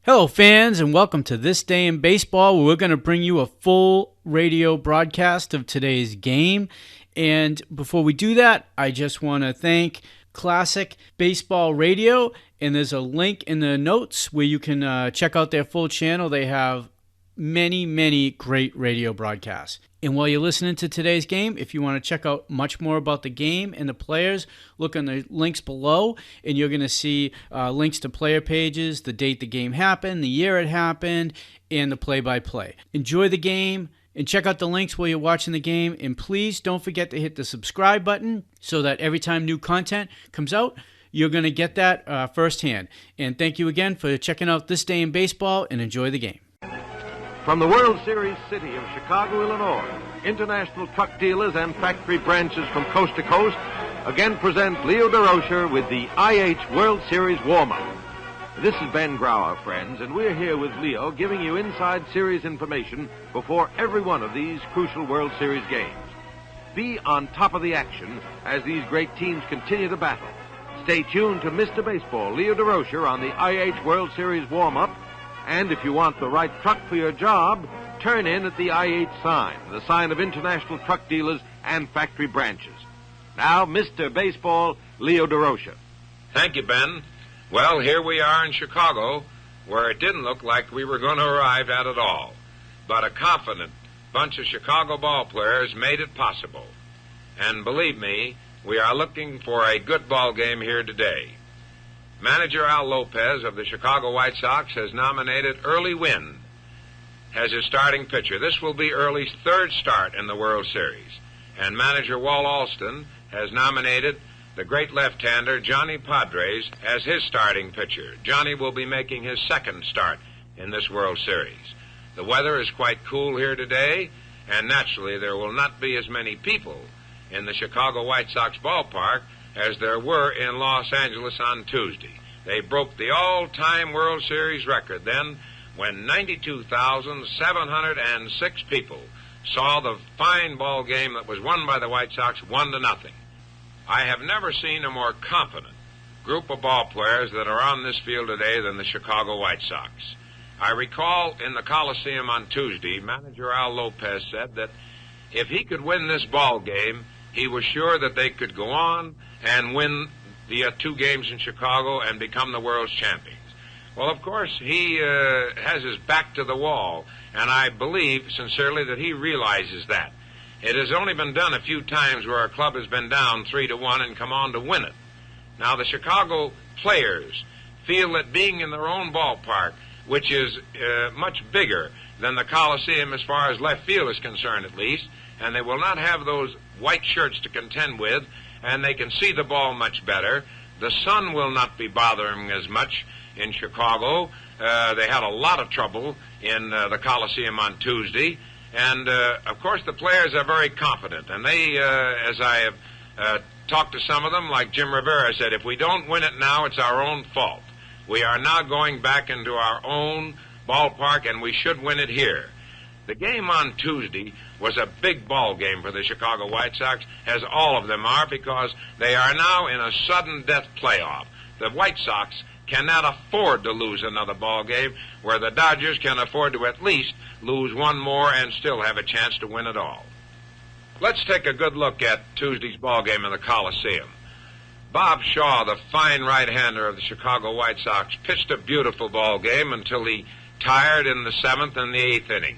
Hello, fans, and welcome to This Day in Baseball, where we're going to bring you a full radio broadcast of today's game. And before we do that, I just want to thank Classic Baseball Radio, and there's a link in the notes where you can check out their full channel. They have many great radio broadcasts. And while you're listening to today's game, if you want to check out much more about the game and the players, look on the links below, and you're going to see links to player pages, the date the game happened, the year it happened, and the play-by-play. Enjoy the game, and check out the links while you're watching the game, and please don't forget to hit the subscribe button so that every time new content comes out, you're going to get that firsthand. And thank you again for checking out This Day in Baseball, and enjoy the game. From the World Series city of Chicago, Illinois, international truck dealers and factory branches from coast to coast again present Leo DeRocher with the IH World Series warm-up. This is Ben Grauer, friends, and we're here with Leo giving you inside series information before every one of these crucial World Series games. Be on top of the action as these great teams continue to battle. Stay tuned to Mr. Baseball, Leo DeRocher, on the IH World Series warm-up. And if you want the right truck for your job, turn in at the IH sign, the sign of international truck dealers and factory branches. Now, Mr. Baseball, Leo DeRocher. Thank you, Ben. Well, here we are in Chicago, where it didn't look like we were going to arrive at all. But a confident bunch of Chicago ball players made it possible. And believe me, we are looking for a good ball game here today. Manager Al Lopez of the Chicago White Sox has nominated Early Wynn as his starting pitcher. This will be Early's third start in the World Series. And manager Walt Alston has nominated the great left-hander Johnny Padres as his starting pitcher. Johnny will be making his second start in this World Series. The weather is quite cool here today, and naturally there will not be as many people in the Chicago White Sox ballpark as there were in Los Angeles on Tuesday. They broke the all-time World Series record then when 92,706 people saw the fine ball game that was won by the White Sox 1-0. I have never seen a more confident group of ball players that are on this field today than the Chicago White Sox. I recall in the Coliseum on Tuesday, manager Al Lopez said that if he could win this ball game, he was sure that they could go on and win the two games in Chicago and become the world's champions. Well, of course, he has his back to the wall, and I believe sincerely that he realizes that. It has only been done a few times where a club has been down 3-1 and come on to win it. Now, the Chicago players feel that being in their own ballpark, which is much bigger than the Coliseum as far as left field is concerned at least, and they will not have those white shirts to contend with, and they can see the ball much better. The sun will not be bothering as much in Chicago. They had a lot of trouble in the Coliseum on Tuesday. And, of course, the players are very confident. And they, as I have talked to some of them, like Jim Rivera said, if we don't win it now, it's our own fault. We are now going back into our own ballpark, and we should win it here. The game on Tuesday was a big ball game for the Chicago White Sox, as all of them are, because they are now in a sudden death playoff. The White Sox cannot afford to lose another ball game, where the Dodgers can afford to at least lose one more and still have a chance to win it all. Let's take a good look at Tuesday's ball game in the Coliseum. Bob Shaw, the fine right-hander of the Chicago White Sox, pitched a beautiful ball game until he tired in the 7th and the 8th inning.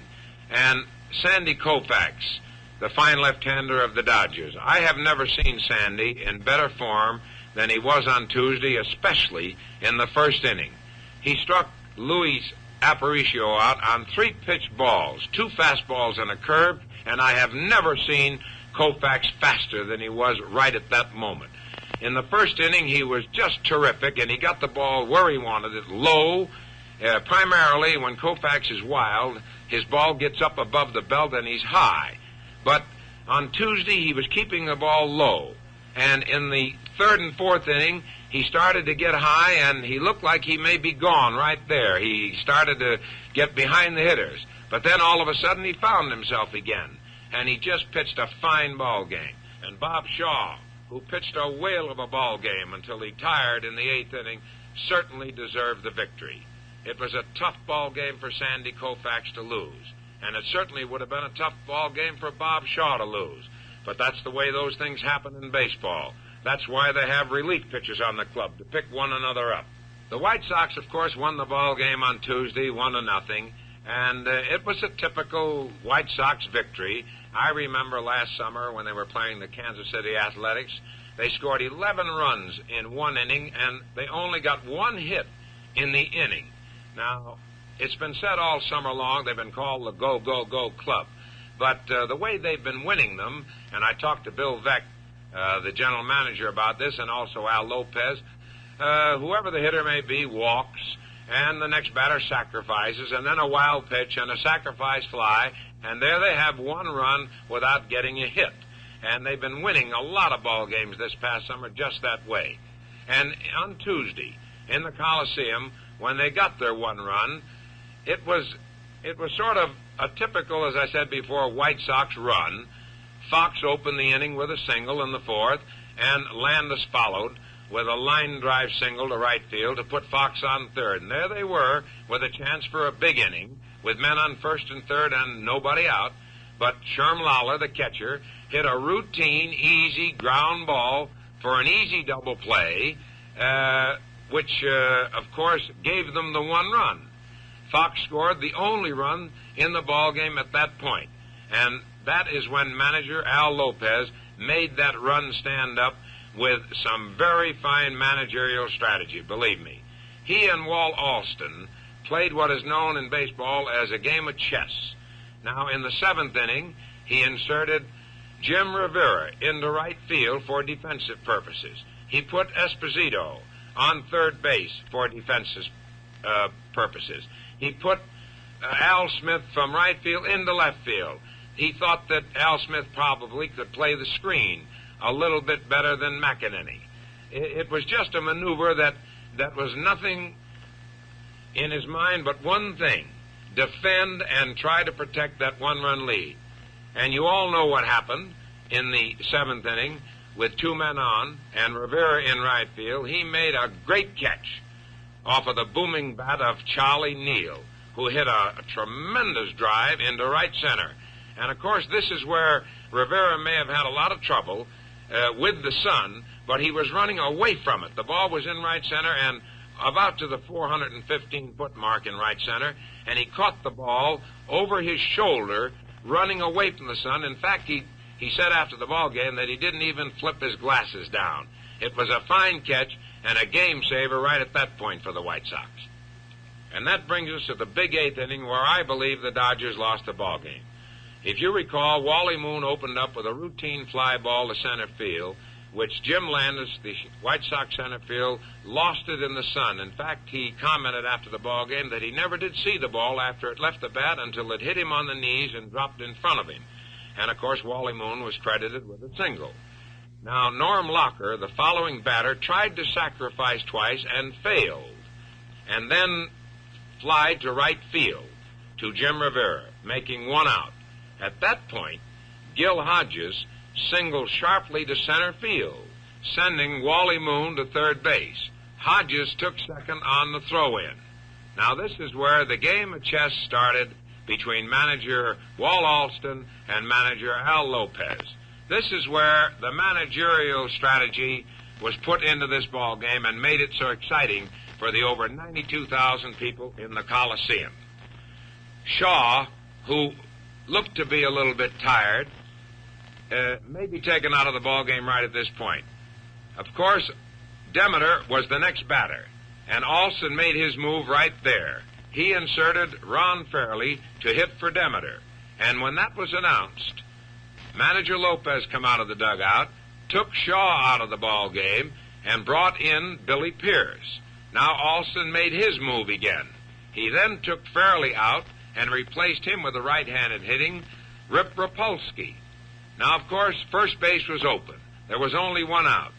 And Sandy Koufax, the fine left-hander of the Dodgers. I have never seen Sandy in better form than he was on Tuesday, especially in the first inning. He struck Luis Aparicio out on 3 pitch balls, 2 fastballs and a curve, and I have never seen Koufax faster than he was right at that moment. In the first inning, he was just terrific, and he got the ball where he wanted it, low. Primarily, when Koufax is wild, his ball gets up above the belt and he's high. But on Tuesday, he was keeping the ball low. And in the 3rd and 4th inning, he started to get high, and he looked like he may be gone right there. He started to get behind the hitters. But then all of a sudden, he found himself again. And he just pitched a fine ball game. And Bob Shaw, who pitched a whale of a ball game until he tired in the 8th inning, certainly deserved the victory. It was a tough ball game for Sandy Koufax to lose. And it certainly would have been a tough ball game for Bob Shaw to lose. But that's the way those things happen in baseball. That's why they have relief pitchers on the club, to pick one another up. The White Sox, of course, won the ball game on Tuesday, 1-0. And it was a typical White Sox victory. I remember last summer when they were playing the Kansas City Athletics, they scored 11 runs in one inning, and they only got one hit in the inning. Now, it's been said all summer long they've been called the Go, Go, Go Club. But the way they've been winning them, and I talked to Bill Veeck, the general manager, about this, and also Al Lopez, whoever the hitter may be walks, and the next batter sacrifices, and then a wild pitch and a sacrifice fly, and there they have one run without getting a hit. And they've been winning a lot of ball games this past summer just that way. And on Tuesday, in the Coliseum, when they got their one run, it was sort of a typical, as I said before, White Sox run. Fox opened the inning with a single in the fourth, and Landis followed with a line drive single to right field to put Fox on third. And there they were with a chance for a big inning with men on first and third and nobody out. But Sherm Lawler, the catcher, hit a routine, easy ground ball for an easy double play, which, of course, gave them the one run. Fox scored the only run in the ball game at that point. And that is when manager Al Lopez made that run stand up with some very fine managerial strategy, believe me. He and Walt Alston played what is known in baseball as a game of chess. Now, in the seventh inning, he inserted Jim Rivera into right field for defensive purposes. He put Esposito on third base for defensive purposes. He put Al Smith from right field into left field. He thought that Al Smith probably could play the screen a little bit better than McEnany. It was just a maneuver that was nothing in his mind but one thing: defend and try to protect that one-run lead. And you all know what happened in the seventh inning with two men on and Rivera in right field. He made a great catch off of the booming bat of Charlie Neal, who hit a tremendous drive into right center. And, of course, this is where Rivera may have had a lot of trouble with the sun, but he was running away from it. The ball was in right center and about to the 415-foot mark in right center, and he caught the ball over his shoulder, running away from the sun. In fact, he said after the ball game that he didn't even flip his glasses down. It was a fine catch and a game saver right at that point for the White Sox. And that brings us to the big eighth inning, where I believe the Dodgers lost the ball game. If you recall, Wally Moon opened up with a routine fly ball to center field, which Jim Landis, the White Sox center field, lost it in the sun. In fact, he commented after the ball game that he never did see the ball after it left the bat until it hit him on the knees and dropped in front of him. And, of course, Wally Moon was credited with a single. Now, Norm Locker, the following batter, tried to sacrifice twice and failed, and then flied to right field to Jim Rivera, making one out. At that point, Gil Hodges singled sharply to center field, sending Wally Moon to third base. Hodges took second on the throw-in. Now, this is where the game of chess started between manager Walt Alston and manager Al Lopez. This is where the managerial strategy was put into this ball game and made it so exciting for the over 92,000 people in the Coliseum. Shaw, who looked to be a little bit tired, may be taken out of the ball game right at this point. Of course, Demeter was the next batter, and Alston made his move right there. He inserted Ron Fairley to hit for Demeter, and when that was announced, manager Lopez come out of the dugout, took Shaw out of the ball game, and brought in Billy Pierce. Now Alston made his move again. He then took Fairley out and replaced him with the right-handed hitting Rip Rapolsky. Now, of course, first base was open. There was only one out.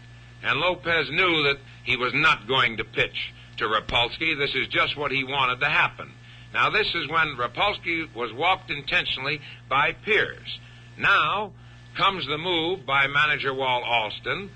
And Lopez knew that he was not going to pitch to Rapolsky. This is just what he wanted to happen. Now, this is when Rapolsky was walked intentionally by Pierce. Now comes the move by manager Walt Alston,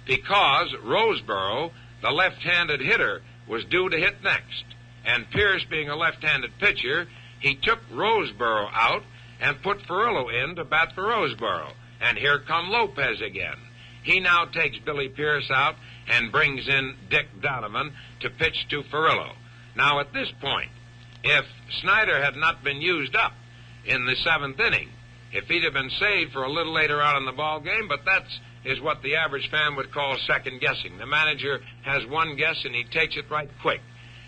because Roseboro, the left-handed hitter, was due to hit next. And Pierce, being a left-handed pitcher, he took Roseboro out and put Ferrillo in to bat for Roseboro. And here come Lopez again. He now takes Billy Pierce out and brings in Dick Donovan to pitch to Ferrillo. Now, at this point, if Snyder had not been used up in the 7th inning, if he'd have been saved for a little later on in the ball game, but that is what the average fan would call second guessing. The manager has one guess and he takes it right quick.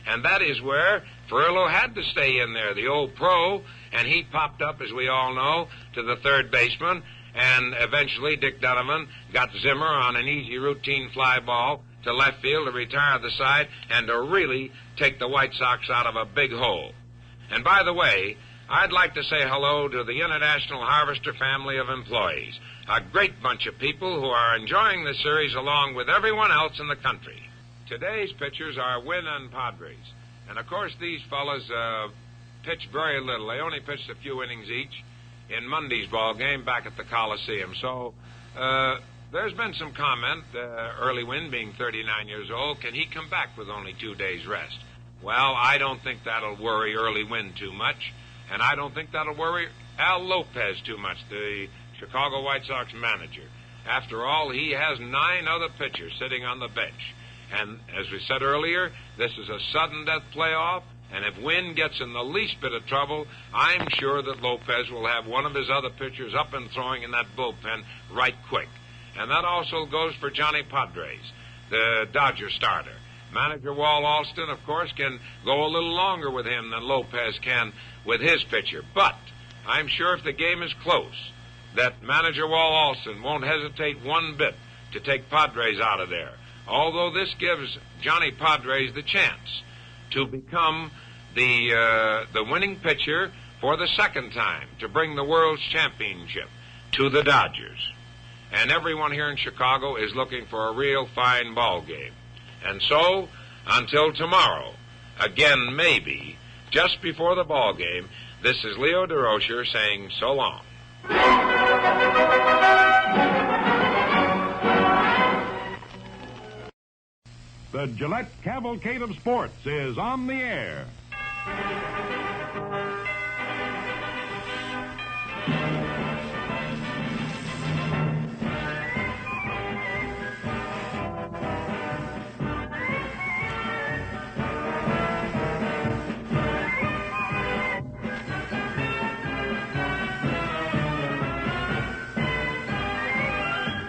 And that is where Ferrillo had to stay in there, the old pro, and he popped up, as we all know, to the third baseman, and eventually Dick Donovan got Zimmer on an easy routine fly ball to left field to retire the side and to really take the White Sox out of a big hole. And by the way, I'd like to say hello to the International Harvester family of employees, a great bunch of people who are enjoying the series along with everyone else in the country. Today's pitchers are Wynn and Padres. And, of course, these fellas pitched very little. They only pitched a few innings each in Monday's ball game back at the Coliseum. So there's been some comment, Early Wynn being 39 years old, can he come back with only 2 days rest? Well, I don't think that'll worry Early Wynn too much, and I don't think that'll worry Al Lopez too much, the Chicago White Sox manager. After all, he has 9 other pitchers sitting on the bench. And as we said earlier, this is a sudden death playoff, and if Wynn gets in the least bit of trouble, I'm sure that Lopez will have one of his other pitchers up and throwing in that bullpen right quick. And that also goes for Johnny Padres, the Dodger starter. Manager Walt Alston, of course, can go a little longer with him than Lopez can with his pitcher. But I'm sure if the game is close, that manager Walt Alston won't hesitate one bit to take Padres out of there. Although this gives Johnny Padres the chance to become the winning pitcher for the second time to bring the World's Championship to the Dodgers. And everyone here in Chicago is looking for a real fine ball game. And so, until tomorrow, again maybe, just before the ball game, this is Leo DeRocher saying so long. The Gillette Cavalcade of Sports is on the air.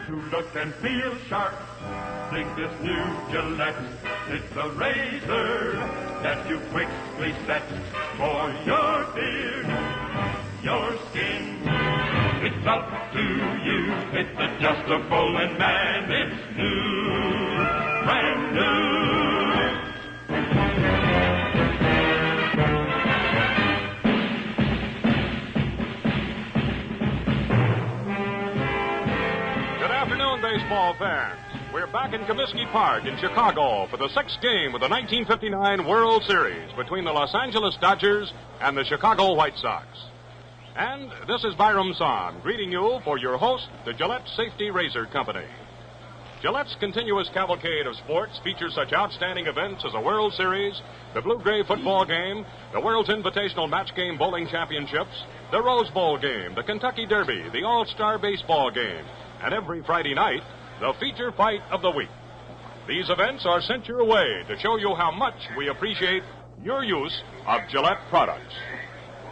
To look and feel sharp, think this new Gillette. It's a razor that you quickly set for your beard, your skin. It's up to you. It's adjustable and man, it's new, brand new. Good afternoon, baseball fans. We're back in Comiskey Park in Chicago for the 6th game of the 1959 World Series between the Los Angeles Dodgers and the Chicago White Sox. And this is Byram Son greeting you for your host, the Gillette Safety Razor Company. Gillette's continuous cavalcade of sports features such outstanding events as the World Series, the Blue-Gray football game, the World's Invitational Match Game Bowling Championships, the Rose Bowl game, the Kentucky Derby, the All-Star Baseball game, and every Friday night, the feature fight of the week. These events are sent your way to show you how much we appreciate your use of Gillette products.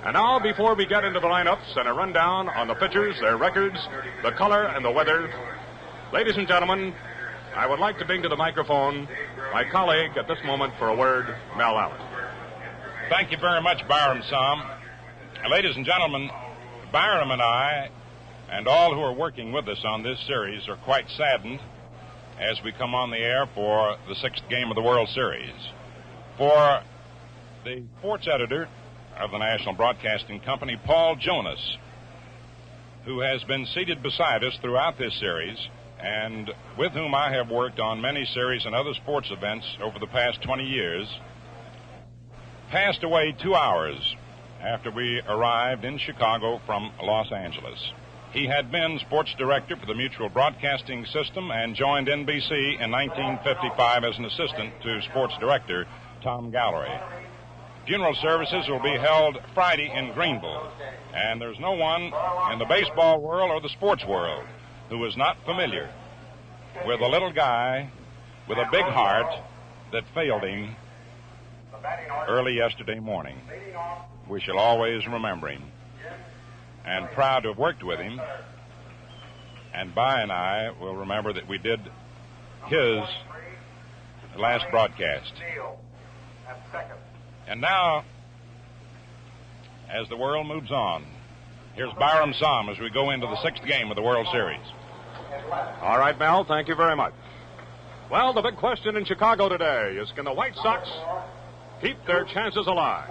And now, before we get into the lineups and a rundown on the pitchers, their records, the color, and the weather, ladies and gentlemen, I would like to bring to the microphone my colleague at this moment for a word, Mel Allen. Thank you very much, Byram Som. Ladies and gentlemen, Byram and I and all who are working with us on this series are quite saddened as we come on the air for the 6th game of the World Series. For the sports editor of the National Broadcasting Company, Paul Jonas, who has been seated beside us throughout this series and with whom I have worked on many series and other sports events over the past 20 years, passed away 2 hours after we arrived in Chicago from Los Angeles. He had been sports director for the Mutual Broadcasting System and joined NBC in 1955 as an assistant to sports director Tom Gallery. funeral services will be held Friday in Greenville. And there's no one in the baseball world or the sports world who is not familiar with a little guy with a big heart that failed him early yesterday morning. We shall always remember him, and proud to have worked with him. And By and I will remember that we did his last broadcast. And now, as the world moves on, here's Byram Som as we go into the 6th game of the World Series. All right, Mel, thank you very much. Well, the big question in Chicago today is, can the White Sox keep their chances alive?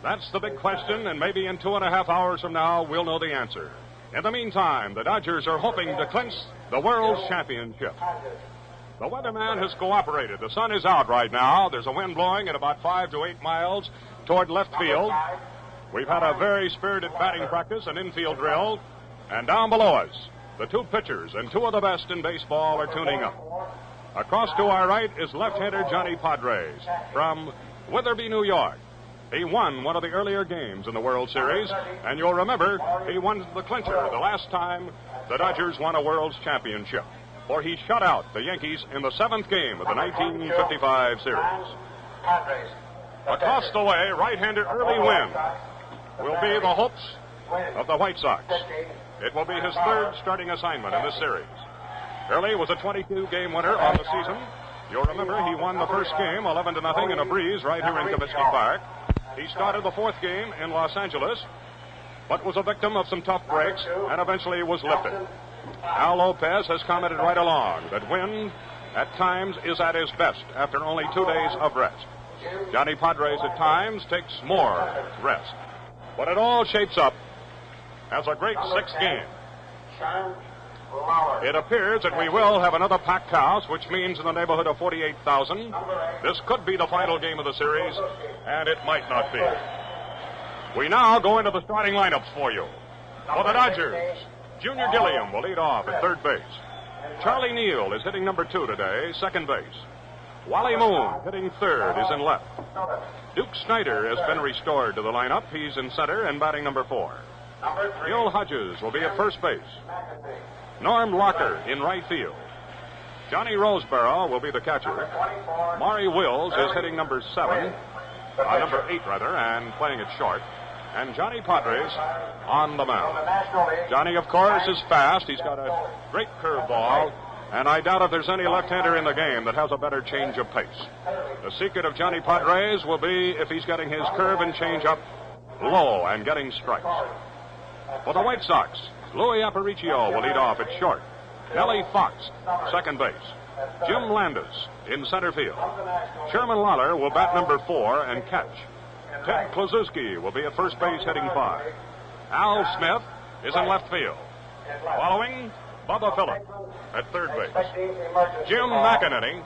That's the big question, and maybe in 2.5 hours from now, we'll know the answer. In the meantime, the Dodgers are hoping to clinch the World Championship. The weatherman has cooperated. The sun is out right now. There's a wind blowing at about 5 to 8 miles toward left field. We've had a very spirited batting practice and infield drill. And down below us, the two pitchers and two of the best in baseball are tuning up. Across to our right is left-hander Johnny Padres from Witherby, New York. He won one of the earlier games in the World Series, and you'll remember he won the clincher the last time the Dodgers won a World Championship, for he shut out the Yankees in the 7th game of the 1955 series. Across the way, right-hander Early Wynn will be the hopes of the White Sox. It will be his 3rd starting assignment in this series. Early was a 22-game winner on the season. You'll remember he won the first game 11-0 in a breeze right here in Comiskey Park. He started the 4th game in Los Angeles, but was a victim of some tough breaks and eventually was lifted. Al Lopez has commented right along that Wynn at times is at his best after only 2 days of rest. Johnny Padres at times takes more rest. But it all shapes up as a great 6th game. It appears that we will have another packed house, which means in the neighborhood of 48,000. This could be the final game of the series, and it might not be. We now go into the starting lineups for you. For the Dodgers, Junior Gilliam will lead off at 3rd base. Charlie Neal is hitting number 2 today, 2nd base. Wally Moon, hitting 3rd, is in left. Duke Snyder has been restored to the lineup. He's in center and batting number 4. Gil Hodges will be at 1st base. Norm Locker in right field. Johnny Roseborough will be the catcher. Maury Wills is hitting number 8 and playing it short. And Johnny Padres on the mound. Johnny, of course, is fast. He's got a great curveball, and I doubt if there's any left-hander in the game that has a better change of pace. The secret of Johnny Padres will be if he's getting his curve and change up low and getting strikes. For the White Sox, Louis Aparicio will lead off at short. Nellie Fox, 2nd base. Jim Landis in center field. Sherman Lawler will bat number 4 and catch. Ted Kluszewski will be at 1st base hitting 5. Al Smith is in left field. Following, Bubba Phillips at 3rd base. Jim McEnany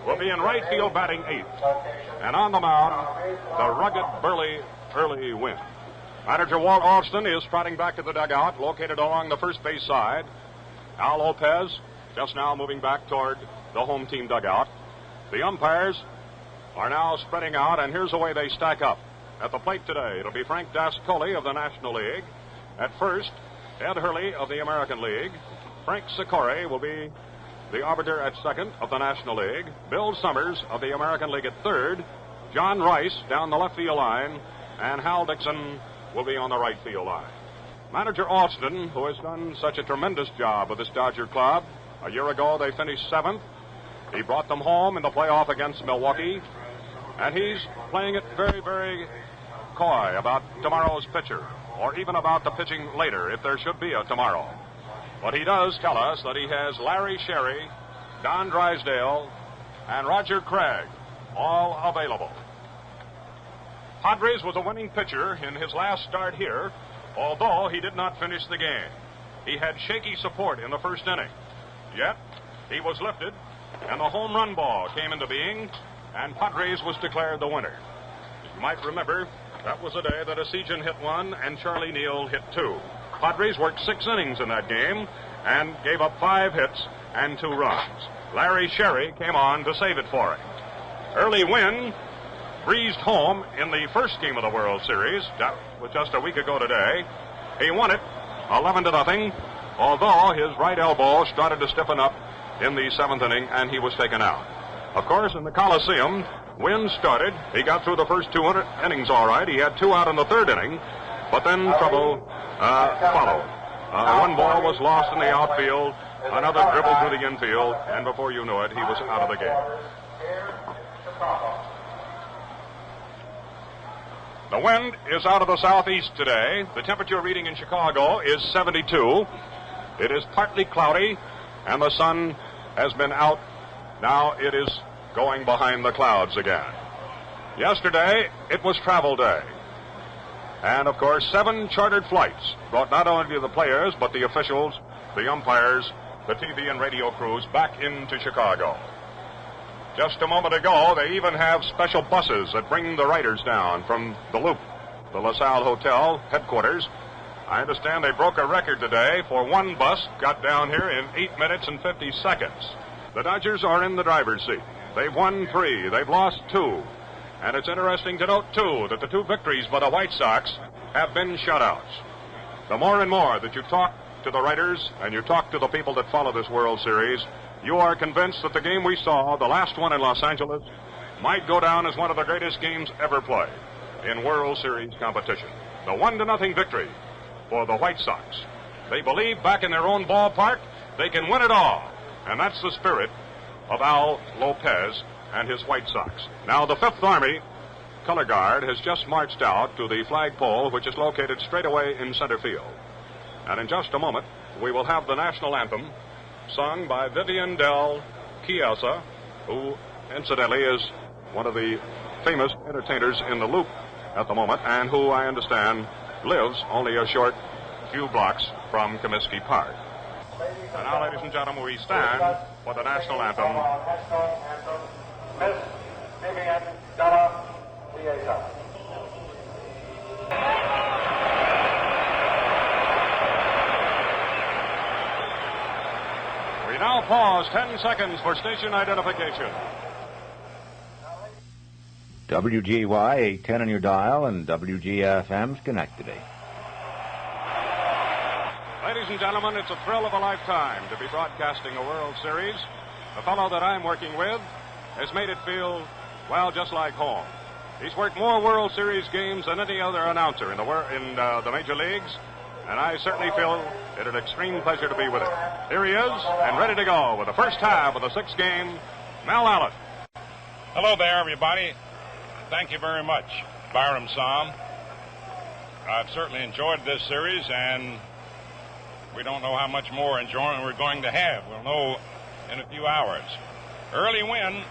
will be in right field batting 8th. And on the mound, the rugged, burly Early Wynn. Manager Walt Alston is trotting back to the dugout, located along the 1st base side. Al Lopez just now moving back toward the home team dugout. The umpires are now spreading out, and here's the way they stack up. At the plate today, it'll be Frank Dascoli of the National League. At first, Ed Hurley of the American League. Frank Sikori will be the arbiter at 2nd of the National League. Bill Summers of the American League at 3rd. John Rice down the left field line. And Hal Dixon will be on the right field line. Manager Alston, who has done such a tremendous job with this Dodger club. A year ago, they finished 7th. He brought them home in the playoff against Milwaukee. And he's playing it very, very coy about tomorrow's pitcher, or even about the pitching later, if there should be a tomorrow. But he does tell us that he has Larry Sherry, Don Drysdale, and Roger Craig all available. Padres was a winning pitcher in his last start here, although he did not finish the game. He had shaky support in the 1st inning. Yet, he was lifted, and the home run ball came into being, and Padres was declared the winner. You might remember, that was the day that Asijan hit 1 and Charlie Neal hit 2. Padres worked 6 innings in that game and gave up 5 hits and 2 runs. Larry Sherry came on to save it for him. Early Wynn breezed home in the first game of the World Series. That was just a week ago today. He won it 11-0, although his right elbow started to stiffen up in the 7th inning, and he was taken out. Of course, in the Coliseum, wind started. He got through the first 200 innings all right. He had 2 out in the 3rd inning, but then trouble followed. One ball was lost in the outfield, another dribble through the infield, and before you knew it, he was out of the game. The wind is out of the southeast today. The temperature reading in Chicago is 72. It is partly cloudy, and the sun has been out. Now it is going behind the clouds again. Yesterday, it was travel day. And, of course, 7 chartered flights brought not only the players, but the officials, the umpires, the TV and radio crews back into Chicago. Just a moment ago, they even have special buses that bring the writers down from the Loop, the LaSalle Hotel headquarters. I understand they broke a record today for one bus got down here in 8 minutes and 50 seconds. The Dodgers are in the driver's seat. They've won 3. They've lost 2. And it's interesting to note, too, that the 2 victories by the White Sox have been shutouts. The more and more that you talk to the writers and you talk to the people that follow this World Series, you are convinced that the game we saw, the last one in Los Angeles, might go down as one of the greatest games ever played in World Series competition. The 1-0 victory for the White Sox. They believe back in their own ballpark they can win it all. And that's the spirit of Al Lopez and his White Sox. Now, the 5th Army color guard has just marched out to the flagpole, which is located straight away in center field. And in just a moment, we will have the national anthem sung by Vivian Del Chiesa, who, incidentally, is one of the famous entertainers in the Loop at the moment, and who, I understand, lives only a short few blocks from Comiskey Park. And now, ladies and gentlemen, we stand for the national anthem. Miss Vivian Della Chiesa. We now pause 10 seconds for station identification. WGY 810 on your dial and WGFM Schenectady. Ladies and gentlemen, it's a thrill of a lifetime to be broadcasting a World Series. The fellow that I'm working with has made it feel, well, just like home. He's worked more World Series games than any other announcer in the major leagues, and I certainly feel it an extreme pleasure to be with him. Here he is, and ready to go with the first half of the 6th game, Mel Allen. Hello there, everybody. Thank you very much, Byram Som. I've certainly enjoyed this series, and we don't know how much more enjoyment we're going to have. We'll know in a few hours. Early Win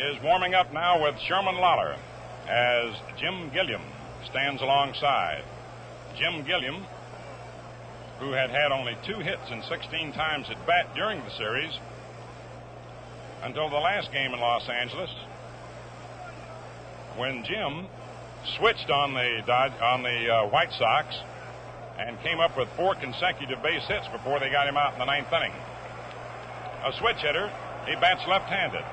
is warming up now with Sherman Lawler as Jim Gilliam stands alongside. Jim Gilliam, who had only 2 hits and 16 times at bat during the series until the last game in Los Angeles, when Jim switched on the White Sox and came up with 4 consecutive base hits before they got him out in the 9th inning. A switch hitter, he bats left-handed.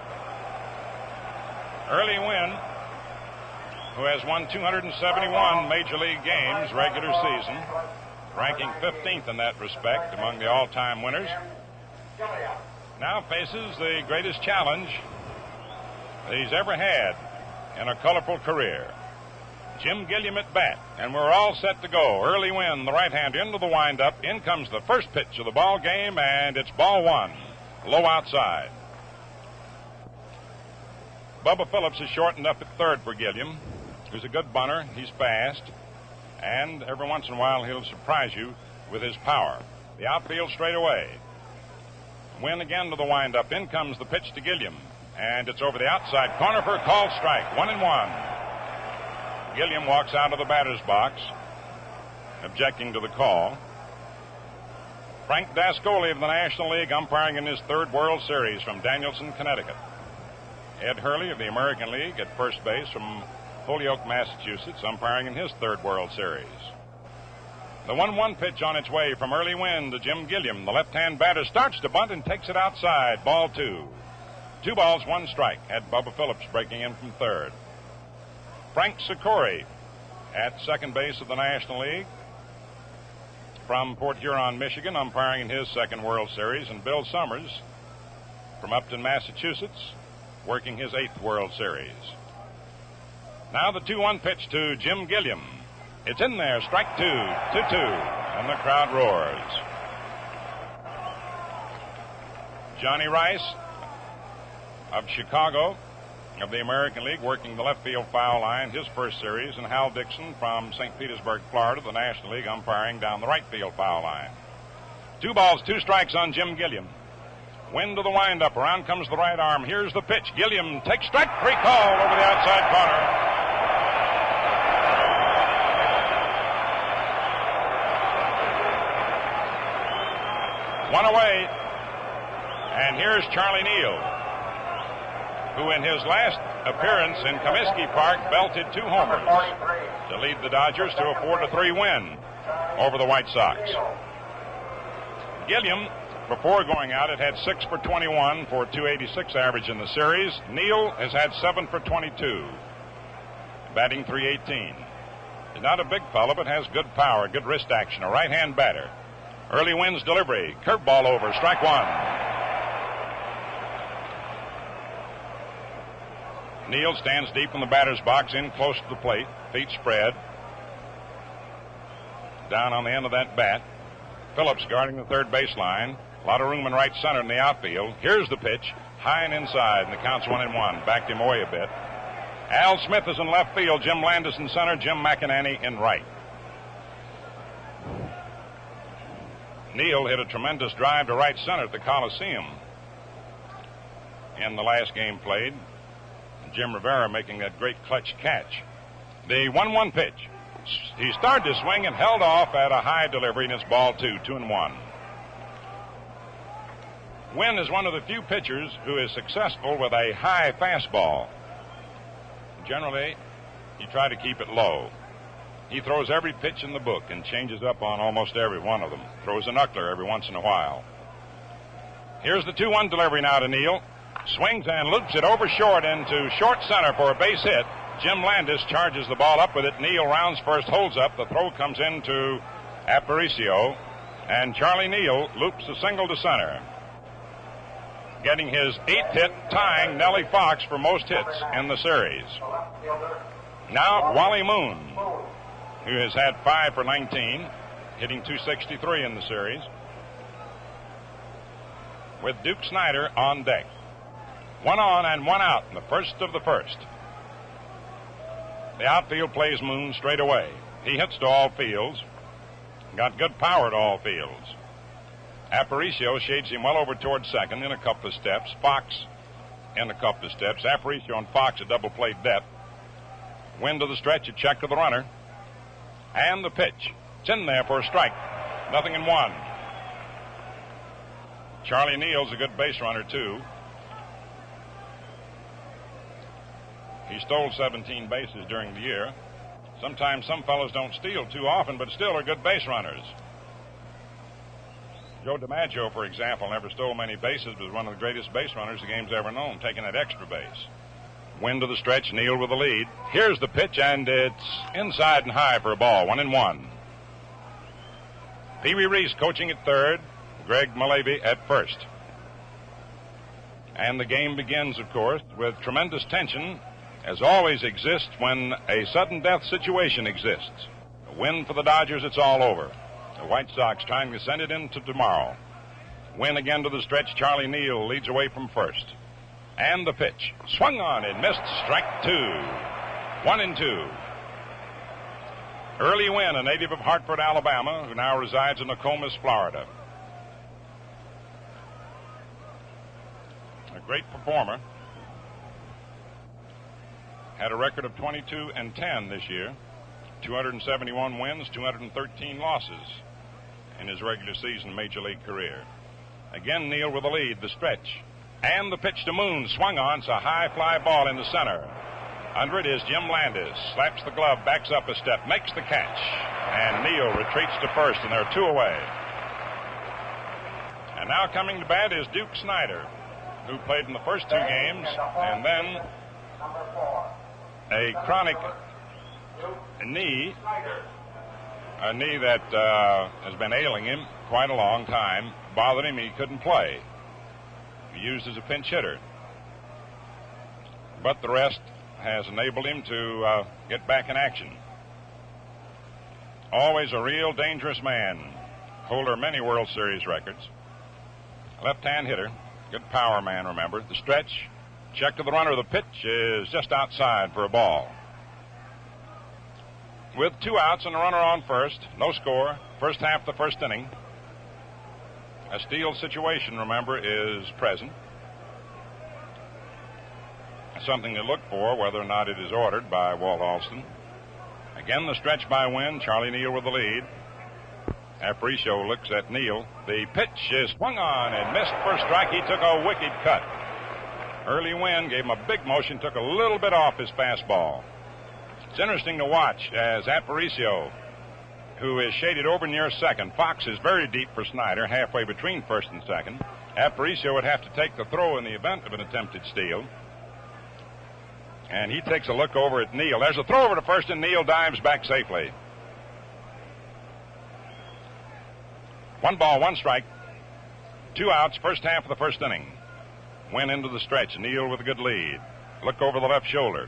Early Win, who has won 271 Major League games regular season, ranking 15th in that respect among the all-time winners, now faces the greatest challenge that he's ever had in a colorful career. Jim Gilliam at bat, and we're all set to go. Early Win, the right hand into the windup. In comes the first pitch of the ball game, and it's ball 1, low outside. Bubba Phillips is shortened up at third for Gilliam, who's a good bunter. He's fast, and every once in a while he'll surprise you with his power. The outfield straight away. Win again to the windup. In comes the pitch to Gilliam, and it's over the outside corner for a called strike. 1-1. Gilliam walks out of the batter's box, objecting to the call. Frank Dascoli of the National League umpiring in his 3rd World Series from Danielson, Connecticut. Ed Hurley of the American League at first base from Holyoke, Massachusetts, umpiring in his 3rd World Series. The 1-1 pitch on its way from Early Win to Jim Gilliam. The left-hand batter starts to bunt and takes it outside. Ball 2. 2 balls, 1 strike. Had Bubba Phillips breaking in from third. Frank Sikori at second base of the National League. From Port Huron, Michigan, umpiring in his second World Series. And Bill Summers from Upton, Massachusetts, working his 8th World Series. Now the 2-1 pitch to Jim Gilliam. It's in there, strike 2, 2-2, and the crowd roars. Johnny Rice of Chicago, of the American League, working the left field foul line, his first series, and Hal Dixon from St. Petersburg, Florida, the National League, umpiring down the right field foul line. 2 balls, 2 strikes on Jim Gilliam. Wind to the windup, around comes the right arm. Here's the pitch. Gilliam takes strike 3 called over the outside corner. One away, and here's Charlie Neal, who in his last appearance in Comiskey Park belted 2 homers to lead the Dodgers to a 4-3 win over the White Sox. Gilliam, before going out, had 6 for 21 for 286 average in the series. Neal has had 7 for 22, batting .318. He's not a big fellow, but has good power, good wrist action, a right-hand batter. Early wins delivery, curveball over, strike 1. Neal stands deep in the batter's box, in close to the plate, feet spread. Down on the end of that bat. Phillips guarding the third baseline. A lot of room in right center in the outfield. Here's the pitch, high and inside, and the count's 1-1. Backed him away a bit. Al Smith is in left field, Jim Landis in center, Jim McInerney in right. Neal hit a tremendous drive to right center at the Coliseum in the last game played. Jim Rivera making that great clutch catch. The 1-1 pitch. He started to swing and held off at a high delivery, and it's ball 2, 2-1. Wynn is one of the few pitchers who is successful with a high fastball. Generally, you try to keep it low. He throws every pitch in the book and changes up on almost every one of them. Throws a knuckler every once in a while. Here's the 2-1 delivery now to Neal. Swings and loops it over short into short center for a base hit. Jim Landis charges the ball up with it. Neal rounds first, holds up. The throw comes into Aparicio. And Charlie Neal loops a single to center, getting his 8th hit, tying Nellie Fox for most hits in the series. Now Wally Moon, who has had 5 for 19, hitting .263 in the series, with Duke Snyder on deck. 1 on and 1 out in the first of the first. The outfield plays Moon straight away. He hits to all fields. Got good power to all fields. Aparicio shades him well over toward second in a couple of steps. Fox in a couple of steps. Aparicio and Fox a double play depth. Wind to the stretch, a check to the runner. And the pitch. It's in there for a strike. 0-1. Charlie Neal's a good base runner, too. He stole 17 bases during the year. Sometimes some fellows don't steal too often, but still are good base runners. Joe DiMaggio, for example, never stole many bases, but was one of the greatest base runners the game's ever known, taking that extra base. Wind to the stretch, Neal with the lead. Here's the pitch, and it's inside and high for a ball, 1-1. Pee Wee Reese coaching at third, Greg Malaby at first. And the game begins, of course, with tremendous tension, as always exists when a sudden death situation exists. A win for the Dodgers, it's all over. The White Sox trying to send it into tomorrow. Win again to the stretch. Charlie Neal leads away from first. And the pitch. Swung on and missed. Strike 2. 1-2. Early Wynn, a native of Hartford, Alabama, who now resides in Nokomis, Florida. A great performer. Had a record of 22-10 this year. 271 wins, 213 losses in his regular season Major League career. Again, Neal with the lead, the stretch. And the pitch to Moon, swung on. It's a high fly ball in the center. Under it is Jim Landis. Slaps the glove, backs up a step, makes the catch. And Neal retreats to first, and there are 2 away. And now coming to bat is Duke Snyder, who played in the first 2 games, and then a chronic knee, a knee that has been ailing him quite a long time, bothered him. He couldn't play. He used as a pinch hitter. But the rest has enabled him to get back in action. Always a real dangerous man. Holder of many World Series records. Left-hand hitter. Good power man, remember. The stretch. Check to the runner. The pitch is just outside for a ball. With 2 outs and a runner on first. No score. First half of the first inning. A steal situation, remember, is present. Something to look for, whether or not it is ordered by Walt Alston. Again, the stretch by Wynn. Charlie Neal with the lead. Aparicio looks at Neal. The pitch is swung on and missed for a strike. He took a wicked cut. Early Wynn gave him a big motion, took a little bit off his fastball. It's interesting to watch as Aparicio, who is shaded over near second. Fox is very deep for Snyder, halfway between first and second. Aparicio would have to take the throw in the event of an attempted steal. And he takes a look over at Neal. There's a throw over to first, and Neal dives back safely. 1 ball, 1 strike. 2 outs, first half of the first inning. Went into the stretch. Neal with a good lead. Look over the left shoulder.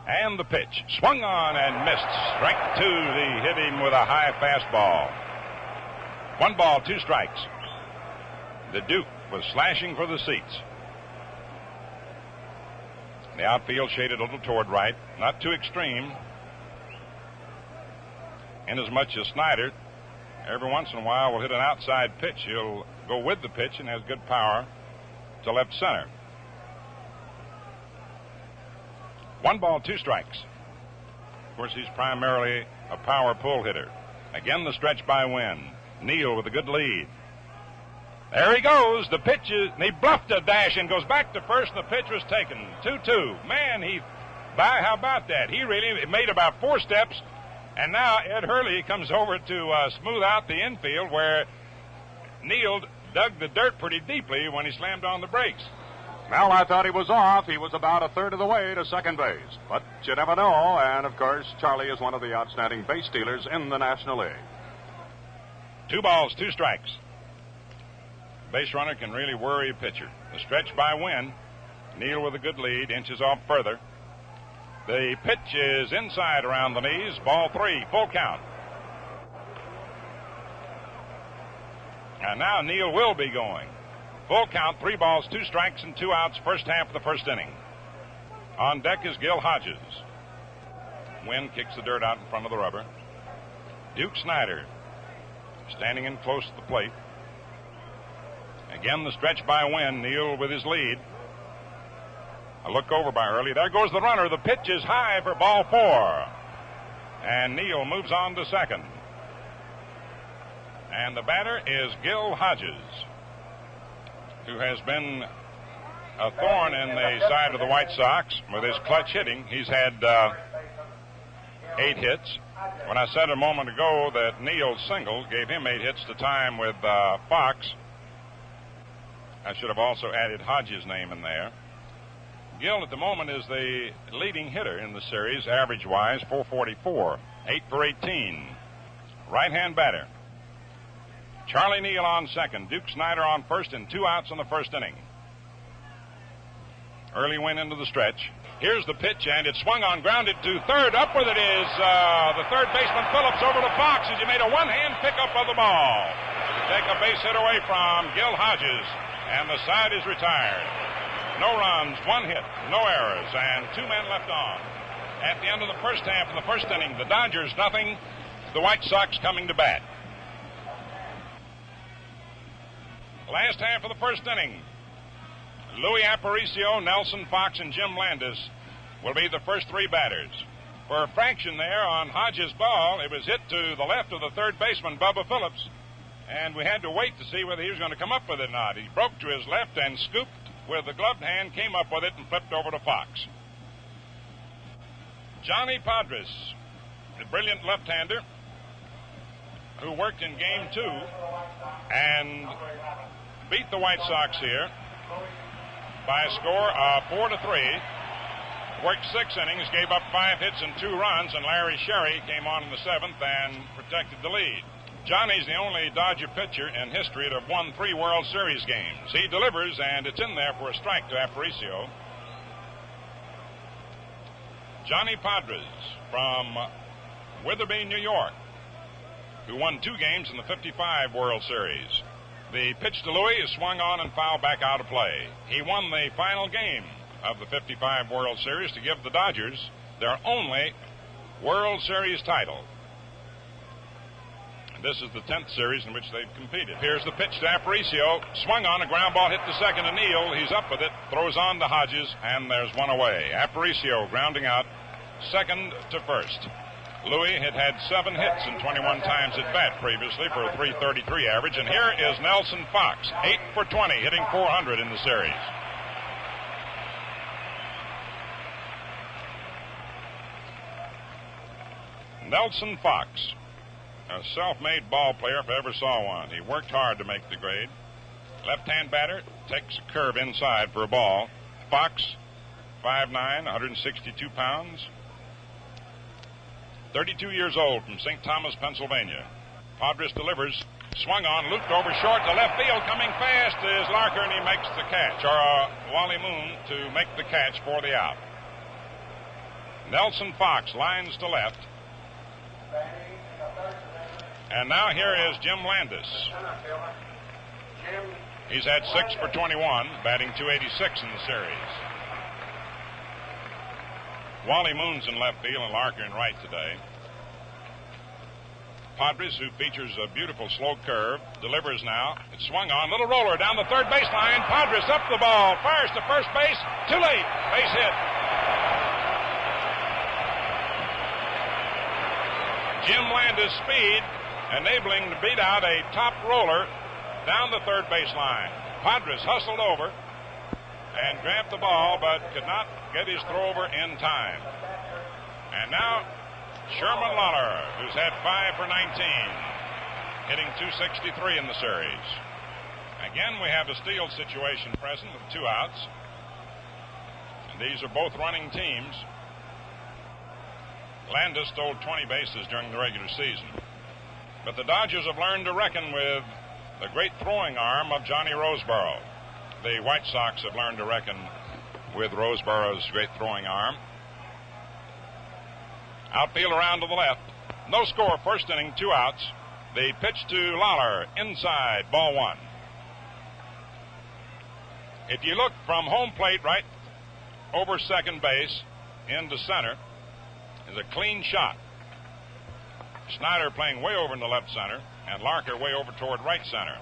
And the pitch. Swung on and missed. Strike 2. He hit him with a high fastball. 1 ball, 2 strikes. The Duke was slashing for the seats. The outfield shaded a little toward right. Not too extreme. Inasmuch as Snyder, every once in a while, will hit an outside pitch. He'll go with the pitch and has good power to left center. 1 ball, 2 strikes. Of course, he's primarily a power pull hitter. Again, the stretch by Wynn. Neal with a good lead. There he goes. The pitch is, and he bluffed a dash and goes back to first, and the pitch was taken. 2-2. Man, how about that? He really made about 4 steps, and now Ed Hurley comes over to smooth out the infield where Neal dug the dirt pretty deeply when he slammed on the brakes. Well, I thought he was off. He was about a third of the way to second base. But you never know, and of course, Charlie is one of the outstanding base stealers in the National League. 2 balls, 2 strikes. Base runner can really worry a pitcher. The stretch by Wynn. Neal with a good lead, inches off further. The pitch is inside around the knees. Ball 3, full count. And now Neal will be going. Full count, 3 balls, 2 strikes, and 2 outs, first half of the first inning. On deck is Gil Hodges. Wynn kicks the dirt out in front of the rubber. Duke Snyder standing in close to the plate. Again, the stretch by Wynn. Neal with his lead. A look over by Early. There goes the runner. The pitch is high for ball 4. And Neal moves on to second. And the batter is Gil Hodges, who has been a thorn in the side of the White Sox with his clutch hitting. He's had 8 hits. When I said a moment ago that Neal's single gave him 8 hits to time with Fox, I should have also added Hodges' name in there. Gil at the moment is the leading hitter in the series, average-wise, 444, 8 for 18. Right-hand batter. Charlie Neal on second, Duke Snyder on first, and 2 outs in the first inning. Early Wynn into the stretch. Here's the pitch, and it's swung on, grounded to third. Up with it is the third baseman Phillips over to Fox as he made a one-hand pickup of the ball to take a base hit away from Gil Hodges, and the side is retired. No runs, 1 hit, no errors, and 2 men left on. At the end of the first half of the first inning, the Dodgers nothing, the White Sox coming to bat. Last half of the first inning, Louis Aparicio, Nelson Fox, and Jim Landis will be the first 3 batters. For a fraction there on Hodges' ball, it was hit to the left of the third baseman, Bubba Phillips, and we had to wait to see whether he was going to come up with it or not. He broke to his left and scooped with the gloved hand, came up with it, and flipped over to Fox. Johnny Padres, the brilliant left-hander, who worked in Game 2 and beat the White Sox here by a score of 4-3. worked 6 innings, gave up 5 hits and 2 runs, and Larry Sherry came on in the 7th and protected the lead. Johnny's the only Dodger pitcher in history to have won 3 World Series games. He delivers, and it's in there for a strike to Aparicio. Johnny Padres from Witherby, New York, who won 2 games in the 55 World Series. The pitch to Louis is swung on and fouled back out of play. He won the final game of the 55 World Series to give the Dodgers their only World Series title. This is the 10th series in which they've competed. Here's the pitch to Aparicio. Swung on, a ground ball hit to second to Neal. He's up with it, throws on to Hodges, and there's one away. Aparicio grounding out second to first. Louis had 7 hits and 21 times at bat previously for a .333 average. And here is Nelson Fox, 8 for 20, hitting .400 in the series. Nelson Fox, a self-made ball player if I ever saw one. He worked hard to make the grade. Left-hand batter, takes a curve inside for a ball. Fox, 5'9", 162 pounds. 32 years old, from St. Thomas, Pennsylvania. Padres delivers, swung on, looped over short to left field. Coming fast is Larker, and he makes the catch. Or Wally Moon to make the catch for the out. Nelson Fox lines to left. And now here is Jim Landis. He's had 6 for 21, batting .286 in the series. Wally Moon's in left field and Larker in right today. Padres, who features a beautiful slow curve, delivers now. It's swung on. Little roller down the third baseline. Padres up the ball. Fires to first base. Too late. Base hit. Jim Landis' speed enabling to beat out a top roller down the third baseline. Padres hustled over and grabbed the ball, but could not get his throw over in time. And now Sherman Lawler, who's had 5 for 19, hitting .263 in the series. Again, we have a steal situation present with 2 outs. And these are both running teams. Landis stole 20 bases during the regular season. But the Dodgers have learned to reckon with the great throwing arm of Johnny Roseboro. The White Sox have learned to reckon with Roseboro's great throwing arm. Outfield around to the left. No score, first inning, 2 outs. The pitch to Lawler, inside, ball 1. If you look from home plate right over second base into center, is a clean shot. Snyder playing way over in the left center, and Larker way over toward right center.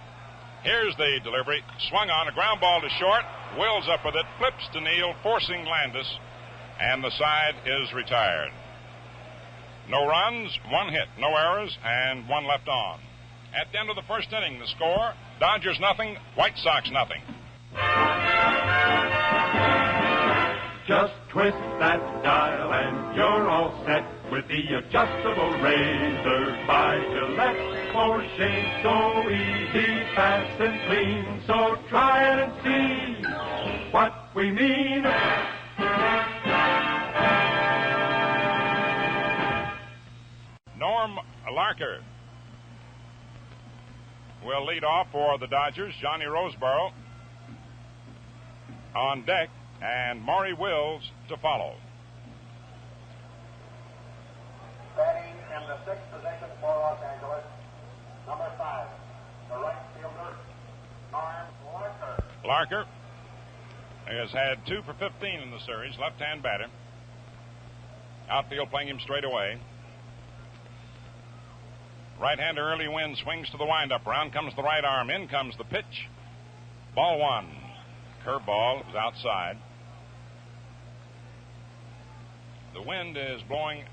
Here's the delivery. Swung on, a ground ball to short. Wills up with it, flips to Neal, forcing Landis, and the side is retired. No runs, 1 hit, no errors, and 1 left on. At the end of the first inning, the score, Dodgers nothing, White Sox nothing. Just twist that dial and you're all set with the adjustable razor by Gillette. For shave so easy, fast and clean. So try it and see what we mean. Norm Larker will lead off for the Dodgers. Johnny Roseboro on deck, and Maury Wills to follow. Batting in the 6th position for Los Angeles, number 5, the right fielder, Norm Larker. Larker has had 2 for 15 in the series, left-hand batter. Outfield playing him straight away. Right-hander Early Wynn swings to the windup. Around comes the right arm. In comes the pitch. Ball 1. Curveball is outside. The wind is blowing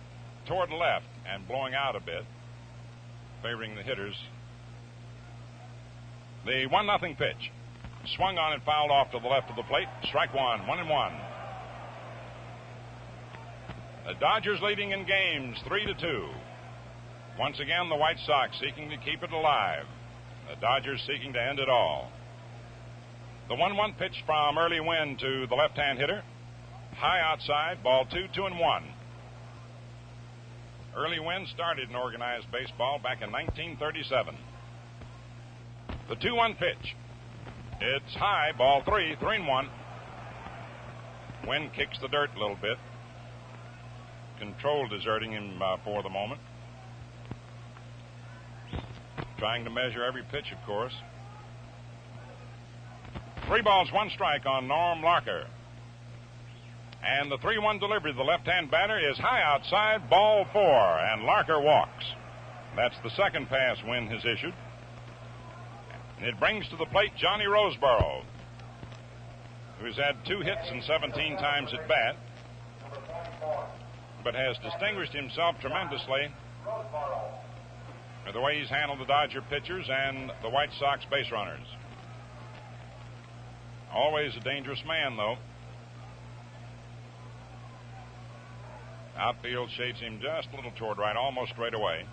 toward the left and blowing out a bit, favoring the hitters. The 1-0 pitch. Swung on and fouled off to the left of the plate. Strike 1, 1-1. The Dodgers leading in games 3-2. Once again, the White Sox seeking to keep it alive. The Dodgers seeking to end it all. The 1-1 pitch from Early Wynn to the left-hand hitter. High outside, ball 2, 2-1. Early Wynn started in organized baseball back in 1937. The 2-1 pitch. It's high, ball 3, 3-1. Wynn kicks the dirt a little bit. Control deserting him for the moment. Trying to measure every pitch, of course. 3 balls, 1 strike on Norm Larker. And the 3-1 delivery to the left-hand batter is high outside, ball 4, and Larker walks. That's the second pass Wynn has issued. And it brings to the plate Johnny Roseboro, who's had 2 hits and 17 times at bat, but has distinguished himself tremendously with the way he's handled the Dodger pitchers and the White Sox base runners. Always a dangerous man, though. Outfield shades him just a little toward right, almost straight away.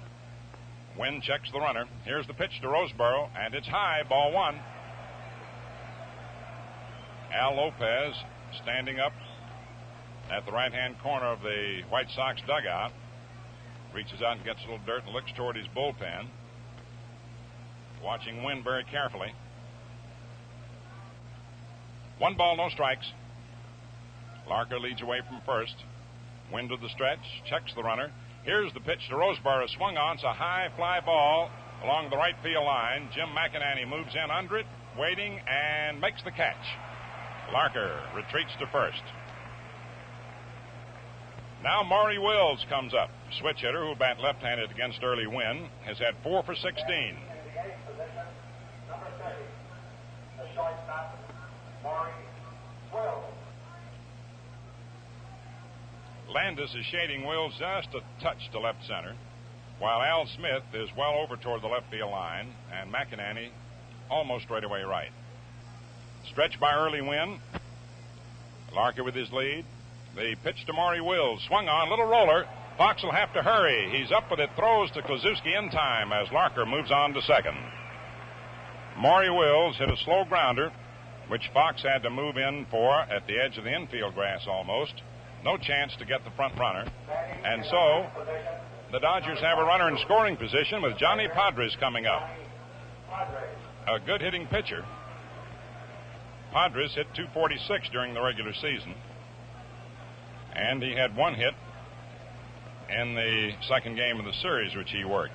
Wynn checks the runner. Here's the pitch to Roseboro, and it's high, ball 1. Al Lopez standing up at the right-hand corner of the White Sox dugout. Reaches out and gets a little dirt and looks toward his bullpen. Watching Wynn very carefully. 1 ball, no strikes. Larker leads away from first. Wynn to the stretch, checks the runner. Here's the pitch to Roseboro, swung on. It's a high fly ball along the right field line. Jim McInerney moves in under it, waiting, and makes the catch. Larker retreats to first. Now Maury Wills comes up. Switch hitter who bat left-handed against early Wynn. Has had 4 for 16. In the 8th position, number 30, the shortstop, Maury Wills. Landis is shading Wills just a touch to left center, while Al Smith is well over toward the left field line, and McInerney almost straight away right. Stretch by early Wynn. Larker with his lead. The pitch to Maury Wills. Swung on, little roller. Fox will have to hurry. He's up with it, throws to Kluszewski in time as Larker moves on to second. Maury Wills hit a slow grounder, which Fox had to move in for at the edge of the infield grass almost. No chance to get the front runner. And so the Dodgers have a runner in scoring position with Johnny Padres coming up. A good hitting pitcher. Padres hit .246 during the regular season. And he had 1 hit in the second game of the series, which he worked.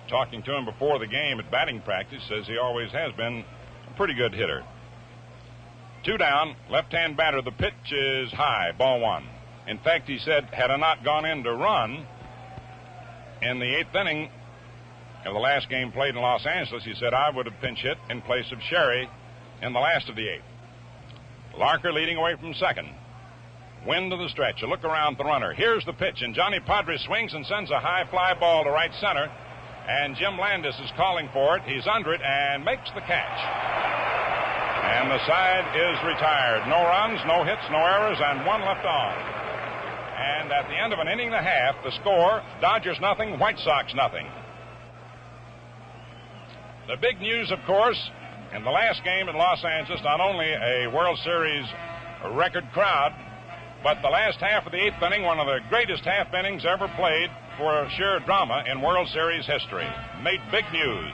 Talking to him before the game at batting practice, says he always has been a pretty good hitter. 2 down, left-hand batter. The pitch is high, ball 1. In fact, he said, had I not gone in to run in the 8th inning of the last game played in Los Angeles, he said, I would have pinch hit in place of Sherry in the last of the 8th. Larker leading away from second. Wynn to the stretch. A look around the runner. Here's the pitch, and Johnny Padres swings and sends a high fly ball to right center. And Jim Landis is calling for it. He's under it and makes the catch. And the side is retired. No runs, no hits, no errors, and 1 left on. And at the end of an inning and a half, the score, Dodgers nothing, White Sox nothing. The big news, of course, in the last game in Los Angeles, not only a World Series record crowd, but the last half of the 8th inning, one of the greatest half innings ever played for sheer drama in World Series history. Made big news.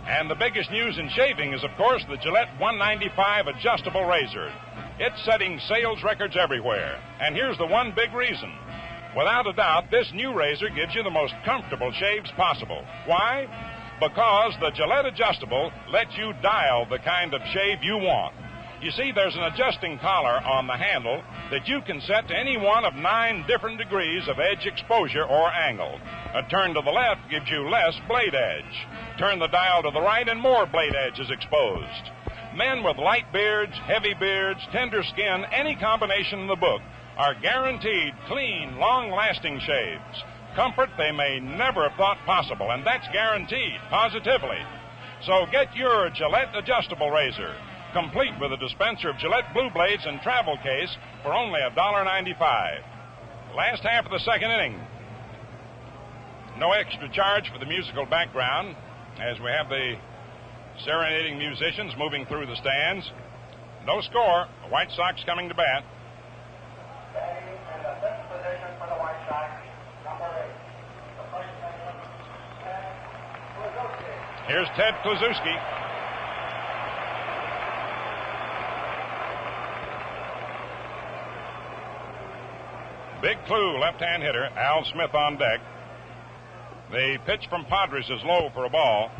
And the biggest news in shaving is, of course, the Gillette 195 adjustable razor. It's setting sales records everywhere. And here's the one big reason. Without a doubt, this new razor gives you the most comfortable shaves possible. Why? Because the Gillette adjustable lets you dial the kind of shave you want. You see, there's an adjusting collar on the handle that you can set to any one of 9 different degrees of edge exposure or angle. A turn to the left gives you less blade edge. Turn the dial to the right and more blade edge is exposed. Men with light beards, heavy beards, tender skin, any combination in the book are guaranteed clean, long-lasting shaves. Comfort they may never have thought possible, and that's guaranteed, positively. So get your Gillette adjustable razor, complete with a dispenser of Gillette Blue Blades and travel case for only $1.95. Last half of the second inning. No extra charge for the musical background as we have the serenading musicians moving through the stands. No score. The White Sox coming to bat. Here's Ted Kluszewski. Big Clue, left-hand hitter. Al Smith on deck. The pitch from Padres is low for a ball.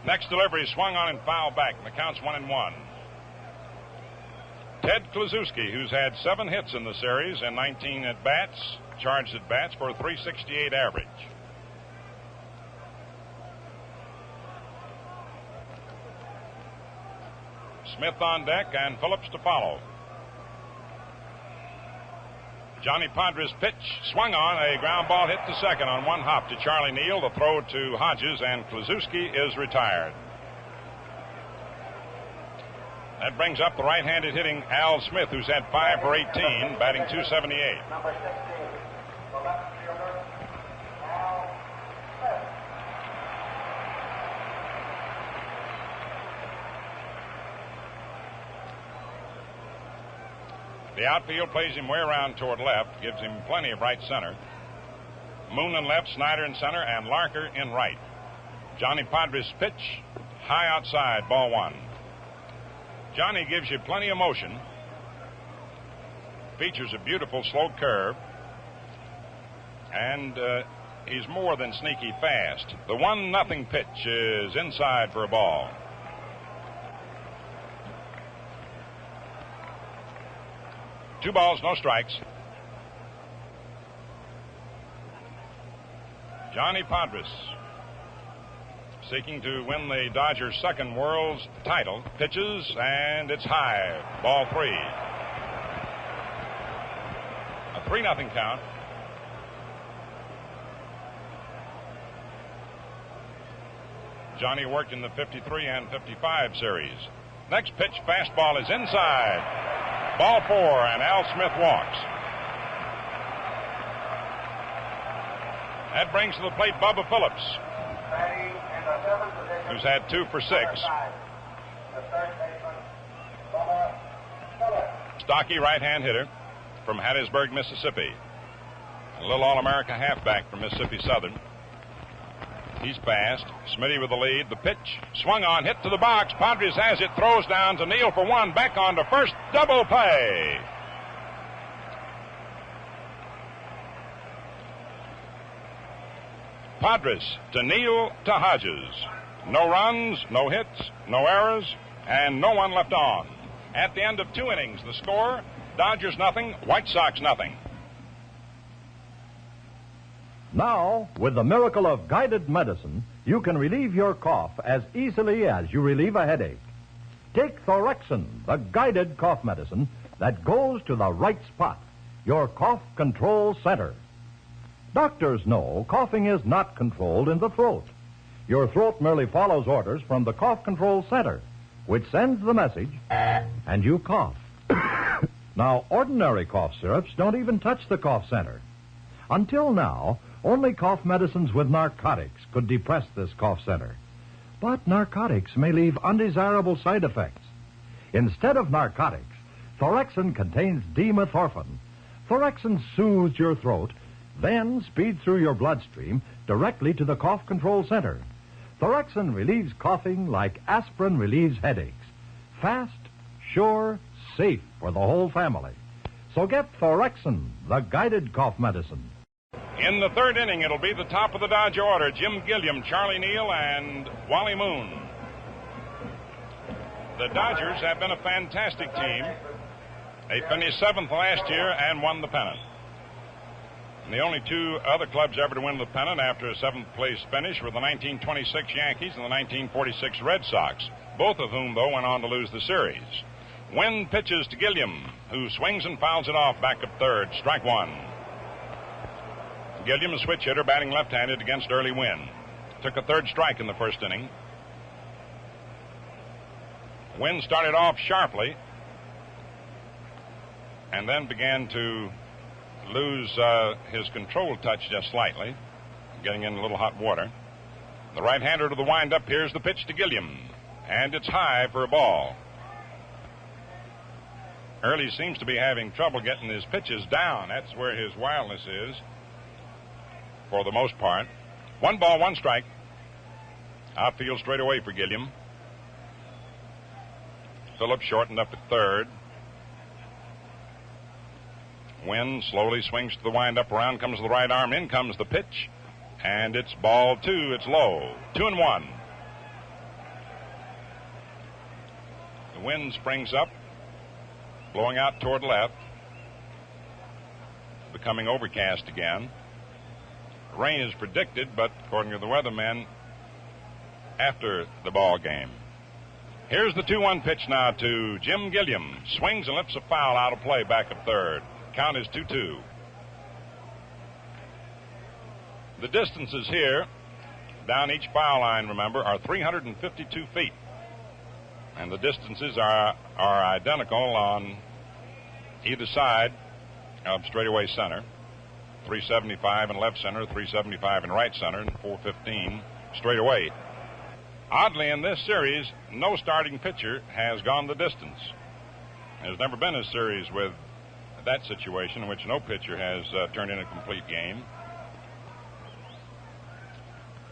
Next delivery swung on and fouled back. The count's 1-1. Ted Kluszewski, who's had 7 hits in the series and 19 at-bats, charged at-bats for a .368 average. Smith on deck and Phillips to follow. Johnny Padres' pitch swung on, a ground ball hit to second on one hop to Charlie Neal. The throw to Hodges, and Kluszewski is retired. That brings up the right-handed hitting Al Smith, who's had 5 for 18, batting .278. Number 16, the left fielder, Al Smith. The outfield plays him way around toward left, gives him plenty of right center. Moon in left, Snyder in center, and Larker in right. Johnny Padres' pitch, high outside, ball 1. Johnny gives you plenty of motion. Features a beautiful slow curve. And he's more than sneaky fast. The 1-0 pitch is inside for a ball. Two balls, no strikes. Johnny Padres seeking to win the Dodgers' second world's title. Pitches, and it's high. Ball 3. A 3-0 count. Johnny worked in the 53 and 55 series. Next pitch, fastball is inside. Ball 4, and Al Smith walks. That brings to the plate Bubba Phillips, who's had 2 for 6. Stocky right-hand hitter from Hattiesburg, Mississippi. A little All-America halfback from Mississippi Southern. He's fast. Smitty with the lead. The pitch swung on, hit to the box. Padres has it, throws down to Neal for 1. Back on to first. Double play. Padres to Neal to Hodges. No runs, no hits, no errors, and no one left on. At the end of 2 innings, the score, Dodgers 0, White Sox 0. Now, with the miracle of guided medicine, you can relieve your cough as easily as you relieve a headache. Take Thorexin, the guided cough medicine that goes to the right spot, your cough control center. Doctors know coughing is not controlled in the throat. Your throat merely follows orders from the cough control center, which sends the message, and you cough. Now, ordinary cough syrups don't even touch the cough center. Until now, only cough medicines with narcotics could depress this cough center. But narcotics may leave undesirable side effects. Instead of narcotics, Thorexin contains dimethorphan. Thorexin soothes your throat, then speeds through your bloodstream directly to the cough control center. Thorexin relieves coughing like aspirin relieves headaches. Fast, sure, safe for the whole family. So get Thorexin, the guided cough medicine. In the 3rd inning, it'll be the top of the Dodger order. Jim Gilliam, Charlie Neal, and Wally Moon. The Dodgers have been a fantastic team. They finished 7th last year and won the pennant. And the only 2 other clubs ever to win the pennant after a 7th place finish were the 1926 Yankees and the 1946 Red Sox, both of whom, though, went on to lose the series. Wynn pitches to Gilliam, who swings and fouls it off back of 3rd. Strike 1. Gilliam, a switch hitter, batting left-handed against Early Wynn. Took a 3rd strike in the 1st inning. Wynn started off sharply and then began to lose his control touch just slightly, getting in a little hot water. The right-hander to the windup. Here's the pitch to Gilliam, and it's high for a ball. Early seems to be having trouble getting his pitches down. That's where his wildness is, for the most part. 1 ball, 1 strike. Outfield straight away for Gilliam. Phillips shortened up at third. Wynn slowly swings to the windup. Around comes the right arm. In comes the pitch. And it's ball 2. It's low. 2-1. The wind springs up, blowing out toward left, becoming overcast again. Rain is predicted, but according to the weathermen, after the ball game. Here's the 2-1 pitch now to Jim Gilliam. Swings and lifts a foul out of play back of third. Count is 2-2. The distances here down each foul line, remember, are 352 feet. And the distances are identical on either side of straightaway center. 375 in left center, 375 in right center, and 415 straightaway. Oddly, in this series, no starting pitcher has gone the distance. There's never been a series with that situation in which no pitcher has turned in a complete game.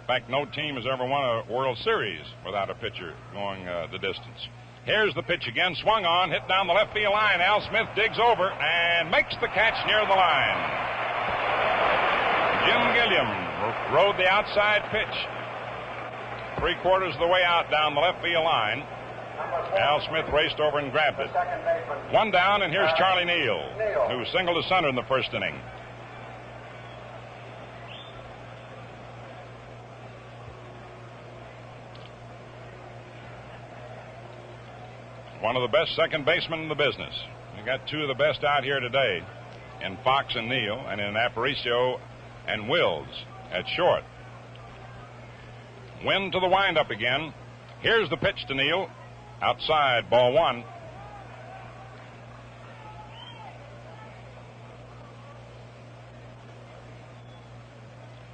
In fact, no team has ever won a World Series without a pitcher going the distance. Here's the pitch again, swung on, hit down the left field line. Al Smith digs over and makes the catch near the line. Jim Gilliam rode the outside pitch 3/4 of the way out down the left field line. Al Smith raced over and grabbed it. 1 down, and here's Charlie Neal, who singled to center in the first inning. One of the best second basemen in the business. We got 2 of the best out here today, in Fox and Neal, and in Aparicio and Wills at short. Wynn to the windup again. Here's the pitch to Neal. Outside, ball 1.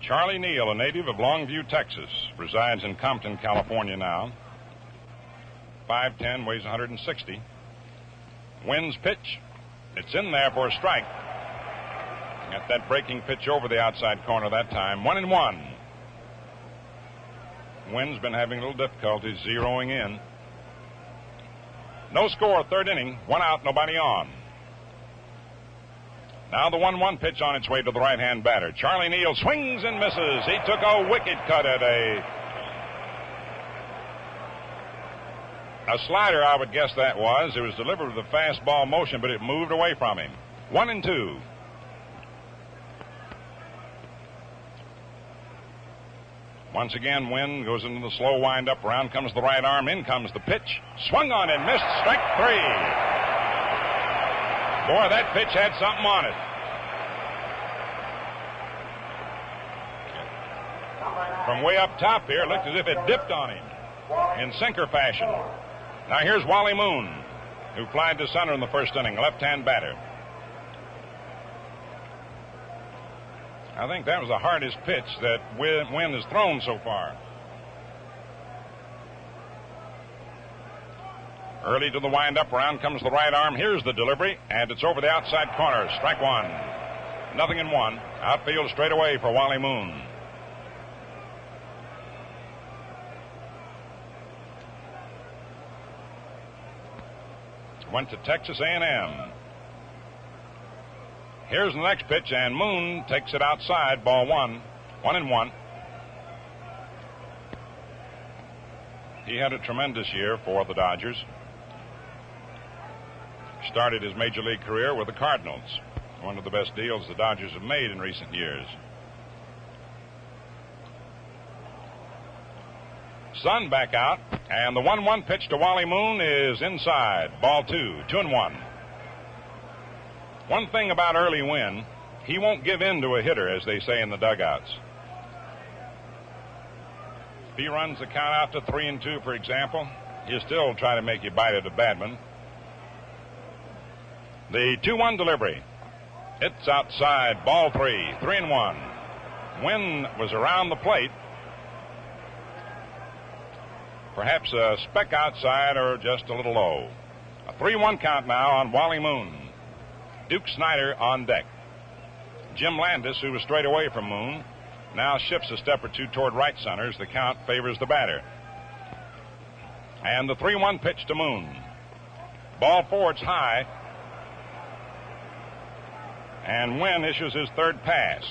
Charlie Neal, a native of Longview, Texas, resides in Compton, California now. 5'10", weighs 160. Wynn's pitch. It's in there for a strike. Got that breaking pitch over the outside corner that time. 1-1. Wynn's been having a little difficulty zeroing in. No score, third inning. 1 out, nobody on. Now the 1-1 pitch on its way to the right-hand batter. Charlie Neal swings and misses. He took a wicked cut at a slider, I would guess that was. It was delivered with a fastball motion, but it moved away from him. 1-2. Once again, Wynn goes into the slow windup. Around comes the right arm. In comes the pitch. Swung on and missed. Strike 3. Boy, that pitch had something on it. From way up top here, it looked as if it dipped on him in sinker fashion. Now here's Wally Moon, who flied to center in the first inning, left-hand batter. I think that was the hardest pitch that Wynn has thrown so far. Early to the windup, around comes the right arm. Here's the delivery, and it's over the outside corner. Strike 1. 0-1. Outfield straight away for Wally Moon. Went to Texas A&M. Here's the next pitch, and Moon takes it outside, ball 1. 1-1. He had a tremendous year for the Dodgers. Started his major league career with the Cardinals. One of the best deals the Dodgers have made in recent years. Sun back out, and the 1-1 pitch to Wally Moon is inside. Ball 2, 2-1. One thing about early Wynn, he won't give in to a hitter, as they say in the dugouts. If he runs the count out to 3-2, for example, he'll still try to make you bite at a badman. The 2-1 delivery. It's outside. Ball 3, 3-1. Wynn was around the plate. Perhaps a speck outside or just a little low. A 3-1 count now on Wally Moon. Duke Snyder on deck. Jim Landis, who was straight away from Moon, now shifts a step or two toward right center as the count favors the batter. And the 3-1 pitch to Moon. Ball forwards high. And Wynn issues his third pass.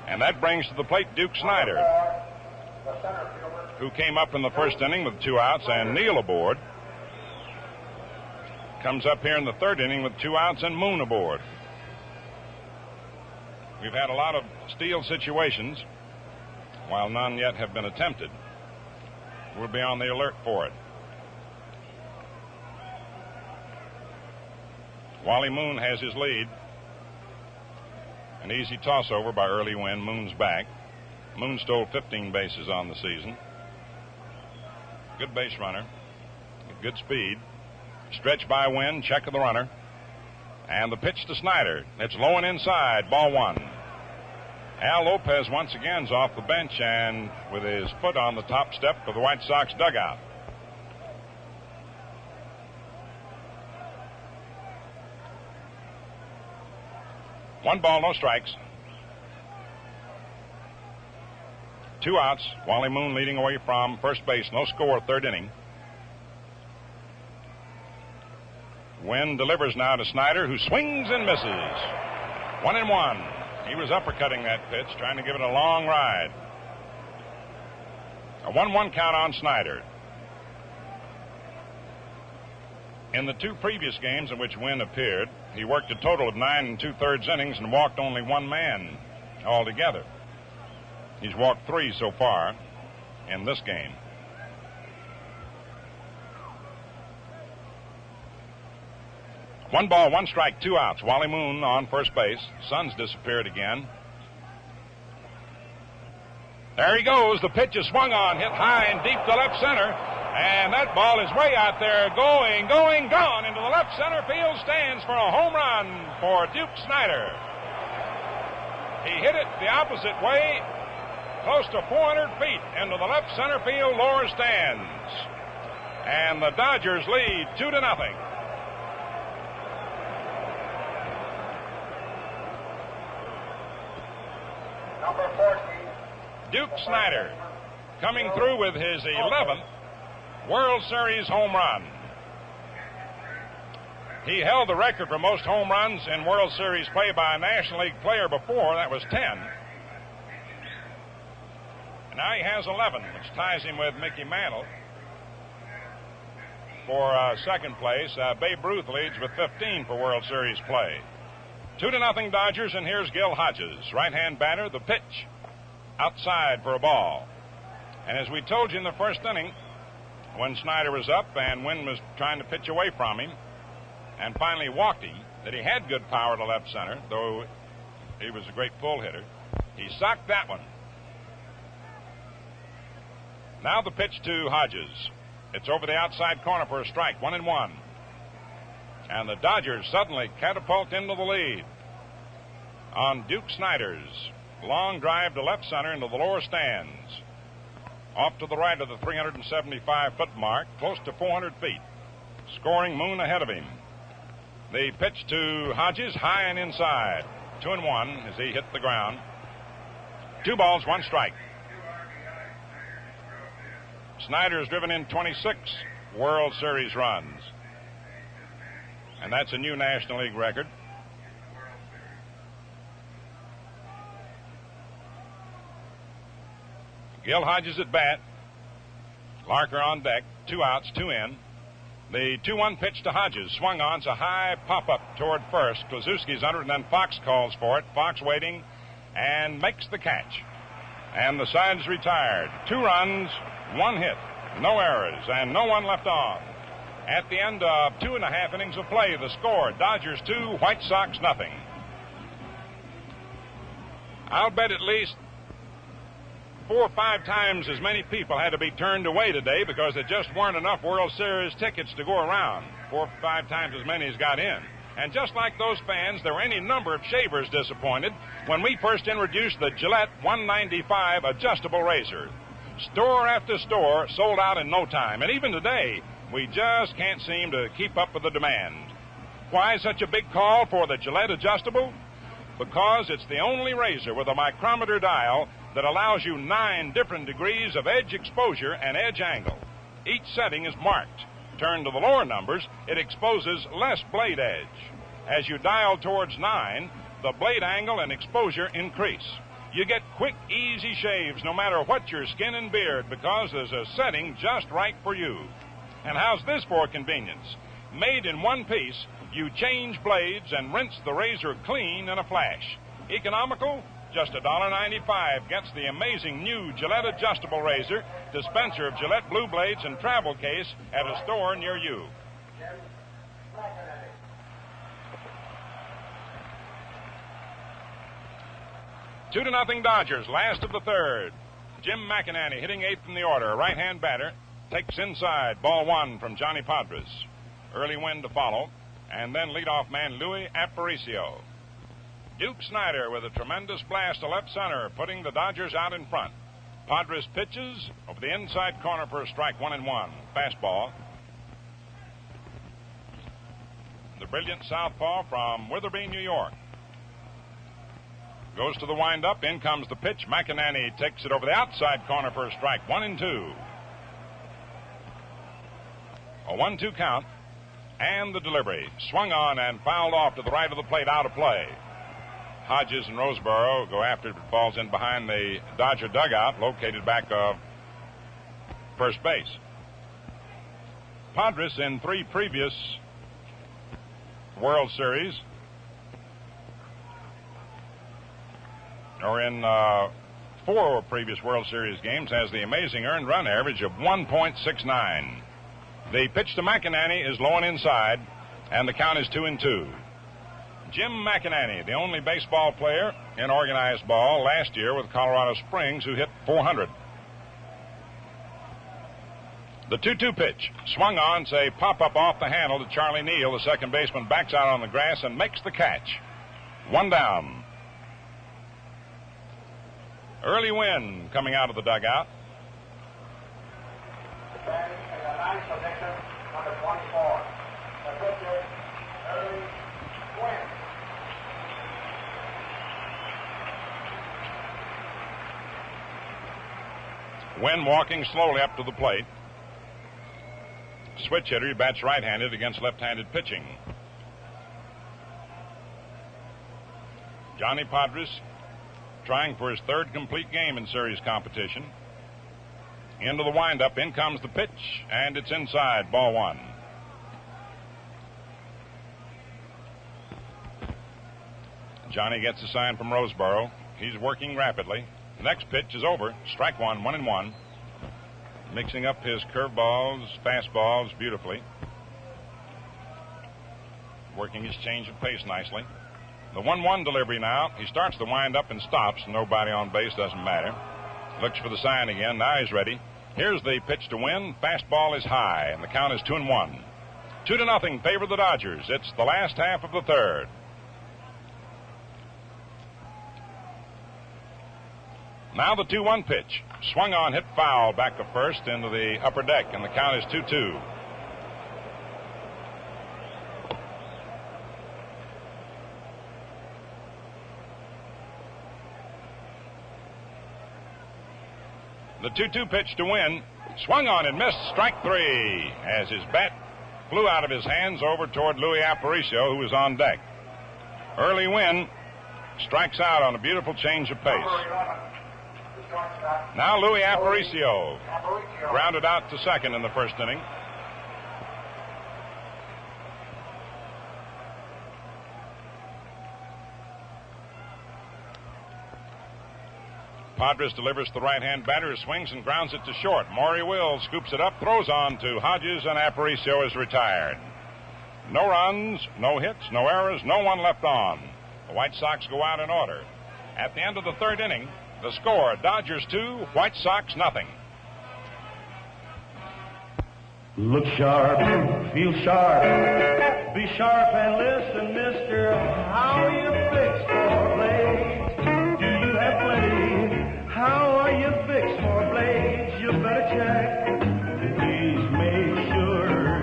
And that brings to the plate Duke Snyder, who came up in the first inning with 2 outs, and Neal aboard. Comes up here in the third inning with 2 outs and Moon aboard. We've had a lot of steal situations, while none yet have been attempted. We'll be on the alert for it. Wally Moon has his lead. An easy toss over by Early Wynn. Moon's back. Moon stole 15 bases on the season. Good base runner. Good speed. Stretch by Wynn. Check of the runner. And the pitch to Snyder. It's low and inside. Ball 1. Al Lopez once again is off the bench and with his foot on the top step of the White Sox dugout. One ball, no strikes. 2 outs. Wally Moon leading away from first base. No score, third inning. Wynn delivers now to Snyder, who swings and misses. 1-1. He was uppercutting that pitch, trying to give it a long ride. A 1-1 count on Snyder. In the 2 previous games in which Wynn appeared, he worked a total of 9 2/3 innings and walked only 1 man altogether. He's walked 3 so far in this game. One ball, 1 strike, 2 outs. Wally Moon on first base. Sun's disappeared again. There he goes. The pitch is swung on, hit high and deep to left center. And that ball is way out there, going, gone into the left center field stands for a home run for Duke Snyder. He hit it the opposite way, close to 400 feet into the left center field lower stands. And the Dodgers lead 2-0. Number 14. Duke Snyder coming through with his 11th World Series home run. He held the record for most home runs in World Series play by a National League player before. That was 10. And now he has 11, which ties him with Mickey Mantle for second place. Babe Ruth leads with 15 for World Series play. 2-0 Dodgers, and here's Gil Hodges. Right-hand batter, the pitch. Outside for a ball. And as we told you in the first inning, when Snyder was up and Wynn was trying to pitch away from him and finally walked him, that he had good power to left center, though he was a great pull hitter. He socked that one. Now the pitch to Hodges. It's over the outside corner for a strike. 1-1. And the Dodgers suddenly catapult into the lead on Duke Snyder's long drive to left center into the lower stands. Off to the right of the 375-foot mark, close to 400 feet. Scoring Moon ahead of him. The pitch to Hodges, high and inside. 2-1 as he hit the ground. 2 balls, 1 strike. Snyder has driven in 26 World Series runs. And that's a new National League record. Gil Hodges at bat. Larker on deck. 2 outs, 2 in. The 2-1 pitch to Hodges. Swung on. It's a high pop-up toward first. Klazuski's under, and then Fox calls for it. Fox waiting and makes the catch. And the side's retired. 2 runs, 1 hit. No errors, and no one left on. At the end of 2.5 innings of play, the score, Dodgers 2, White Sox nothing. I'll bet at least 4 or 5 times as many people had to be turned away today because there just weren't enough World Series tickets to go around. 4 or 5 times as many as got in. And just like those fans, there were any number of shavers disappointed when we first introduced the Gillette 195 adjustable razor. Store after store sold out in no time. And even today, We just can't seem to keep up with the demand. Why such a big call for the Gillette adjustable? Because it's the only razor with a micrometer dial that allows you 9 different degrees of edge exposure and edge angle. Each setting is marked. Turned to the lower numbers, it exposes less blade edge. As you dial towards 9, the blade angle and exposure increase. You get quick, easy shaves no matter what your skin and beard because there's a setting just right for you. And how's this for convenience? Made in one piece, you change blades and rinse the razor clean in a flash. Economical? Just $1.95 gets the amazing new Gillette adjustable razor, dispenser of Gillette Blue Blades and travel case at a store near you. 2-0 Dodgers, last of the third. Jim McInerney hitting 8th in the order. A right-hand batter takes inside. Ball 1 from Johnny Padres. Early Wynn to follow. And then leadoff man Louis Aparicio. Duke Snyder with a tremendous blast to left center, putting the Dodgers out in front. Padres pitches over the inside corner for a strike, 1-1. Fastball. The brilliant southpaw from Witherby, New York. Goes to the windup. In comes the pitch. McInerney takes it over the outside corner for a strike, 1-2. A 1-2 count. And the delivery. Swung on and fouled off to the right of the plate, out of play. Hodges and Roseboro go after it. Falls in behind the Dodger dugout, located back of first base. Padres in 3 previous World Series, or in 4 previous World Series games, has the amazing earned run average of 1.69. The pitch to McInerney is low and inside, and the count is 2-2. Jim McInerney, the only baseball player in organized ball last year with Colorado Springs who hit 400. The 2-2 pitch, swung on, say pop-up off the handle to Charlie Neal. The second baseman backs out on the grass and makes the catch. 1 down. Early Wynn coming out of the dugout. Batting in the 9th position, number 24. The pitcher, Early Wynn. Wynn walking slowly up to the plate. Switch hitter, he bats right-handed against left-handed pitching. Johnny Padres trying for his 3rd complete game in series competition. Into the windup, in comes the pitch, and it's inside, ball 1. Johnny gets a sign from Roseboro. He's working rapidly. Next pitch is over. Strike 1, 1-1. Mixing up his curveballs, fastballs beautifully. Working his change of pace nicely. The 1-1 delivery now. He starts the windup and stops. Nobody on base, doesn't matter. Looks for the sign again. Now he's ready. Here's the pitch to Wynn. Fastball is high, and the count is 2-1. 2-0 favor the Dodgers. It's the last half of the third. Now the 2-1 pitch. Swung on, hit foul back to first into the upper deck, and the count is 2-2. The 2-2 pitch to Wynn. Swung on and missed. Strike 3 as his bat flew out of his hands over toward Louis Aparicio, who was on deck. Early Wynn strikes out on a beautiful change of pace. Now Louis Aparicio grounded out to second in the first inning. Padres delivers to the right-hand batter, who swings and grounds it to short. Maury Will scoops it up, throws on to Hodges, and Aparicio is retired. No runs, no hits, no errors, no one left on. The White Sox go out in order. At the end of the third inning, the score, Dodgers 2, White Sox nothing. Look sharp, feel sharp, be sharp and listen, mister. How are you fixed for blades? Do you have plenty? How are you fixed for blades? You better check. Please make sure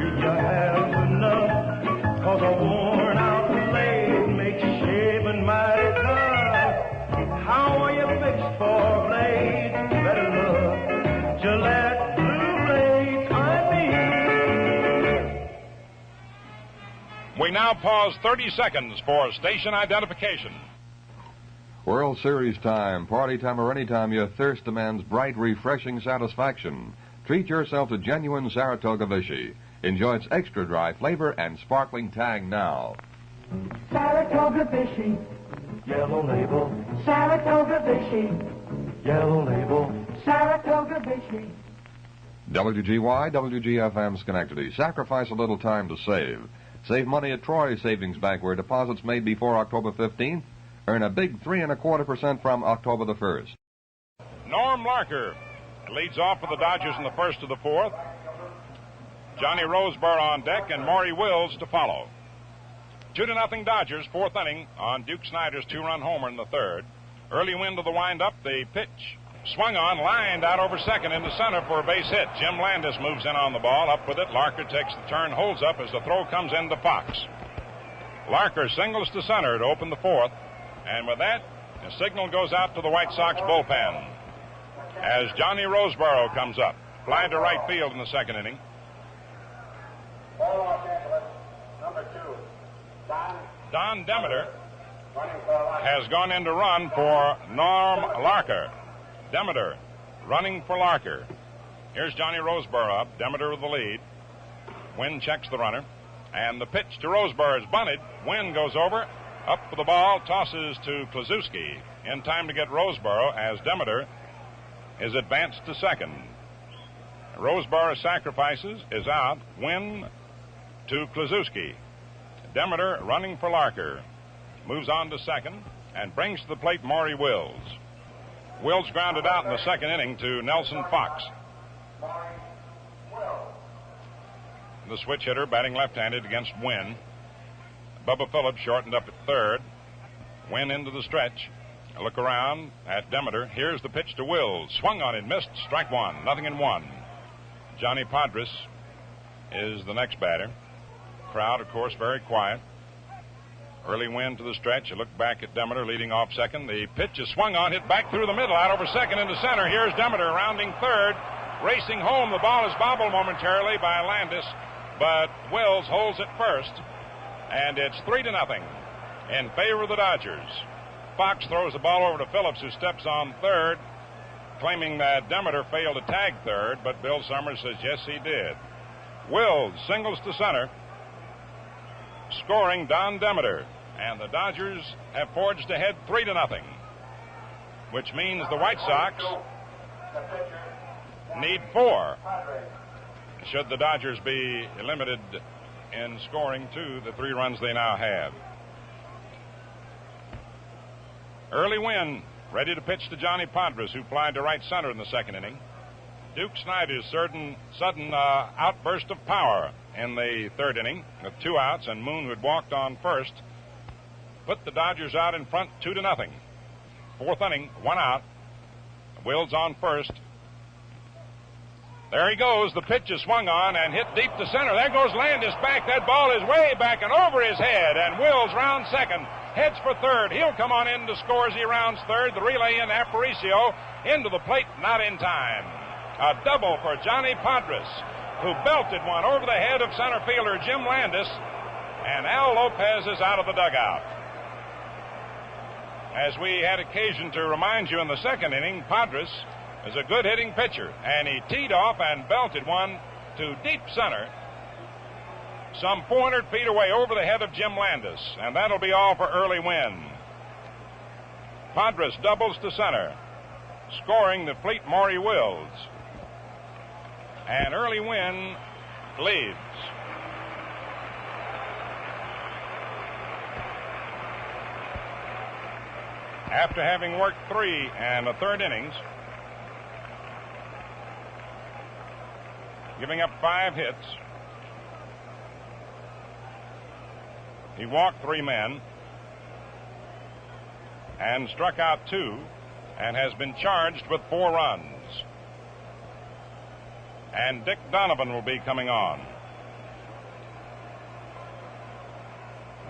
We now pause 30 seconds for station identification. World Series time, party time, or any time your thirst demands bright, refreshing satisfaction. Treat yourself to genuine Saratoga Vichy. Enjoy its extra dry flavor and sparkling tang now. Saratoga Vichy, yellow label. Saratoga Vichy, yellow label. Saratoga Vichy. WGY, WGFM Schenectady. Sacrifice a little time to save. Save money at Troy's Savings Bank, where deposits made before October 15th earn a big 3.25% from October the 1st. Norm Larker leads off for the Dodgers in the first of the fourth. Johnny Roseboro on deck and Maury Wills to follow. 2-0 Dodgers, fourth inning on Duke Snyder's two-run homer in the third. Early wind to the windup. The pitch swung on, lined out over second into center for a base hit. Jim Landis moves in on the ball, up with it. Larker takes the turn, holds up as the throw comes into Fox. Larker singles to center to open the fourth, and with that, the signal goes out to the White Sox bullpen as Johnny Roseboro comes up. Fly to right field in the second inning. Los Angeles, number 2, Don Demeter has gone in to run for Norm Larker. Demeter running for Larker. Here's Johnny Roseboro up. Demeter with the lead. Wynn checks the runner. And the pitch to Roseboro is bunted. Wynn goes over. Up for the ball. Tosses to Kluszewski. In time to get Roseboro as Demeter is advanced to second. Roseboro sacrifices, is out. Wynn to Kluszewski. Demeter running for Larker. Moves on to second and brings to the plate Maury Wills. Wills grounded out in the second inning to Nelson Fox. The switch hitter batting left-handed against Wynn. Bubba Phillips shortened up at third. Wynn into the stretch. A look around at Demeter. Here's the pitch to Wills. Swung on it, missed. Strike one. 0-1. Johnny Padres is the next batter. Crowd, of course, very quiet. Early wind to the stretch. A look back at Demeter leading off second. The pitch is swung on, hit back through the middle, out over second into center. Here's Demeter rounding third, racing home. The ball is bobbled momentarily by Landis, but Wills holds it first, and it's 3-0 in favor of the Dodgers. Fox throws the ball over to Phillips, who steps on third, claiming that Demeter failed to tag third, but Bill Summers says yes, he did. Wills singles to center, scoring Don Demeter, and the Dodgers have forged ahead 3-0, which means the White Sox need 4 should the Dodgers be limited in scoring to the 3 runs they now have. Early Wynn ready to pitch to Johnny Padres, who flied to right center in the second inning. Duke Snyder's sudden outburst of power in the third inning with 2 outs, and Moon, who had walked on first, put the Dodgers out in front 2-0. Fourth inning, 1 out. Wills on first. There he goes. The pitch is swung on and hit deep to center. There goes Landis back. That ball is way back and over his head, and Wills rounds second, heads for third. He'll come on in to score as he rounds third. The relay in Aparicio into the plate, not in time. A double for Johnny Padres, who belted one over the head of center fielder Jim Landis, and Al Lopez is out of the dugout. As we had occasion to remind you in the second inning, Padres is a good hitting pitcher, and he teed off and belted one to deep center, some 400 feet away over the head of Jim Landis, and that'll be all for Early Wynn. Padres doubles to center, scoring the fleet Maury Wills. And Early Wynn leads. After having worked 3 1/3 innings, giving up 5 hits, he walked 3 men and struck out 2 and has been charged with 4 runs. And Dick Donovan will be coming on.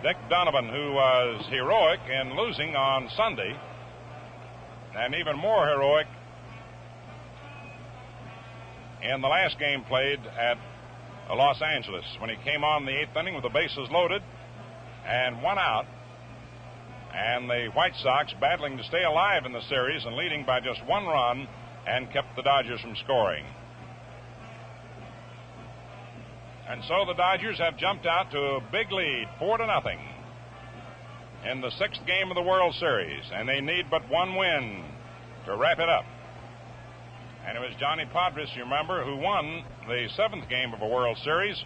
Dick Donovan, who was heroic in losing on Sunday, and even more heroic in the last game played at Los Angeles, when he came on the 8th inning with the bases loaded and 1 out. And the White Sox battling to stay alive in the series and leading by just 1 run and kept the Dodgers from scoring. And so the Dodgers have jumped out to a big lead, 4-0, in the 6th game of the World Series, and they need but 1 win to wrap it up. And it was Johnny Podres, you remember, who won the 7th game of a World Series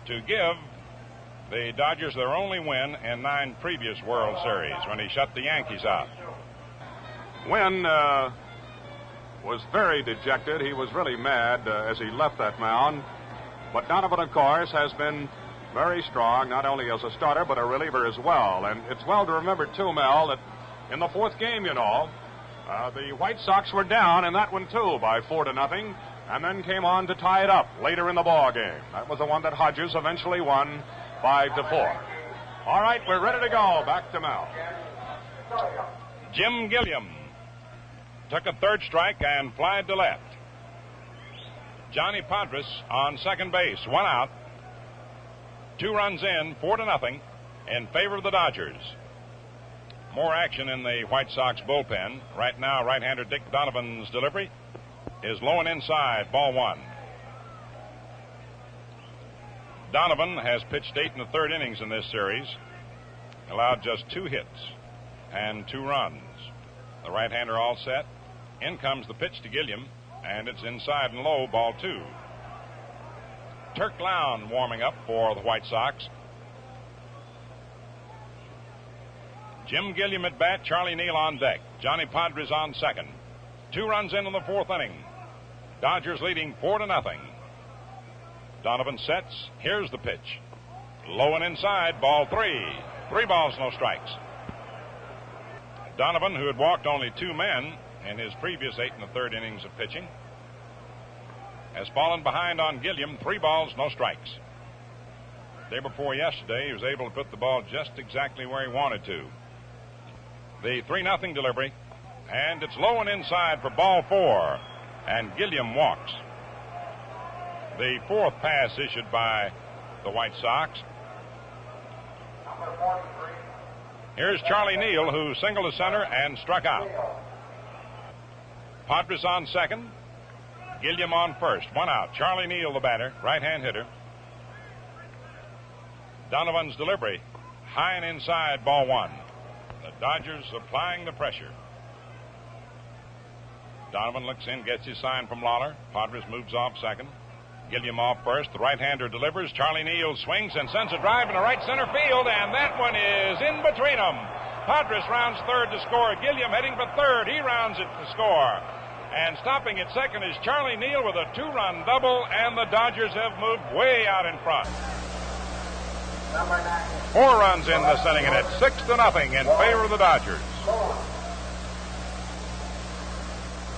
to give the Dodgers their only win in 9 previous World Series when he shut the Yankees out. Wynn was very dejected. He was really mad as he left that mound. But Donovan, of course, has been very strong, not only as a starter, but a reliever as well. And it's well to remember, too, Mel, that in the 4th game, you know, the White Sox were down in that one, too, by 4-0, and then came on to tie it up later in the ball game. That was the one that Hodges eventually won 5-4. All right, we're ready to go. Back to Mel. Jim Gilliam took a 3rd strike and flied to left. Johnny Podres on second base, 1 out. 2 runs in, 4-0 in favor of the Dodgers. More action in the White Sox bullpen. Right now, right-hander Dick Donovan's delivery is low and inside, ball 1. Donovan has pitched 8 1/3 innings in this series, allowed just 2 hits and 2 runs. The right-hander all set. In comes the pitch to Gilliam, and it's inside and low, ball 2. Turk Lown warming up for the White Sox. Jim Gilliam at bat, Charlie Neal on deck. Johnny Podres on second. 2 runs in the 4th inning. Dodgers leading 4-0. Donovan sets. Here's the pitch. Low and inside, ball 3. 3 balls, no strikes. Donovan, who had walked only 2 men in his previous 8 1/3 innings of pitching, has fallen behind on Gilliam. 3 balls, no strikes. Day before yesterday, he was able to put the ball just exactly where he wanted to. The 3-0 delivery, and it's low and inside for ball 4, and Gilliam walks. The 4th pass issued by the White Sox. Here's Charlie Neal, who singled to center and struck out. Podres on second. Gilliam on first. 1 out. Charlie Neal, the batter, right-hand hitter. Donovan's delivery, high and inside, ball 1. The Dodgers applying the pressure. Donovan looks in, gets his sign from Lawler. Podres moves off second. Gilliam off first. The right-hander delivers. Charlie Neal swings and sends a drive into right center field, and that one is in between them. Podres rounds third to score. Gilliam heading for third. He rounds it to score. And stopping at second is Charlie Neal with a 2-run double, and the Dodgers have moved way out in front. 4 runs in this inning, and it's 6-0 in favor of the Dodgers.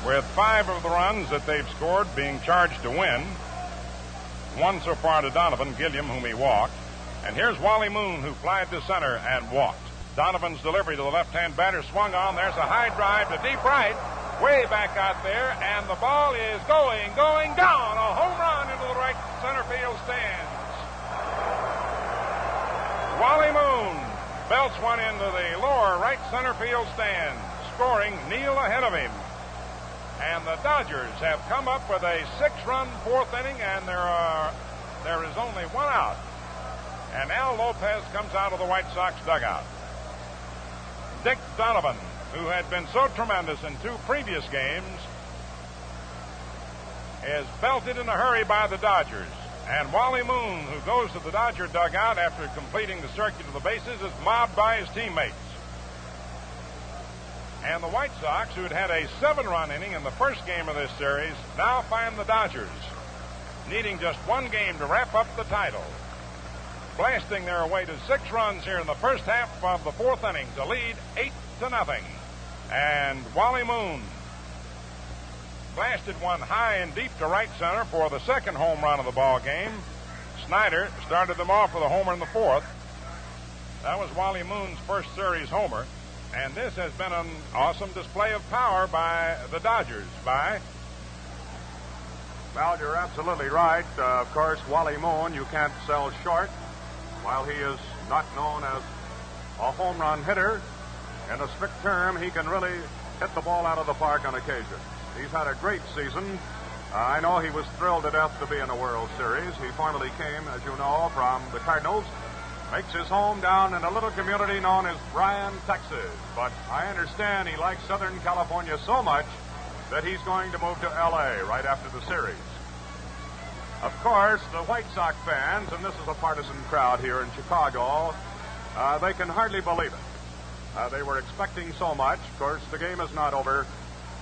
With 5 of the runs that they've scored being charged to win. 1 so far to Donovan, Gilliam, whom he walked. And here's Wally Moon, who flied to center and walked. Donovan's delivery to the left-hand batter swung on. There's a high drive to deep right, way back out there, and the ball is going down. A home run into the right center field stands. Wally Moon belts one into the lower right center field stand, scoring Neal ahead of him. And the Dodgers have come up with a 6-run 4th inning, and there is only 1 out. And Al Lopez comes out of the White Sox dugout. Dick Donovan, who had been so tremendous in 2 previous games, is belted in a hurry by the Dodgers. And Wally Moon, who goes to the Dodger dugout after completing the circuit of the bases, is mobbed by his teammates. And the White Sox, who had a 7-run inning in the first game of this series, now find the Dodgers needing just 1 game to wrap up the title, blasting their way to 6 runs here in the first half of the 4th inning to lead 8-0. And Wally Moon blasted one high and deep to right center for the 2nd home run of the ball game. Snyder started them off with a homer in the 4th. That was Wally Moon's first series homer. And this has been an awesome display of power by the Dodgers. Well, you're absolutely right. Of course, Wally Moon, you can't sell short. While he is not known as a home run hitter. In a strict term, he can really hit the ball out of the park on occasion. He's had a great season. I know he was thrilled to death to be in the World Series. He formerly came, as you know, from the Cardinals. Makes his home down in a little community known as Bryan, Texas. But I understand he likes Southern California so much that he's going to move to L.A. right after the series. Of course, the White Sox fans, and this is a partisan crowd here in Chicago, they can hardly believe it. They were expecting so much. Of course, the game is not over.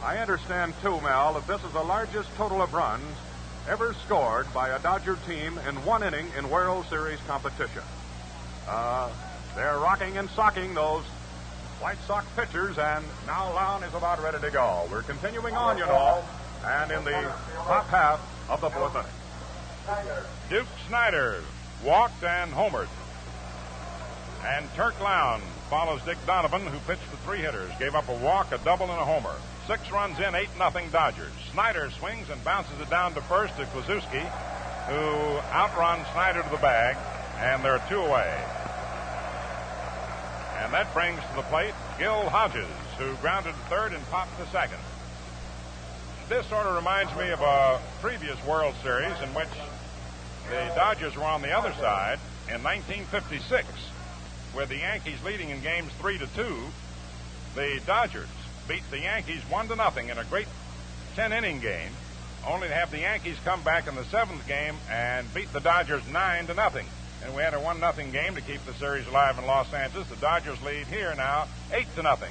I understand, too, Mel, that this is the largest total of runs ever scored by a Dodger team in one inning in World Series competition. They're rocking and socking those White Sox pitchers, and now Lown is about ready to go. We're continuing on, you know, and in the top half of the fourth inning. Duke Snyder walked and homered. And Turk Lown follows Dick Donovan, who pitched the three hitters, gave up a walk, a double, and a homer. 6 runs in, 8-0 Dodgers. Snyder swings and bounces it down to first to Kluszewski, who outruns Snyder to the bag, and there are 2 away. And that brings to the plate Gil Hodges, who grounded to third and popped to second. This sort of reminds me of a previous World Series in which the Dodgers were on the other side in 1956, with the Yankees leading in games 3-2. The Dodgers beat the Yankees 1-0 in a great 10-inning game, only to have the Yankees come back in the 7th game and beat the Dodgers 9-0. And we had a 1-0 game to keep the series alive in Los Angeles. The Dodgers lead here now 8-0.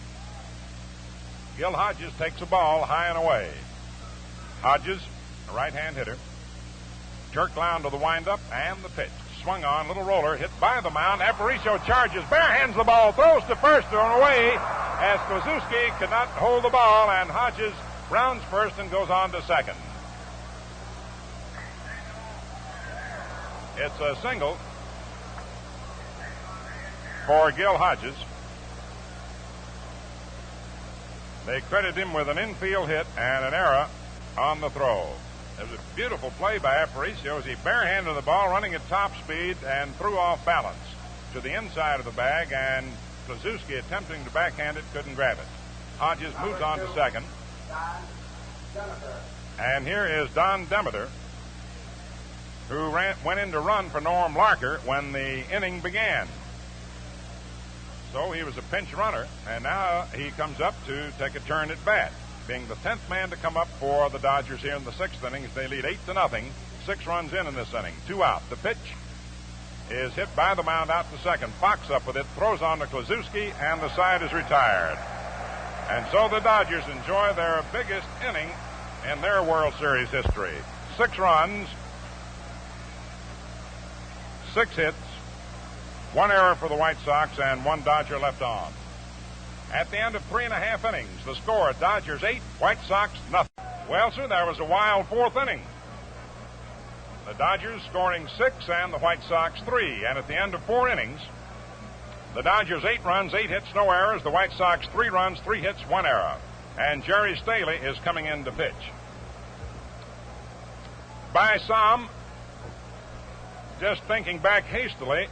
Gil Hodges takes a ball high and away. Hodges, a right-hand hitter. Turk Lown to the windup and the pitch. Swung on, little roller, hit by the mound. Aparicio charges, barehands the ball, throws to first and away as Kluszewski could not hold the ball, and Hodges rounds first and goes on to second. It's a single for Gil Hodges. They credit him with an infield hit and an error on the throw. It was a beautiful play by Aparicio as he barehanded the ball, running at top speed, and threw off balance to the inside of the bag, and Kluszewski, attempting to backhand it, couldn't grab it. Hodges moves on to second. And here is Don Demeter, who went in to run for Norm Larker when the inning began. So he was a pinch runner, and now he comes up to take a turn at bat, being the 10th man to come up for the Dodgers here in the 6th inning. They lead 8-0, 6 runs in this inning, 2 out. The pitch is hit by the mound out to second. Fox up with it, throws on to Kluszewski, and the side is retired. And so the Dodgers enjoy their biggest inning in their World Series history. 6 runs, 6 hits, 1 error for the White Sox, and 1 Dodger left on. At the end of 3.5 innings, the score, Dodgers 8, White Sox nothing. Well, sir, there was a wild 4th inning. The Dodgers scoring 6 and the White Sox 3. And at the end of 4 innings, the Dodgers 8 runs, 8 hits, no errors. The White Sox 3 runs, 3 hits, 1 error. And Jerry Staley is coming in to pitch. By some, just thinking back hastily,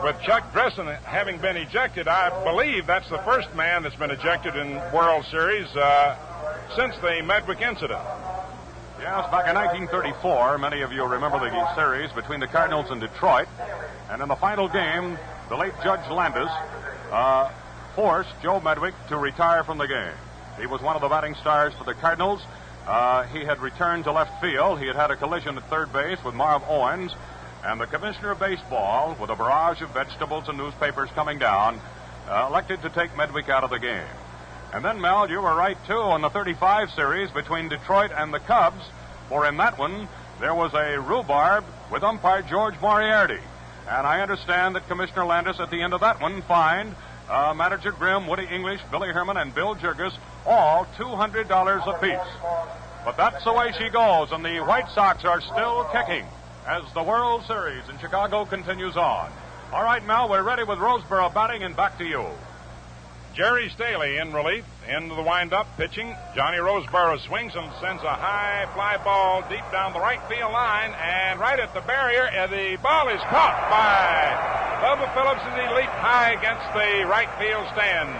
with Chuck Dressen having been ejected, I believe that's the first man that's been ejected in World Series since the Medwick incident. Yes, back in 1934, many of you remember the series between the Cardinals and Detroit. And in the final game, the late Judge Landis forced Joe Medwick to retire from the game. He was one of the batting stars for the Cardinals. He had returned to left field. He had had a collision at third base with Marv Owens. And the commissioner of baseball, with a barrage of vegetables and newspapers coming down, elected to take Medwick out of the game. And then, Mel, you were right, too, on the 35 series between Detroit and the Cubs, for in that one, there was a rhubarb with umpire George Moriarty. And I understand that Commissioner Landis, at the end of that one, fined Manager Grimm, Woody English, Billy Herman, and Bill Jurgis all $200 apiece. But that's the way she goes, and the White Sox are still kicking as the World Series in Chicago continues on. All right, Mel, we're ready with Roseboro batting, and back to you. Jerry Staley in relief, into the windup, pitching. Johnny Roseboro swings and sends a high fly ball deep down the right field line, and right at the barrier, the ball is caught by Bubba Phillips as he leaped high against the right field stands.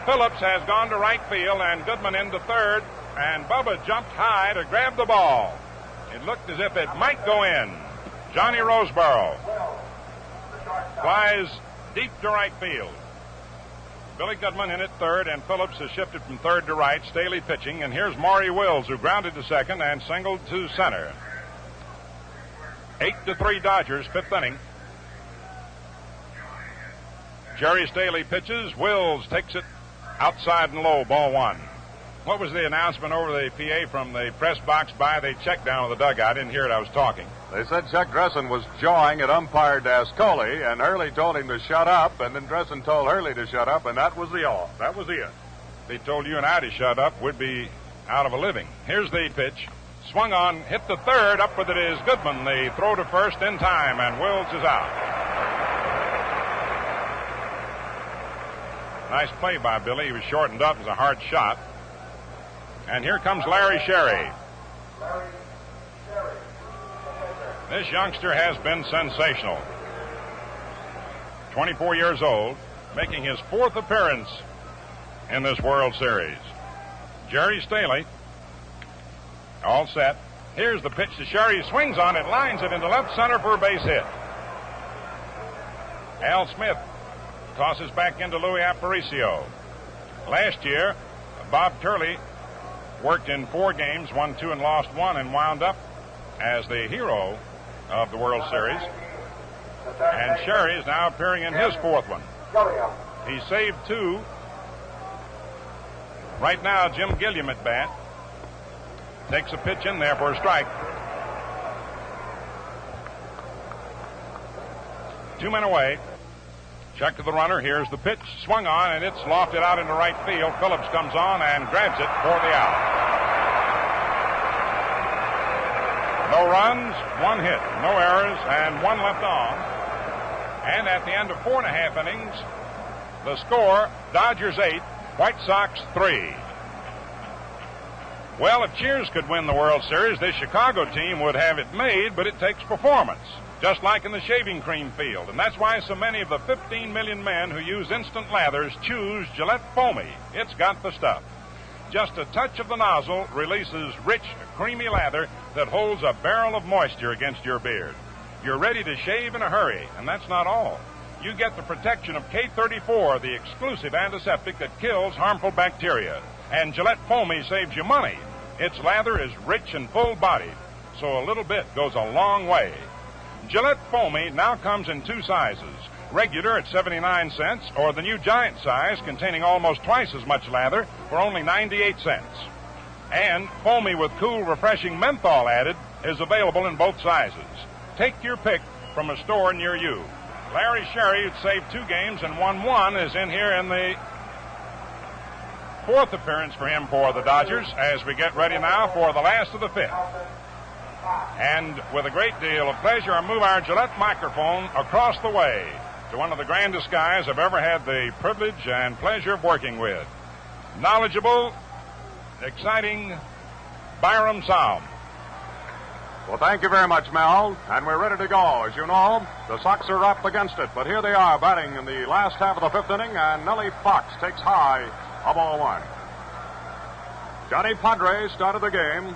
Phillips has gone to right field and Goodman into third, and Bubba jumped high to grab the ball. It looked as if it might go in. Johnny Roseboro flies deep to right field. Billy Goodman in at third, and Phillips has shifted from third to right, Staley pitching, and here's Maury Wills, who grounded to second and singled to center. 8-3 Dodgers, fifth inning. Jerry Staley pitches. Wills takes it outside and low, ball one. What was the announcement over the PA from the press box by the check down of the dugout? I didn't hear it. I was talking. They said Chuck Dressen was jawing at umpire Dascoli, and Hurley told him to shut up, and then Dressen told Hurley to shut up, and that was the all. That was it. If he told you and I to shut up, we'd be out of a living. Here's the pitch. Swung on, hit the third. Up with it is Goodman. The throw to first in time, and Wills is out. Nice play by Billy. He was shortened up. It was a hard shot. And here comes Larry Sherry. This youngster has been sensational. 24 years old, making his fourth appearance in this World Series. Jerry Staley, all set. Here's the pitch to Sherry. He swings on it, lines it into left center for a base hit. Al Smith tosses back into Louis Aparicio. Last year, Bob Turley worked in 4 games, won 2 and lost 1, and wound up as the hero of the World Series. And Sherry is now appearing in his fourth one. He saved 2. Right now, Jim Gilliam at bat. Takes a pitch in there for a strike. 2 men away. Check to the runner. Here's the pitch. Swung on, and it's lofted out into right field. Phillips comes on and grabs it for the out. No runs, 1 hit, no errors, and 1 left on. And at the end of 4.5 innings, the score, Dodgers 8, White Sox 3. Well, if Cheers could win the World Series, this Chicago team would have it made, but it takes performance, just like in the shaving cream field. And that's why so many of the 15 million men who use instant lathers choose Gillette Foamy. It's got the stuff. Just a touch of the nozzle releases rich, creamy lather that holds a barrel of moisture against your beard. You're ready to shave in a hurry, and that's not all. You get the protection of K34, the exclusive antiseptic that kills harmful bacteria. And Gillette Foamy saves you money. Its lather is rich and full-bodied, so a little bit goes a long way. Gillette Foamy now comes in 2 sizes. Regular at 79 cents, or the new giant size containing almost twice as much lather for only 98 cents. And Foamy with cool, refreshing menthol added is available in both sizes. Take your pick from a store near you. Larry Sherry, who'd saved 2 games and won 1, is in here in the 4th appearance for him for the Dodgers as we get ready now for the last of the 5th. And with a great deal of pleasure, I move our Gillette microphone across the way to one of the grandest guys I've ever had the privilege and pleasure of working with. Knowledgeable, exciting Byram Saum. Well, thank you very much, Mel. And we're ready to go. As you know, the Sox are up against it. But here they are batting in the last half of the 5th inning, and Nellie Fox takes high a ball 1. Johnny Padre started the game.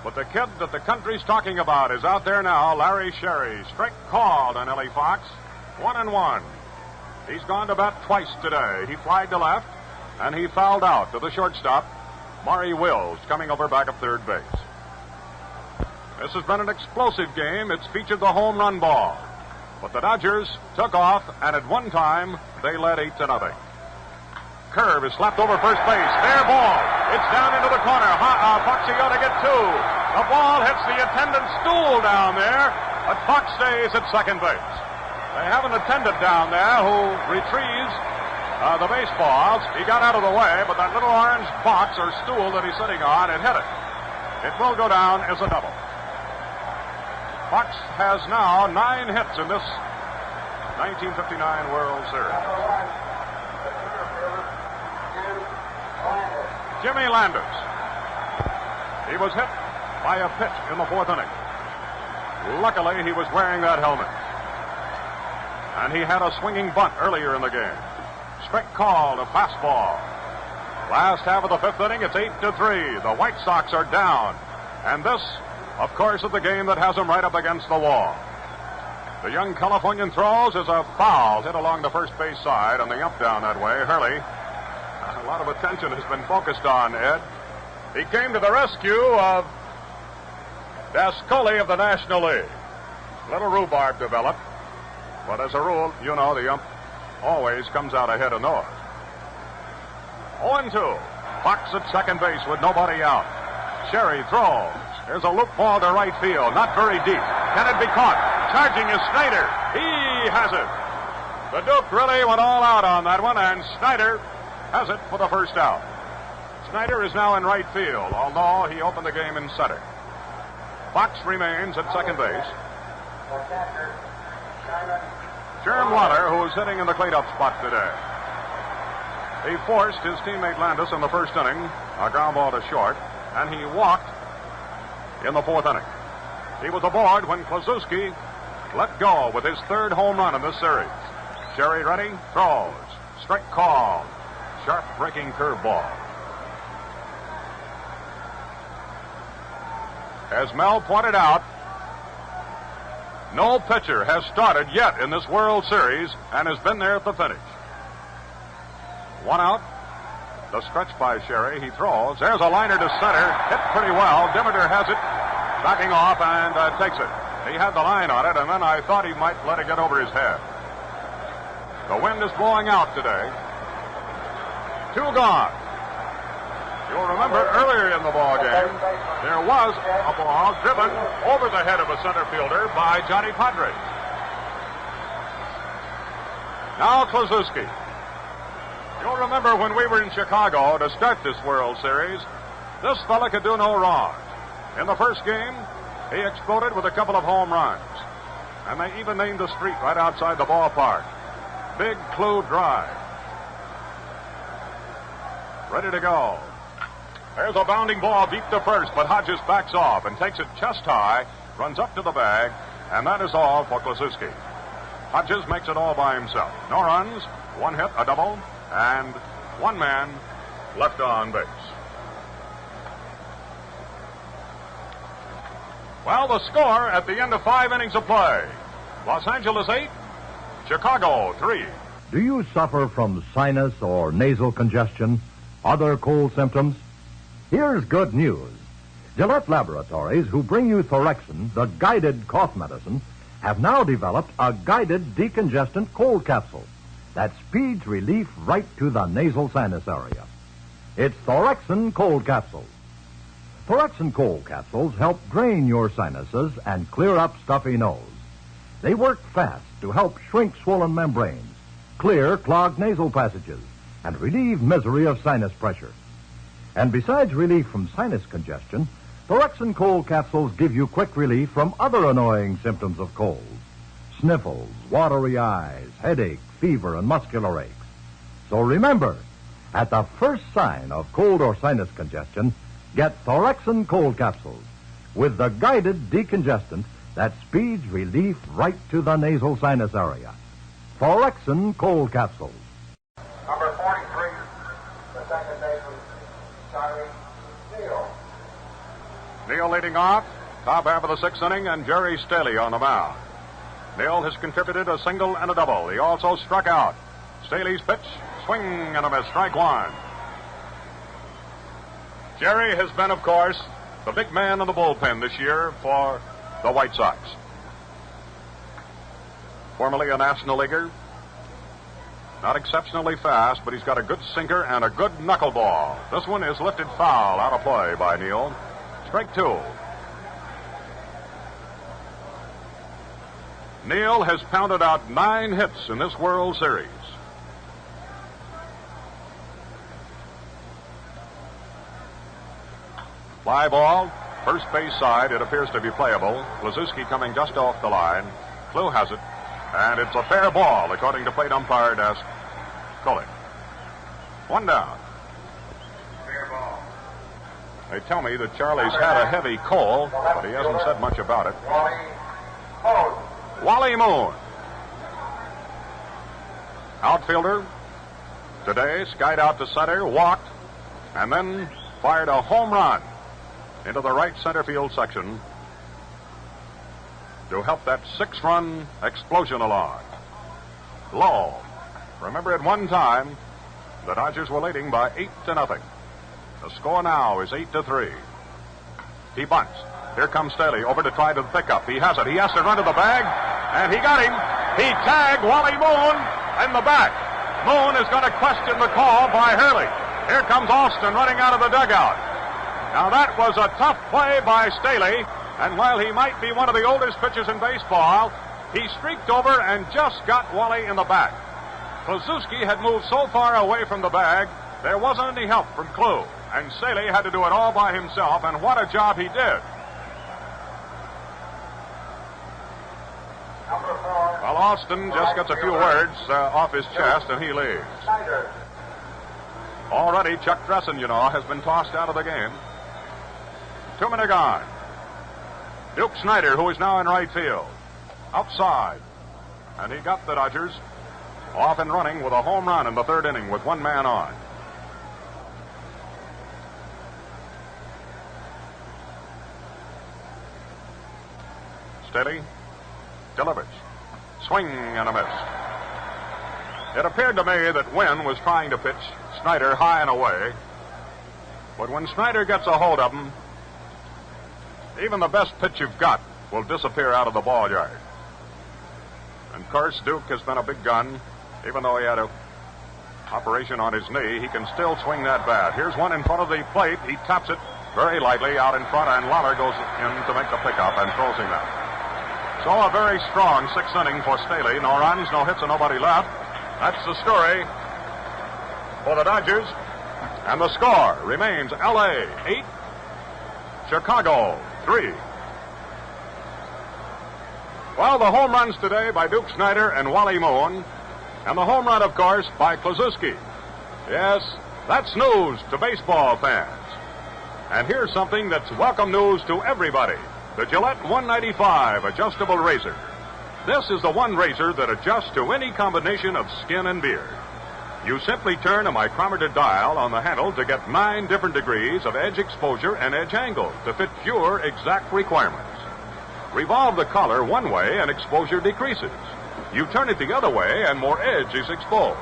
But the kid that the country's talking about is out there now, Larry Sherry. Strike called on Nellie Fox. 1-1. He's gone to bat twice today. He flied to left, and he fouled out to the shortstop, Maury Wills, coming over back of third base. This has been an explosive game. It's featured the home run ball. But the Dodgers took off, and at one time, they led 8-0. Curve is slapped over first base. Fair ball. It's down into the corner. Foxy ought to get 2. The ball hits the attendant stool down there, but Fox stays at second base. They have an attendant down there who retrieves the baseballs. He got out of the way, but that little orange box or stool that he's sitting on, it hit it. It will go down as a double. Fox has now 9 hits in this 1959 World Series. Jimmy Landers. He was hit by a pitch in the 4th inning. Luckily, he was wearing that helmet. and he had a swinging bunt earlier in the game. Strike call to fastball. Last half of the fifth inning, it's 8-3. The White Sox are down. And this, of course, is the game that has them right up against the wall. The young Californian throws is a foul hit along the first base side on the up down that way. Hurley, a lot of attention has been focused on Ed. He came to the rescue of Dascoli of the National League. Little rhubarb developed, but as a rule, you know, the ump always comes out ahead of Noah. 0-2. Fox at second base with nobody out. Sherry throws. There's a loop ball to right field, not very deep. Can it be caught? Charging is Snyder. He has it. The Duke really went all out on that one, and Snyder has it for the first out. Snyder is now in right field, although he opened the game in center. Fox remains at second base. Sherm Lauder, who is hitting in the cleanup spot today. He forced his teammate Landis in the first inning, a ground ball to short, and he walked in the fourth inning. He was aboard when Kluszewski let go with his third home run in this series. Sherry ready, throws. Strike call. Sharp breaking curveball. As Mel pointed out, no pitcher has started yet in this World Series and has been there at the finish. One out. The stretch by Sherry. He throws. There's a liner to center. Hit pretty well. Demeter has it. Backing off and takes it. He had the line on it, and then I thought he might let it get over his head. The wind is blowing out today. 2 gone. You'll remember earlier in the ball game, there was a ball driven over the head of a center fielder by Johnny Padre. Now Kluszewski. You'll remember when we were in Chicago to start this World Series, this fella could do no wrong. In the first game, he exploded with a couple of home runs. And they even named the street right outside the ballpark. Big Clue Drive. Ready to go. There's a bounding ball deep to first, but Hodges backs off and takes it chest high, runs up to the bag, and that is all for Kluszewski. Hodges makes it all by himself. No runs, 1 hit, a double, and 1 man left on base. Well, the score at the end of 5 innings of play. Los Angeles 8, Chicago 3. Do you suffer from sinus or nasal congestion, other cold symptoms? Here's good news. Gillette Laboratories, who bring you Thorexin, the guided cough medicine, have now developed a guided decongestant cold capsule that speeds relief right to the nasal sinus area. It's Thorexin cold capsules. Thorexin cold capsules help drain your sinuses and clear up stuffy nose. They work fast to help shrink swollen membranes, clear clogged nasal passages, and relieve misery of sinus pressure. And besides relief from sinus congestion, Thorexin cold capsules give you quick relief from other annoying symptoms of cold. Sniffles, watery eyes, headache, fever, and muscular aches. So remember, at the first sign of cold or sinus congestion, get Thorexin cold capsules with the guided decongestant that speeds relief right to the nasal sinus area. Thorexin cold capsules. Number 43, the second baseman, Charlie Neal. Neal leading off, top half of the 6th inning, and Jerry Staley on the mound. Neal has contributed a single and a double. He also struck out. Staley's pitch, swing and a miss, strike 1. Jerry has been, of course, the big man in the bullpen this year for the White Sox. Formerly a National Leaguer. Not exceptionally fast, but he's got a good sinker and a good knuckleball. This one is lifted foul, out of play by Neal. Strike 2. Neal has pounded out 9 hits in this World Series. Fly ball, first base side, it appears to be playable. Kluszewski coming just off the line. Clue has it, and it's a fair ball, according to plate umpire Dascoli. 1 down. Fair ball. They tell me that Charlie's had a heavy cold, but he hasn't said much about it. Wally Moon. Wally Moon. outfielder, today skied out to center, walked, and then fired a home run into the right center field section to help that 6-run explosion along. Low. Remember, at one time, the Dodgers were leading by 8-0. The score now is 8-3. He bunts. Here comes Staley over to try to pick up. He has it. He has to run to the bag, and he got him. He tagged Wally Moon in the back. Moon is going to question the call by Hurley. Here comes Austin running out of the dugout. Now that was a tough play by Staley, and while he might be one of the oldest pitchers in baseball, he streaked over and just got Wally in the back. Kluszewski had moved so far away from the bag, there wasn't any help from Klu, and Staley had to do it all by himself, and what a job he did. Well, Austin just gets a few words off his chest, and he leaves. Already, Chuck Dressen, has been tossed out of the game. 2 men are gone. Duke Snyder, who is now in right field, outside. And he got the Dodgers off and running with a home run in the 3rd inning with 1 man on. Steady. Delivers. Swing and a miss. It appeared to me that Wynn was trying to pitch Snyder high and away. But when Snyder gets a hold of him, even the best pitch you've got will disappear out of the ball yard. And of course, Duke has been a big gun. Even though he had an operation on his knee, he can still swing that bat. Here's one in front of the plate. He taps it very lightly out in front, and Lawler goes in to make the pickup and throws him out. So a very strong 6th inning for Staley. No runs, no hits, and nobody left. That's the story for the Dodgers. And the score remains L.A. 8, Chicago 3. Well, the home runs today by Duke Snyder and Wally Moon. And the home run, of course, by Kluszewski. Yes, that's news to baseball fans. And here's something that's welcome news to everybody. The Gillette 195 adjustable razor. This is the one razor that adjusts to any combination of skin and beard. You simply turn a micrometer dial on the handle to get 9 different degrees of edge exposure and edge angle to fit your exact requirements. Revolve the collar one way and exposure decreases. You turn it the other way and more edge is exposed.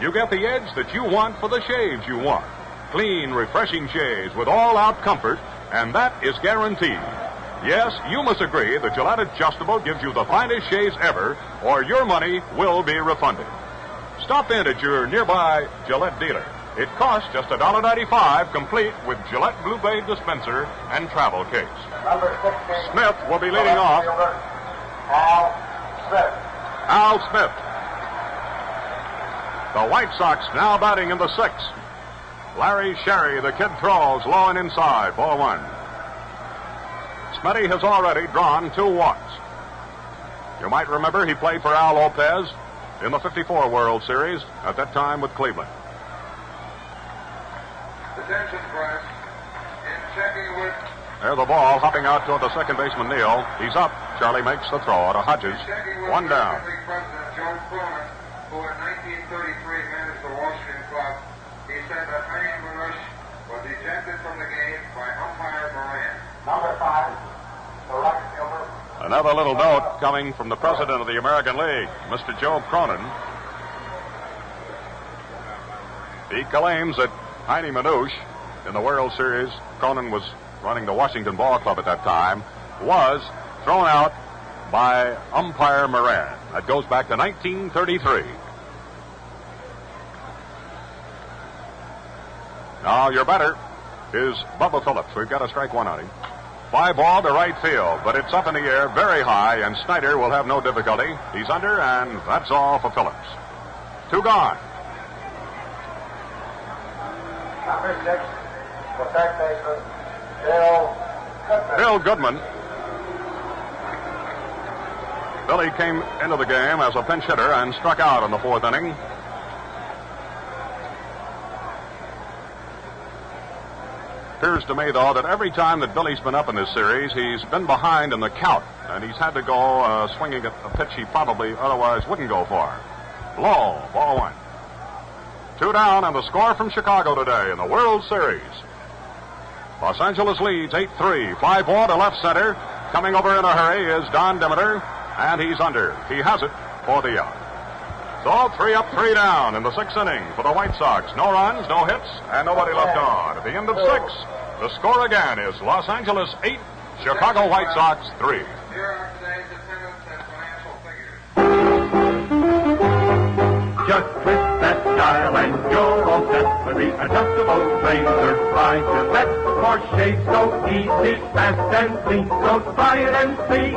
You get the edge that you want for the shaves you want. Clean, refreshing shaves with all-out comfort, and that is guaranteed. Yes, you must agree the Gillette Adjustable gives you the finest shaves ever, or your money will be refunded. Stop in at your nearby Gillette dealer. It costs just $1.95, complete with Gillette Blue Blade dispenser and travel case. Smith will be leading off. Al Smith. The White Sox now batting in the 6th. Larry Sherry, the kid, throws low and inside. Ball 1. Smitty has already drawn 2 walks. You might remember he played for Al Lopez in the '54 World Series, at that time with Cleveland. Attention, press. In checking with... There's the ball hopping out toward the second baseman, Neal. He's up. Charlie makes the throw to Hodges. 1 down. President Joe Cronin, who in 1933 managed the Washington club, he said that Manny Manush was ejected from the game by umpire Moran. Number 5, the right fielder. Another little note coming from the president of the American League, Mr. Joe Cronin. He claims that Heine Manush, in the World Series, Cronin was running the Washington Ball Club at that time, was thrown out by umpire Moran. That goes back to 1933. Now, your batter is Bubba Phillips. We've got a strike 1 on him. Fly ball to right field, but it's up in the air very high, and Snyder will have no difficulty. He's under, and that's all for Phillips. 2 gone. Number 6, the third baseman, Bill Goodman. Billy came into the game as a pinch hitter and struck out in the 4th inning. Appears to me, though, that every time that Billy's been up in this series, he's been behind in the count, and he's had to go swinging at a pitch he probably otherwise wouldn't go for. Low, ball one. 2 down, and the score from Chicago today in the World Series. Los Angeles leads 8-3. Fly ball to left center. Coming over in a hurry is Don Demeter, and he's under. He has it for the out. So 3 up, 3 down in the 6th inning for the White Sox. No runs, no hits, and nobody left on. At the end of 6, the score again is Los Angeles 8, Chicago White Sox 3. Here are today's attendance and financial figures. Just twist that dial and you're all set with the adjustable razor by Gillette. For shades so easy, fast and clean. So try it and see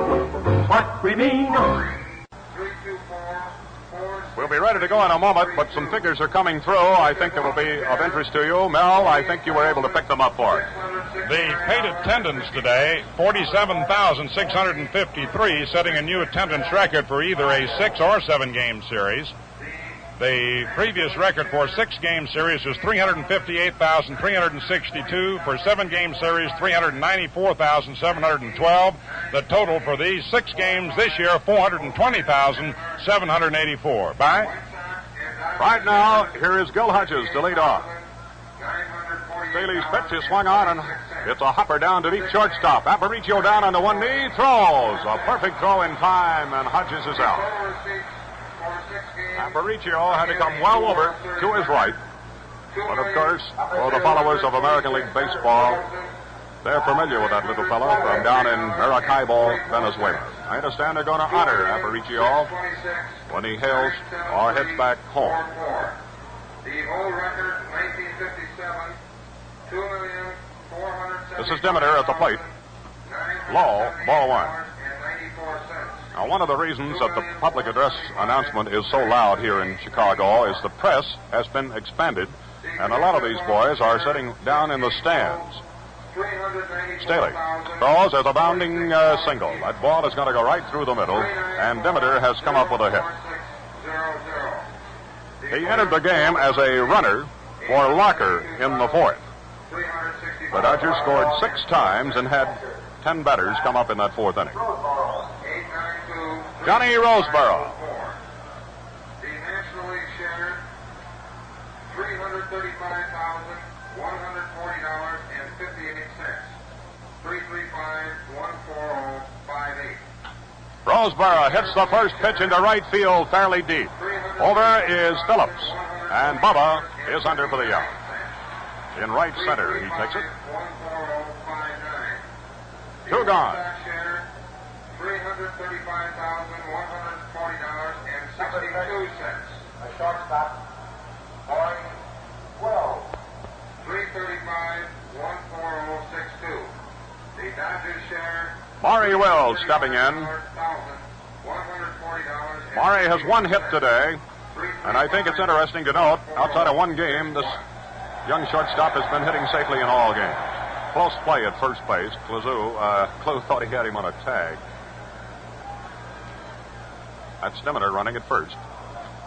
what we mean. 3, 2, 4, 4. We'll be ready to go in a moment, but some figures are coming through. I think that will be of interest to you. Mel, I think you were able to pick them up for us. The paid attendance today, 47,653, setting a new attendance record for either a 6 or 7 game series. The previous record for 6 game series was 358,362. For 7 game series, 394,712. The total for these 6 games this year, 420,784. Bye. Right now, here is Gil Hodges to lead off. Staley's pitch is swung on, and it's a hopper down to deep shortstop. Aparicio down on the one knee, throws. A perfect throw in time, and Hodges is out. Aparicio had to come well over to his right. But, of course, for the followers of American League Baseball, they're familiar with that little fellow from down in Maracaibo, Venezuela. I understand they're going to honor Aparicio when he hails or heads back home. The old record, 1957, 2,470,000. This is Demeter at the plate. Low, ball one. Now, one of the reasons that the public address announcement is so loud here in Chicago is the press has been expanded, and a lot of these boys are sitting down in the stands. Staley throws as a bounding single. That ball is going to go right through the middle, and Demeter has come up with a hit. He entered the game as a runner for Locker in the 4th. The Dodgers scored 6 times and had 10 batters come up in that 4th inning. Johnny Roseboro. The National League share, $335,140.58. 335-14058. Roseboro hits the first pitch into right field fairly deep. Over is Phillips, and Bubba is under for the out. In right center, he takes it. 2 gone. $335,140.62. A shortstop, Maury Wells. 335-14062. The Dodgers share. Maury Wells stepping in. Maury has 1 hit today, and I think it's interesting to note, outside of 1 game, this young shortstop has been hitting safely in all games. Close play at first base. Clue thought he had him on a tag. That's Demeter running at first.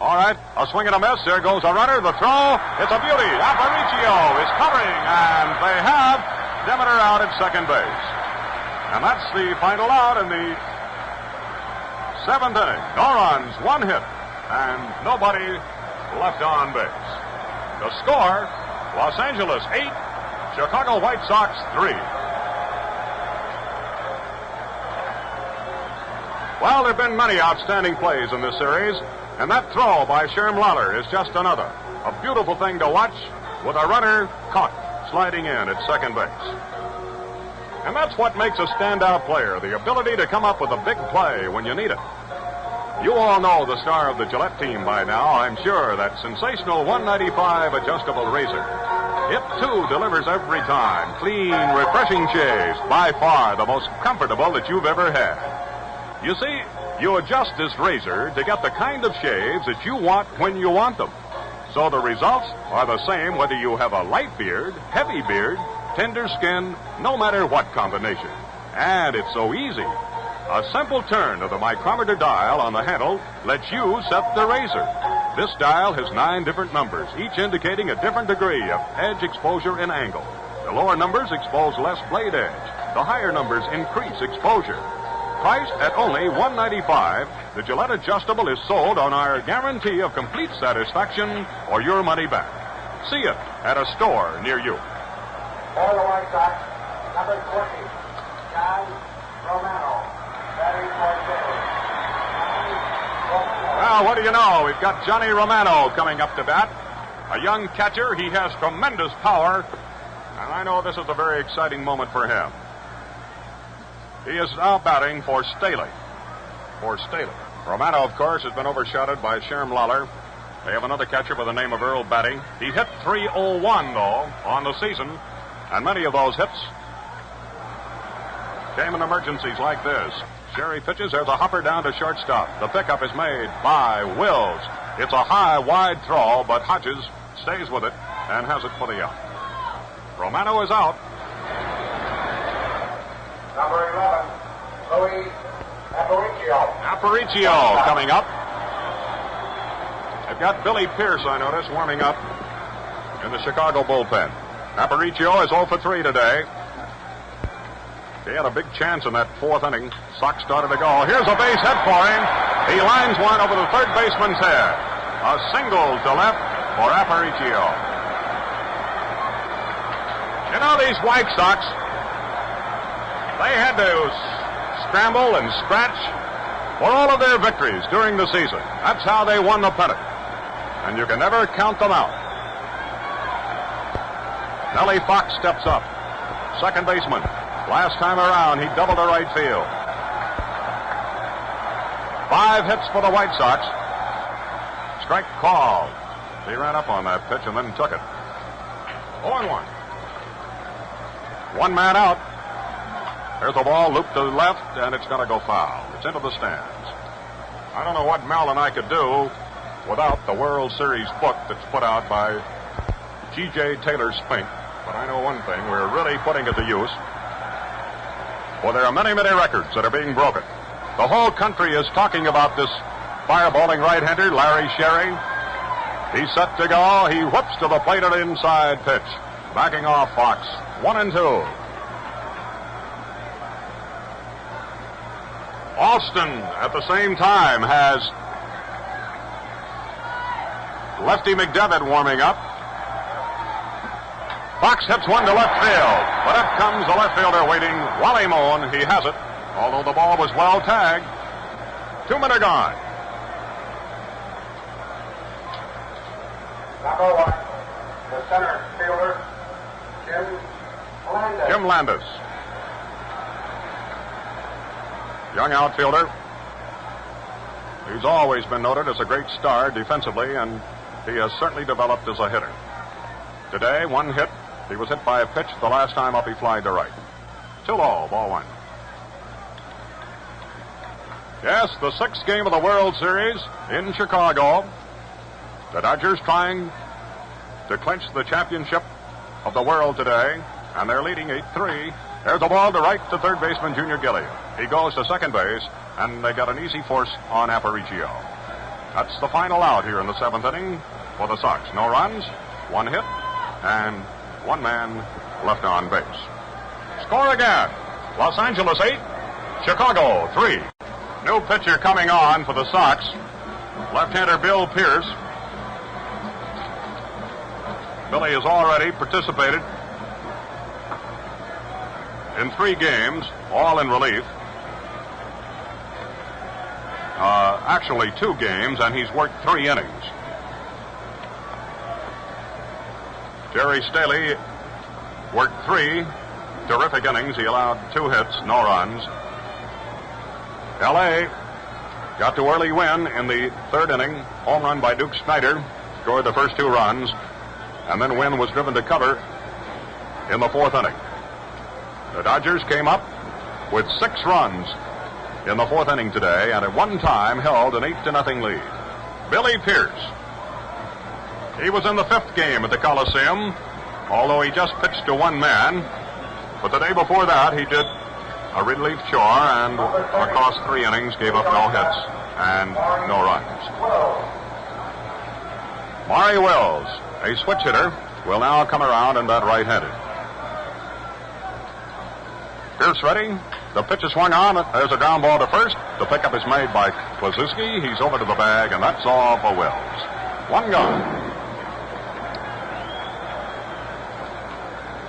All right, a swing and a miss. There goes a runner. The throw. It's a beauty. Aparicio is covering, and they have Demeter out at second base. And that's the final out in the 7th inning. No runs, 1 hit, and nobody left on base. The score, Los Angeles 8, Chicago White Sox 3. Well, there have been many outstanding plays in this series, and that throw by Sherm Lawler is just another. A beautiful thing to watch with a runner caught sliding in at second base. And that's what makes a standout player, the ability to come up with a big play when you need it. You all know the star of the Gillette team by now, I'm sure, that sensational 195 adjustable razor. It, too, delivers every time. Clean, refreshing shaves, by far the most comfortable that you've ever had. You see, you adjust this razor to get the kind of shaves that you want when you want them. So the results are the same whether you have a light beard, heavy beard, tender skin, no matter what combination. And it's so easy. A simple turn of the micrometer dial on the handle lets you set the razor. This dial has 9 different numbers, each indicating a different degree of edge exposure and angle. 'The lower numbers expose less blade edge. The higher numbers increase exposure. Priced at only $1.95, the Gillette Adjustable is sold on our guarantee of complete satisfaction or your money back. See it at a store near you. For the White Sox, number 20, John Romano. Batting for Gilliam. Well, what do you know? We've got Johnny Romano coming up to bat. A young catcher. He has tremendous power. And I know this is a very exciting moment for him. He is now batting for Staley. Romano, of course, has been overshadowed by Sherm Lawler. They have another catcher by the name of Earl Batty. He hit .301, though, on the season. And many of those hits came in emergencies like this. Sherry pitches. There's a hopper down to shortstop. The pickup is made by Wills. It's a high, wide throw, but Hodges stays with it and has it for the out. Romano is out. Number 11, Louis Aparicio coming up. They've got Billy Pierce, I notice, warming up in the Chicago bullpen. Aparicio is 0 for 3 today. He had a big chance in that fourth inning. Sox started to go. Here's a base hit for him. He lines one over the third baseman's head. A single to left for Aparicio. You know, these White Sox, they had to scramble and scratch for all of their victories during the season. That's how they won the pennant. And you can never count them out. Nellie Fox steps up. Second baseman. Last time around, he doubled to right field. 5 hits for the White Sox. Strike called. He ran up on that pitch and then took it. 0-1. One man out. There's a ball looped to the left, and it's going to go foul. It's into the stands. I don't know what Mel and I could do without the World Series book that's put out by G.J. Taylor Spink. But I know one thing. We're really putting it to use. Well, there are many, many records that are being broken. The whole country is talking about this fireballing right-hander, Larry Sherry. He's set to go. He whips to the plate at an inside pitch. Backing off Fox. 1-2. Austin, at the same time, has Lefty McDevitt warming up. Fox hits one to left field, but up comes the left fielder waiting. Wally Moen, he has it, although the ball was well tagged. 2 men are gone. Number 1, the center fielder, Jim Landis. Young outfielder. He's always been noted as a great star defensively, and he has certainly developed as a hitter. Today, 1 hit. He was hit by a pitch. The last time up, he flied to right. 2-0, ball 1. Yes, the 6th game of the World Series in Chicago. The Dodgers trying to clinch the championship of the world today, and they're leading 8-3. There's a ball to right to third baseman Junior Gilliam. He goes to second base, and they got an easy force on Aparicio. That's the final out here in the 7th inning for the Sox. No runs, 1 hit, and 1 man left on base. Score again. Los Angeles 8, Chicago 3. New pitcher coming on for the Sox. Left-hander Bill Pierce. Billy has already participated in 3 games, all in relief. Actually 2 games, and he's worked 3 innings. Jerry Staley worked 3 terrific innings. He allowed 2 hits, no runs. L.A. got to early win in the 3rd inning. Home run by Duke Snyder scored the first 2 runs, and then Wynn was driven to cover in the 4th inning. The Dodgers came up with 6 runs in the 4th inning today, and at one time held an 8-0 lead. Billy Pierce. He was in the 5th game at the Coliseum, although he just pitched to 1 man. But the day before that, he did a relief chore, and across 3 innings, gave up no hits and no runs. Maury Wills, a switch hitter, will now come around and bat right-handed. Pierce ready. The pitch is swung on. There's a ground ball to first. The pickup is made by Kluszewski. He's over to the bag, and that's all for Wills. One gone.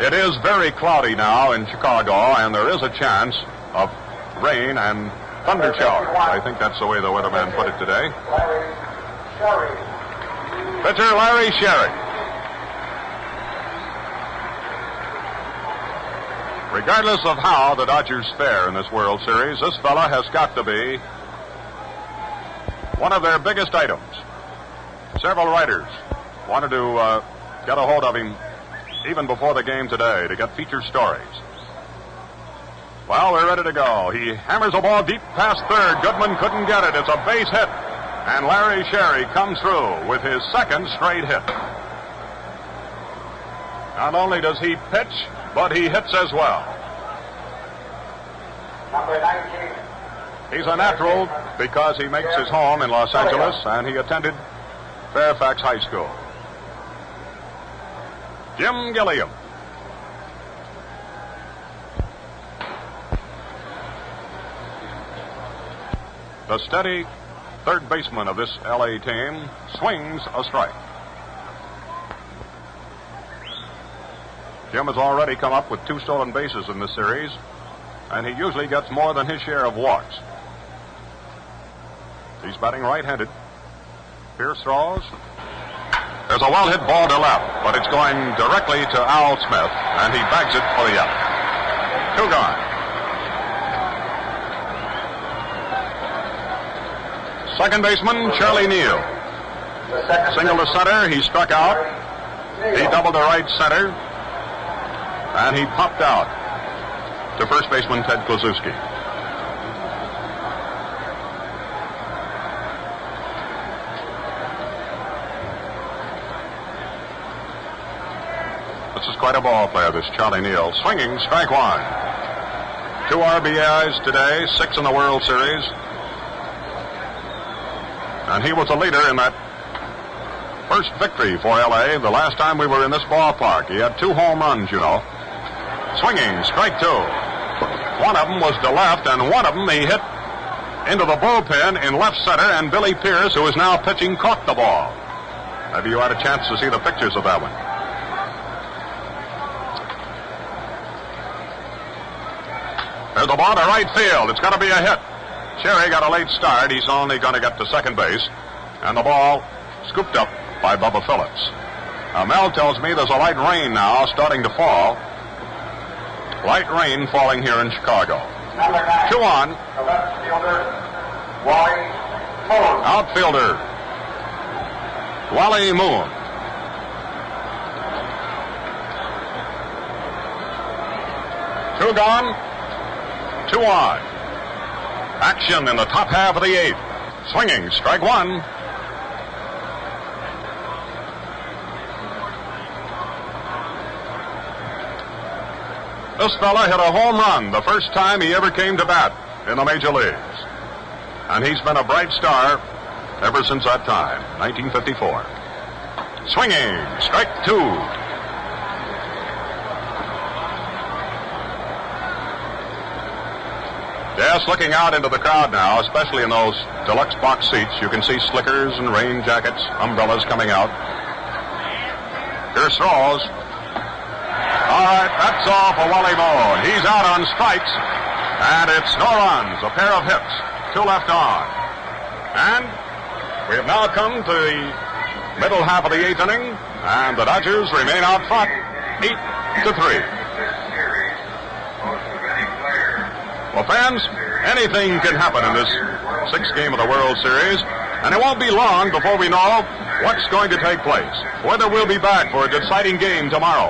It is very cloudy now in Chicago, and there is a chance of rain and thunder showers. I think that's the way the weatherman put it today. Pitcher Larry Sherry. Regardless of how the Dodgers fare in this World Series, this fella has got to be one of their biggest items. Several writers wanted to get a hold of him even before the game today to get featured stories. Well, we're ready to go. He hammers a ball deep past third. Goodman couldn't get it. It's a base hit. And Larry Sherry comes through with his second straight hit. Not only does he pitch, but he hits as well. Number 19. He's a natural because he makes his home in Los Angeles, and he attended Fairfax High School. Jim Gilliam. The steady third baseman of this L.A. team swings a strike. Jim has already come up with 2 stolen bases in this series, and he usually gets more than his share of walks. He's batting right-handed. Pierce throws. There's a well-hit ball to left, but it's going directly to Al Smith, and he bags it for the out. 2 gone. Second baseman, Charlie Neal. Single to center, he struck out. He doubled to right center, and he popped out to first baseman Ted Kluszewski. This is quite a ball player, this Charlie Neal. Swinging, strike 1. 2 RBIs today, 6 in the World Series. And he was a leader in that first victory for L.A. the last time we were in this ballpark. He had 2 home runs, you know. Swinging, strike 2. One of them was to left, and one of them he hit into the bullpen in left center, and Billy Pierce, who is now pitching, caught the ball. Maybe you had a chance to see the pictures of that one. There's the ball to right field. It's got to be a hit. Sherry got a late start. He's only going to get to second base. And the ball scooped up by Bubba Phillips. Mel tells me there's a light rain now starting to fall. Light rain falling here in Chicago. 2 on. The left fielder, Wally Moon. Outfielder, Wally Moon. Two gone. 2 on. Action in the top half of the 8th. Swinging, strike 1. This fella hit a home run the first time he ever came to bat in the major leagues. And he's been a bright star ever since that time, 1954. Swinging, strike 2. Yes, looking out into the crowd now, especially in those deluxe box seats, you can see slickers and rain jackets, umbrellas coming out. Pierce throws. All right, that's all for Wally Moon. He's out on strikes, and it's no runs, a pair of hits, 2 left on. And we have now come to the middle half of the 8th inning, and the Dodgers remain out front, 8-3. Well, fans, anything can happen in this 6th game of the World Series, and it won't be long before we know what's going to take place, whether we'll be back for a deciding game tomorrow.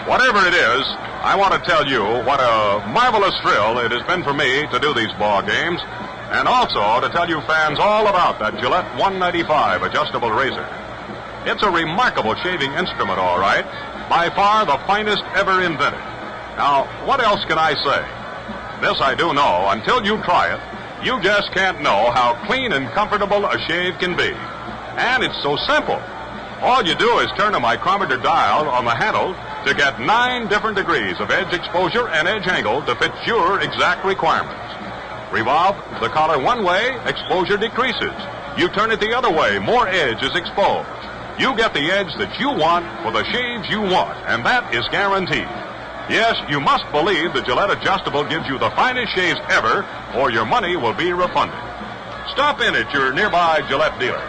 Whatever it is, I want to tell you what a marvelous thrill it has been for me to do these ball games, and also to tell you fans all about that Gillette 195 adjustable razor. It's a remarkable shaving instrument, all right, by far the finest ever invented. Now, what else can I say? This I do know, until you try it, you just can't know how clean and comfortable a shave can be. And it's so simple. All you do is turn a micrometer dial on the handle to get 9 different degrees of edge exposure and edge angle to fit your exact requirements. Revolve the collar one way, exposure decreases. You turn it the other way, more edge is exposed. You get the edge that you want for the shaves you want, and that is guaranteed. Yes, you must believe the Gillette Adjustable gives you the finest shaves ever, or your money will be refunded. Stop in at your nearby Gillette dealer.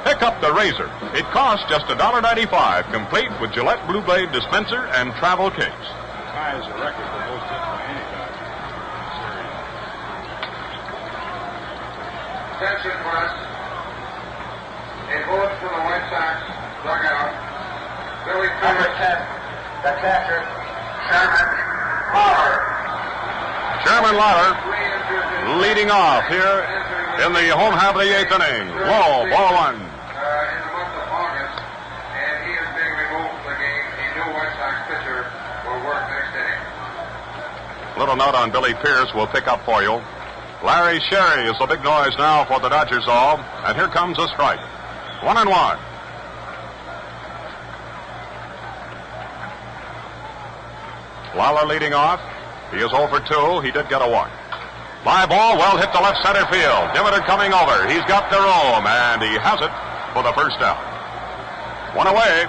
Pick up the razor. It costs just $1.95, complete with Gillette Blue Blade dispenser and travel case. Ties a record for most hits by any Dodger series. Attention, press. A vote for the White Sox dugout. Billy Number 10, the catcher, Sherman Lawler. Sherman Lawler leading off here in the home half of the 8th inning. Low, ball 1. In the month of August, and he is being removed from the game. A new White Sox pitcher will work next inning. Little note on Billy Pierce we'll pick up for you. Larry Sherry is the big noise now for the Dodgers all, and here comes a strike. 1-1. Lawler leading off. He is 0 for 2. He did get a walk. Fly ball, well hit to left center field. Dimmitter coming over. He's got the room, and he has it for the first out. 1 away.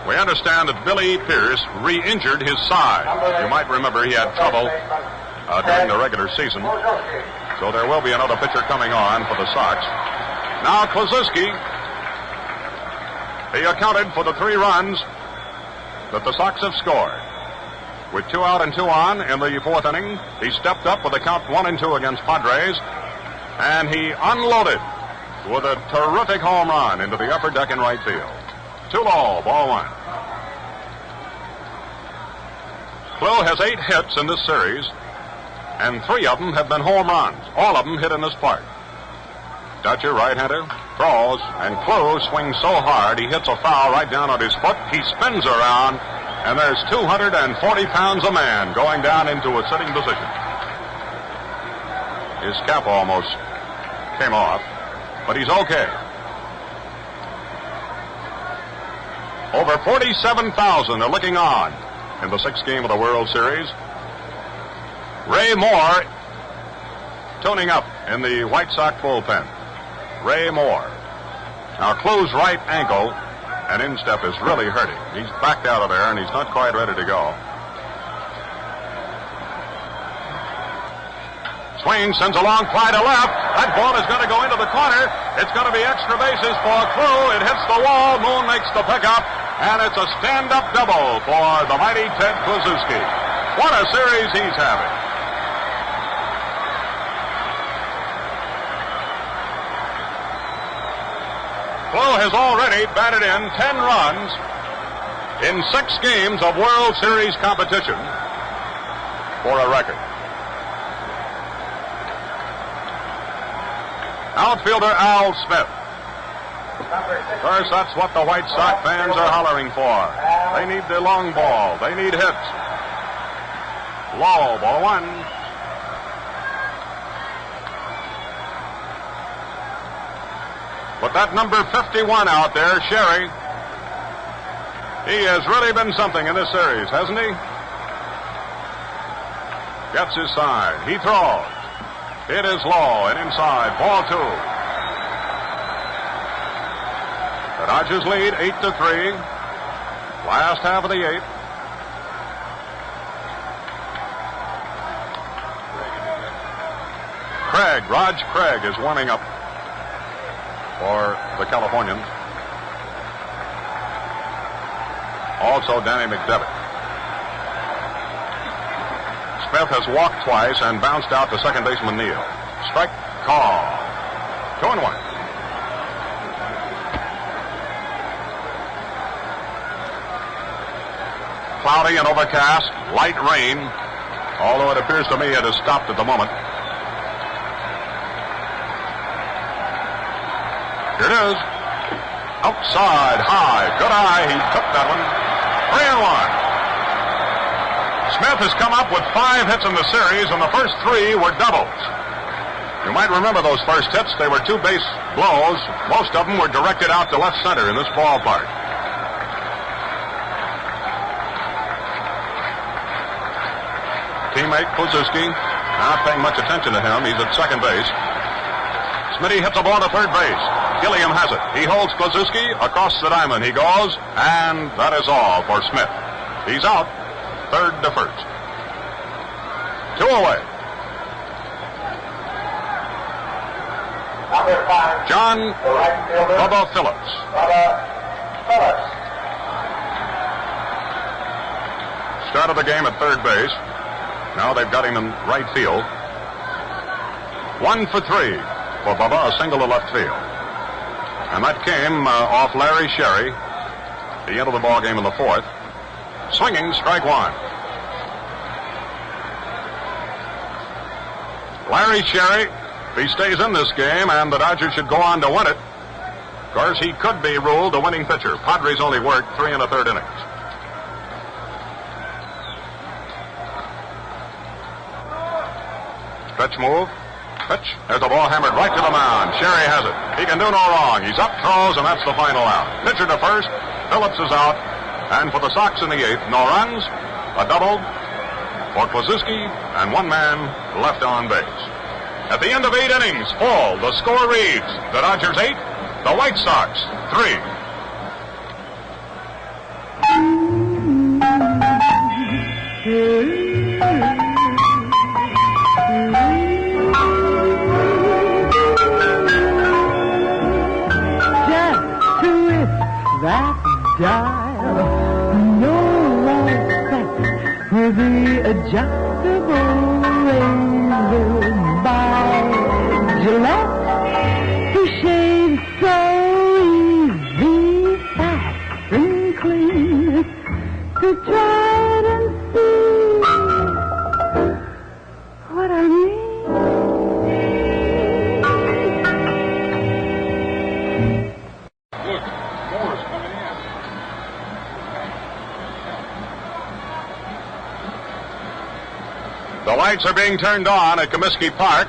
We understand that Billy Pierce re-injured his side. You might remember he had trouble during the regular season. So there will be another pitcher coming on for the Sox. Now Kluszewski. He accounted for the 3 runs that the Sox have scored. With 2 out and 2 on in the 4th inning, he stepped up with a count 1-2 against Padres, and he unloaded with a terrific home run into the upper deck in right field. 2 low, ball 1. Klu has 8 hits in this series, and 3 of them have been home runs. All of them hit in this part. Dutcher, right-hander, throws, and Klu swings so hard he hits a foul right down on his foot. He spins around, and there's 240 pounds a man going down into a sitting position. His cap almost came off, but he's okay. Over 47,000 are looking on in the 6th game of the World Series. Ray Moore tuning up in the White Sox bullpen. Ray Moore. Now, Klu's right ankle and instep is really hurting. He's backed out of there, and he's not quite ready to go. Swing, sends a long fly to left. That ball is going to go into the corner. It's going to be extra bases for Klu. It hits the wall. Moon makes the pickup, and it's a stand-up double for the mighty Ted Kluszewski. What a series he's having. Klu has already batted in 10 runs in 6 games of World Series competition for a record. Outfielder Al Smith. Of course, that's what the White Sox fans are hollering for. They need the long ball. They need hits. Low, ball 1. But that number 51 out there, Sherry, he has really been something in this series, hasn't he? Gets his side. He throws. It is low and inside. Ball 2. The Dodgers lead 8-3. Last half of the 8th. Raj Craig is warming up for the Californians. Also Danny McDevitt. Smith has walked twice and bounced out to second baseman Neal. Strike call. 2-1. Cloudy and overcast, light rain, although it appears to me it has stopped at the moment. Here it is. Outside, high, good eye. He took that one. 3-1. Smith has come up with 5 hits in the series, and the first 3 were doubles. You might remember those first hits. They were 2 base blows. Most of them were directed out to left center in this ballpark. teammate, Kluszewski, not paying much attention to him. He's at second base. Smitty hits a ball to third base. Gilliam has it. He holds Kluszewski. Across the diamond he goes, and that is all for Smith. He's out, third to first. 2 away. Number 5. John Right fielder. Bubba Phillips. Phillips. Started the game at third base. Now they've got him in right field. 1 for 3 for Bubba, a single to left field. And that came off Larry Sherry. He entered the ball game in the fourth. Swinging, strike one. Larry Sherry, if he stays in this game and the Dodgers should go on to win it, of course, he could be ruled the winning pitcher. Padres only worked 3 1/3 innings. Pitch move. Pitch. There's a ball hammered right to the mound. Sherry has it. He can do no wrong. He's up, throws, and that's the final out. Pitcher to first. Phillips is out. And for the Sox in the eighth, no runs, a double for Kluszewski, and one man left on base. At the end of 8 innings, full, the score reads, the Dodgers 8, the White Sox 3. Just twist that dial, no effect with the adjustable razor by Gillette. The shave so easy, fast and clean. To try it and see what I mean. The lights are being turned on at Comiskey Park.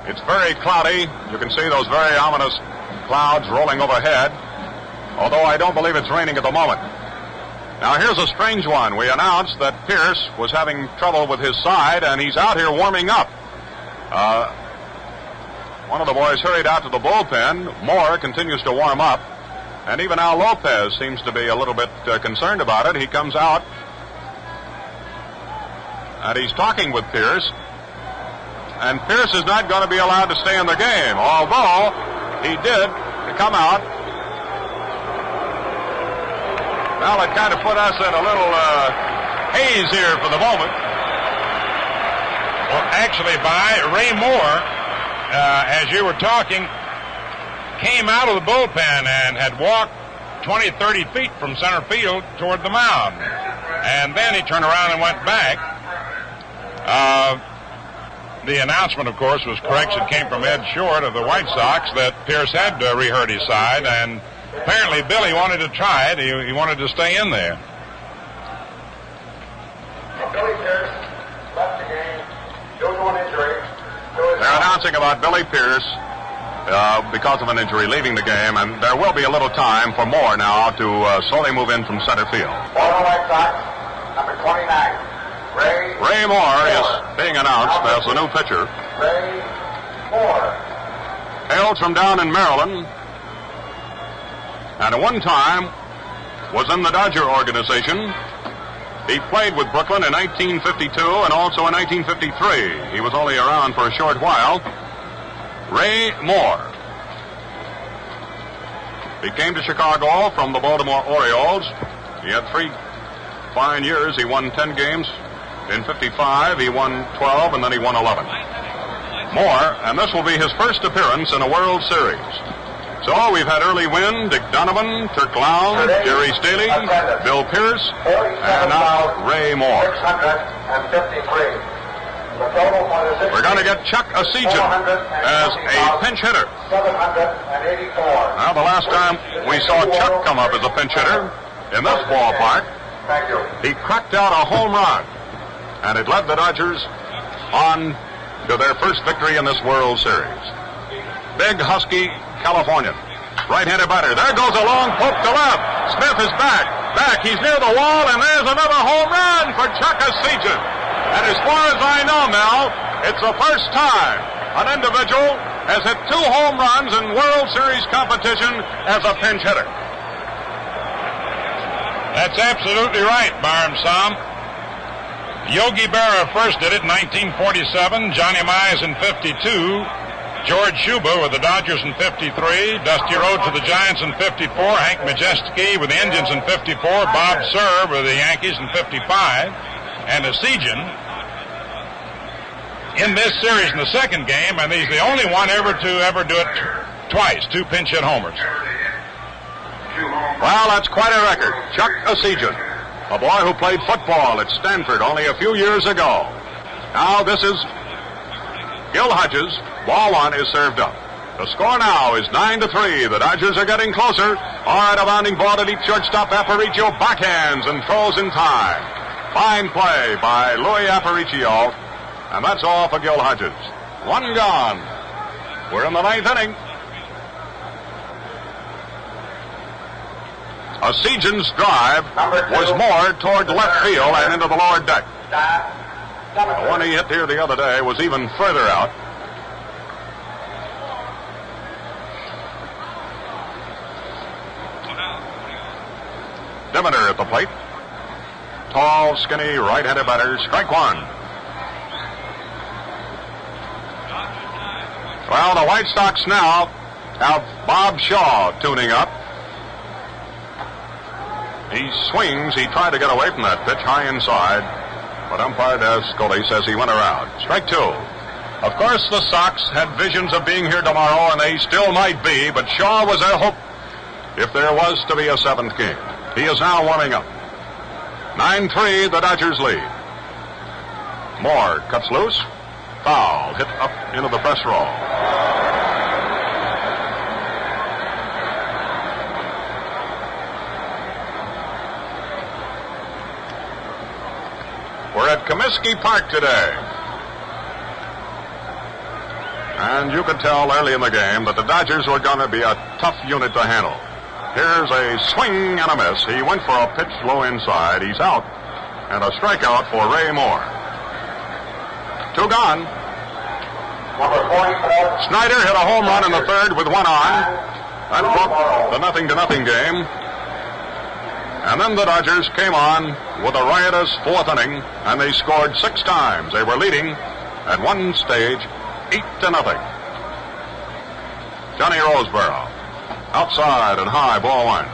It's very cloudy. You can see those very ominous clouds rolling overhead, although I don't believe it's raining at the moment. Now, here's a strange one. We announced that Pierce was having trouble with his side, and he's out here warming up. One of the boys hurried out to the bullpen. Moore continues to warm up, and even Al Lopez seems to be a little bit concerned about it. He comes out, and he's talking with Pierce, and Pierce is not going to be allowed to stay in the game, although he did come out. Well, it kind of put us in a little haze here for the moment. Well, actually, Ray Moore, as you were talking, came out of the bullpen and had walked 20, 30 feet from center field toward the mound. And then he turned around and went back. The announcement, of course, was correction came from Ed Short of the White Sox that Pierce had rehurt his side, and apparently Billy wanted to try it. He wanted to stay in there. Billy Pierce left the game due to an injury. They're announcing about Billy Pierce because of an injury leaving the game, and there will be a little time for Moore now to slowly move in from center field. Former White Sox, number 29. Ray Moore is being announced as the new pitcher. Ray Moore. Hails from down in Maryland, and at one time was in the Dodger organization. He played with Brooklyn in 1952 and also in 1953. He was only around for a short while. Ray Moore. He came to Chicago from the Baltimore Orioles. He had 3 fine years. He won 10 games. In 55, he won 12, and then he won 11. Moore, and this will be his first appearance in a World Series. So we've had Early Wynn, Dick Donovan, Turk Lown, Jerry Staley, Bill Pierce, and now Ray Moore. 653. We're going to get Chuck Asijan as a pinch hitter. 784. Now, the last time we saw Chuck come up as a pinch hitter in this ballpark, he cracked out a home run, and it led the Dodgers on to their first victory in this World Series. Big, husky Californian. Right-handed batter. There goes a long poke to left. Smith is back. He's near the wall, and there's another home run for Chuck Asijan. And as far as I know, Mel, it's the first time an individual has hit 2 home runs in World Series competition as a pinch hitter. That's absolutely right, Byram Sam. Yogi Berra first did it in 1947, Johnny Mize in 52, George Shuba with the Dodgers in 53, Dusty Rhodes with the Giants in 54, Hank Majeski with the Indians in 54, Bob Cerv with the Yankees in 55, and Asijan in this series in the second game, and he's the only one ever to do it twice, 2 pinch hit homers. Well, that's quite a record. Chuck Asijan, a boy who played football at Stanford only a few years ago. Now this is Gil Hodges. Ball 1 is served up. The score now is 9-3. The Dodgers are getting closer. All right, a bounding ball to deep shortstop. Aparicio backhands and throws in time. Fine play by Louis Aparicio. And that's all for Gil Hodges. 1 gone. We're in the 9th inning. Asijan's drive was more toward left field and into the lower deck. The one he hit here the other day was even further out. Demeter at the plate. Tall, skinny, right-handed batter. Strike 1. Well, the White Sox now have Bob Shaw tuning up. He swings. He tried to get away from that pitch high inside, but umpire Scully says he went around. Strike 2. Of course, the Sox had visions of being here tomorrow, and they still might be, but Shaw was their hope if there was to be a 7th game. He is now warming up. 9-3, the Dodgers lead. Moore cuts loose. Foul. Hit up into the press row. We're at Comiskey Park today. And you could tell early in the game that the Dodgers were going to be a tough unit to handle. Here's a swing and a miss. He went for a pitch low inside. He's out. And a strikeout for Ray Moore. 2 gone. Snyder hit a home run in the 3rd with 1 on. That broke the 0-0 game. And then the Dodgers came on with a riotous 4th inning, and they scored 6 times. They were leading at one stage 8-0. Johnny Roseborough. Outside and high, ball 1.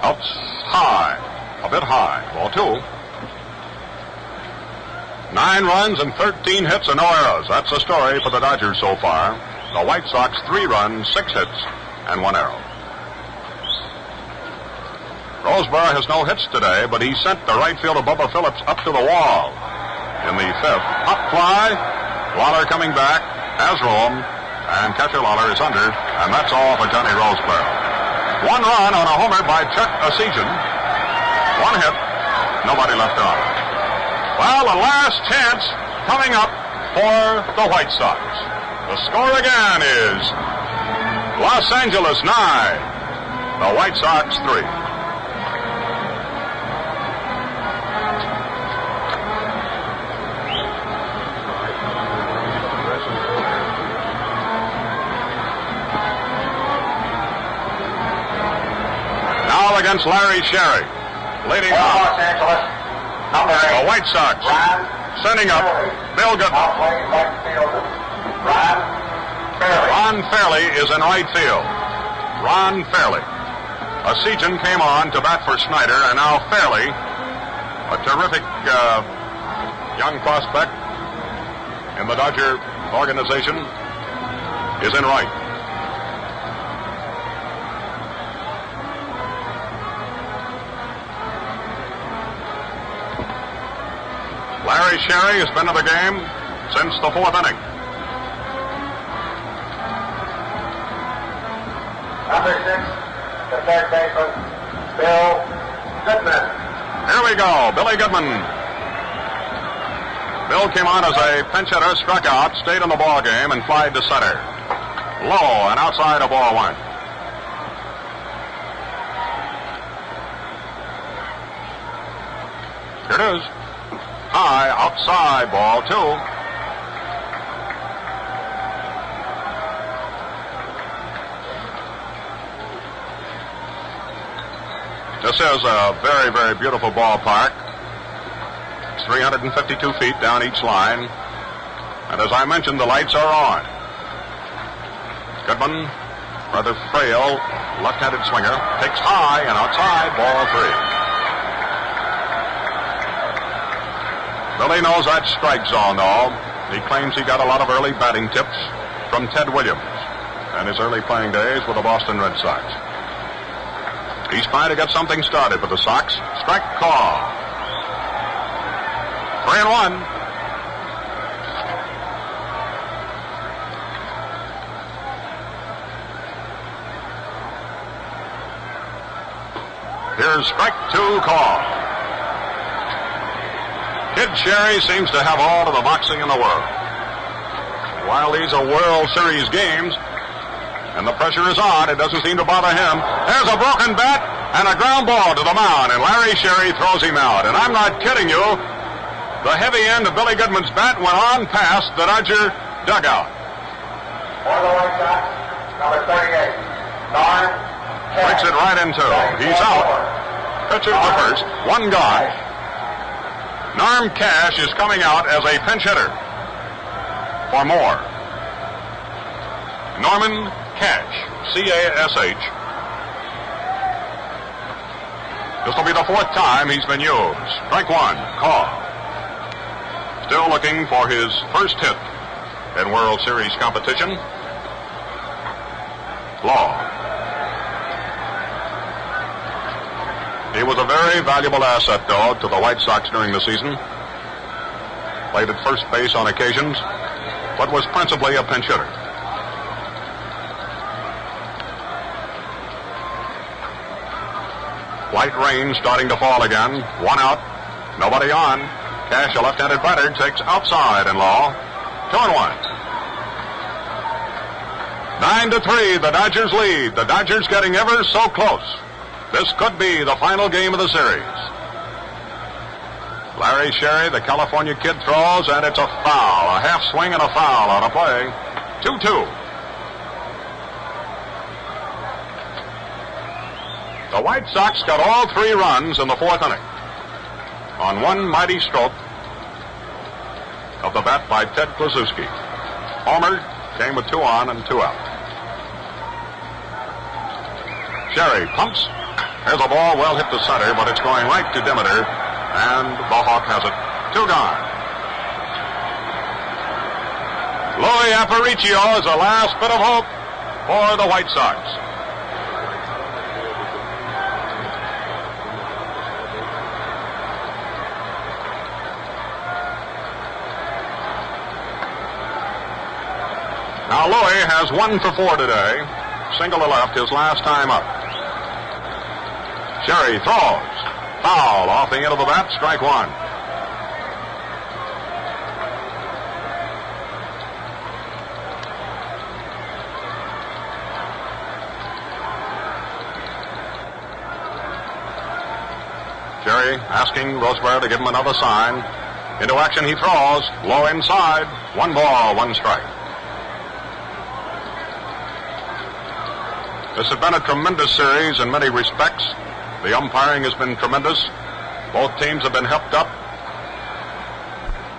Out high, a bit high, ball 2. 9 runs and 13 hits and no errors. That's the story for the Dodgers so far. The White Sox 3 runs, 6 hits, and 1 error. Roseborough has no hits today, but he sent the right fielder Bubba Phillips up to the wall in the 5th. Hop fly. Lawler coming back, has room, and catcher Lawler is under, and that's all for Johnny Roseborough. 1 run on a homer by Chuck Asijan. 1 hit, nobody left on. Well, the last chance coming up for the White Sox. The score again is Los Angeles 9, the White Sox 3. Now against Larry Sherry, leading off. Los Angeles, number 8. The White Sox sending up Bill Goodman. Ron Fairley is in right field. Ron Fairley. Asijan came on to bat for Snyder, and now Fairley, a terrific young prospect in the Dodger organization, is in right. Larry Sherry has been in the game since the 4th inning. Number 6, the third baseman, Bill Goodman. Here we go, Billy Goodman. Bill came on as a pinch hitter, struck out, stayed in the ball game, and flied to center. Low and outside of ball one. Here it is. High, outside, ball two. This is a very, very beautiful ballpark. It's 352 feet down each line. And as I mentioned, the lights are on. Goodman, rather frail, left-handed swinger, takes high and outside, ball three. Billy knows that strike zone, though. He claims he got a lot of early batting tips from Ted Williams and his early playing days with the Boston Red Sox. He's trying to get something started with the Sox. Strike call. 3-1. Here's strike two call. Kid Sherry seems to have all of the boxing in the world. While these are World Series games and the pressure is on, it doesn't seem to bother him. There's a broken bat and a ground ball to the mound, and Larry Sherry throws him out. And I'm not kidding you. The heavy end of Billy Goodman's bat went on past the Dodger dugout. For the White Sox, number 38, Norm. Breaks it right in two. He's out. Pitcher to first. One gone. Norm Cash is coming out as a pinch hitter for Moore. Norman Cash, C-A-S-H. This will be the fourth time he's been used. Strike one, call. Still looking for his first hit in World Series competition. Law. He was a very valuable asset, though, to the White Sox during the season. Played at first base on occasions, but was principally a pinch hitter. Light rain starting to fall again. One out. Nobody on. Cash, a left-handed batter, takes outside in Law. 2-1. 9-3, the Dodgers lead. The Dodgers getting ever so close. This could be the final game of the series. Larry Sherry, the California kid, throws, and it's a foul. A half swing and a foul on a play. 2-2. The White Sox got all three runs in the fourth inning on one mighty stroke of the bat by Ted Kluszewski. Homer came with 2 on and 2 out. Sherry pumps. There's a ball well hit to center, but it's going right to Demeter, and the Hawk has it. 2 gone. Louis Aparicio is the last bit of hope for the White Sox. Now, Louis has 1 for 4 today. Single to left his last time up. Sherry throws. Foul off the end of the bat. Strike one. Sherry asking Roseberry to give him another sign. Into action he throws. Low inside. 1 ball, 1 strike. This has been a tremendous series in many respects. The umpiring has been tremendous. Both teams have been helped up.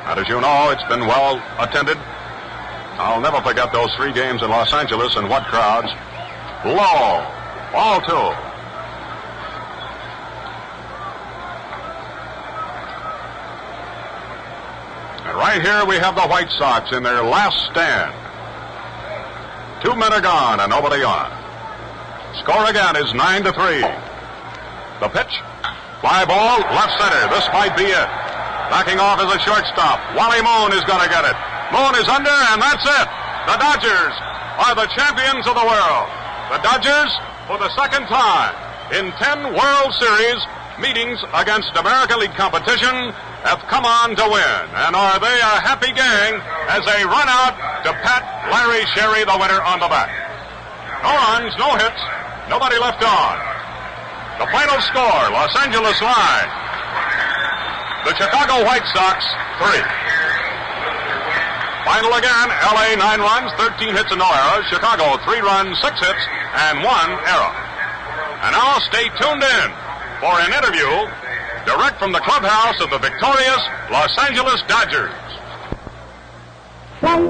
And as you know, it's been well attended. I'll never forget those 3 games in Los Angeles and what crowds. Low. Ball 2. And right here we have the White Sox in their last stand. 2 men are gone and nobody on. Score again is 9-3. The pitch. Fly ball, left center. This might be it. Backing off as a shortstop. Wally Moon is going to get it. Moon is under, and that's it. The Dodgers are the champions of the world. The Dodgers, for the second time in 10 World Series meetings against American League competition, have come on to win. And are they a happy gang as they run out to pat Larry Sherry, the winner, on the back? No runs, no hits, nobody left on. The final score, Los Angeles line. The Chicago White Sox, 3. Final again, L.A. 9 runs, 13 hits and no errors. Chicago, 3 runs, 6 hits, and 1 error. And now stay tuned in for an interview direct from the clubhouse of the victorious Los Angeles Dodgers. White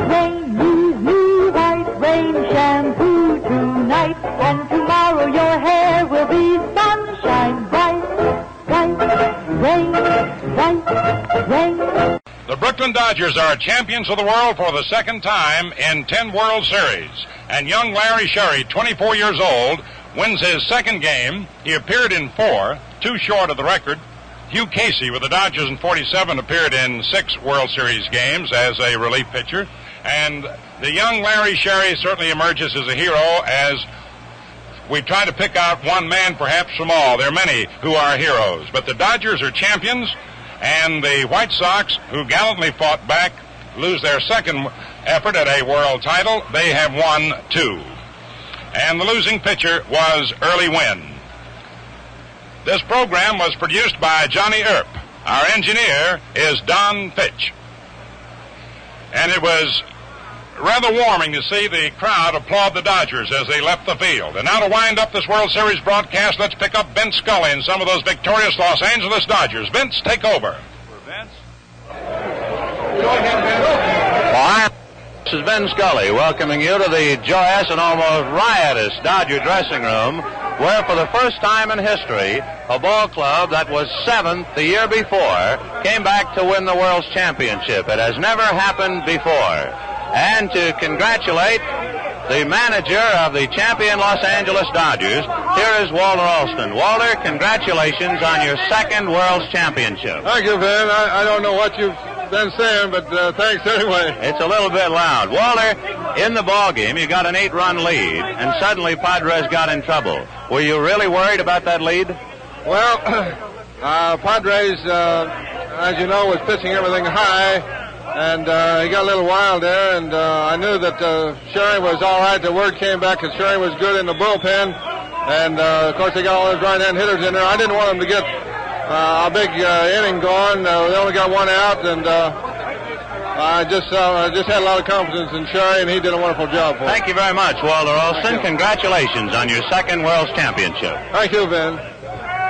rain, use new white rain shampoo tonight, and tomorrow your hair will be sunshine bright. White rain. The Brooklyn Dodgers are champions of the world for the second time in 10 World Series. And young Larry Sherry, 24 years old, wins his second game. He appeared in 4, 2 short of the record. Hugh Casey with the Dodgers in 47 appeared in 6 World Series games as a relief pitcher. And the young Larry Sherry certainly emerges as a hero as we try to pick out one man perhaps from all. There are many who are heroes. But the Dodgers are champions, and the White Sox, who gallantly fought back, lose their second effort at a world title. They have won 2. And the losing pitcher was Early Wynn. This program was produced by Johnny Earp. Our engineer is Don Fitch. And it was rather warming to see the crowd applaud the Dodgers as they left the field. And now to wind up this World Series broadcast, let's pick up Vince Scully and some of those victorious Los Angeles Dodgers. Vince, take over. Vince? Well, this is Vince Scully welcoming you to the joyous and almost riotous Dodger dressing room, where for the first time in history, a ball club that was 7th the year before came back to win the World's Championship. It has never happened before. And to congratulate the manager of the champion Los Angeles Dodgers, here is Walter Alston. Walter, congratulations on your second World's Championship. Thank you, Vin. I don't know what you've been saying, but thanks anyway. It's a little bit loud. Walter, in the ball game, you got an 8-run lead, and suddenly Padres got in trouble. Were you really worried about that lead? Well, Padres, as you know, was pitching everything high. And he got a little wild there, and I knew that Sherry was all right. The word came back that Sherry was good in the bullpen, and of course they got all those right-hand hitters in there. I didn't want them to get a big inning going. They only got 1 out, and I just had a lot of confidence in Sherry, and he did a wonderful job for us. Thank you very much, Walter Alston. Congratulations on your second World's Championship. Thank you, Vin.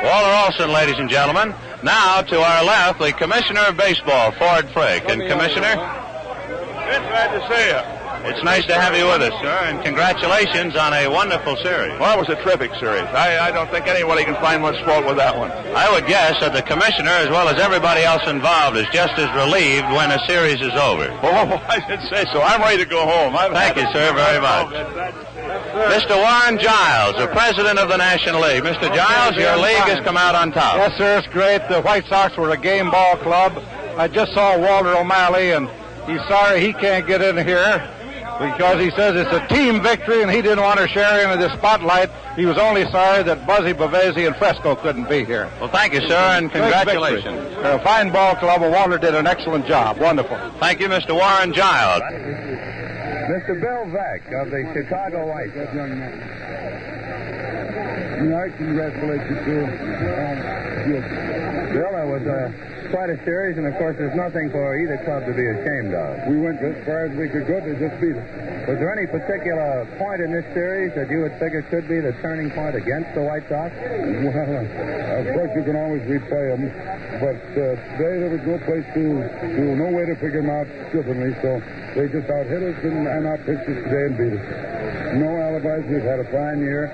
Walter Alston, ladies and gentlemen. Now, to our left, the Commissioner of Baseball, Ford Frick. And, Commissioner? It's glad to see you. It's nice to have you with us, sir, and congratulations on a wonderful series. Well, it was a terrific series. I don't think anybody can find much fault with that one. I would guess that the Commissioner, as well as everybody else involved, is just as relieved when a series is over. Oh, I should say so. I'm ready to go home. Thank you, sir, very much. Mr. Warren Giles, the president of the National League. Mr. Giles, your league has come out on top. Yes, sir, it's great. The White Sox were a game ball club. I just saw Walter O'Malley, and he's sorry he can't get in here because he says it's a team victory, and he didn't want to share into the spotlight. He was only sorry that Buzzy Bavesi and Fresco couldn't be here. Well, thank you, sir, and congratulations. A fine ball club, and Walter did an excellent job. Wonderful. Thank you, Mr. Warren Giles. Mr. Bill Veck of the Chicago White Sox. Young man. I congratulate you, too. Bill, that was quite a series, and of course, there's nothing for either club to be ashamed of. We went as far as we could go. They just beat us. Was there any particular point in this series that you would figure could be the turning point against the White Sox? Well, of course, you can always replay them, but today there was no place no way to figure them out differently, so they just out-hit us and out-pitched us today and beat us. No alibis. We've had a fine year.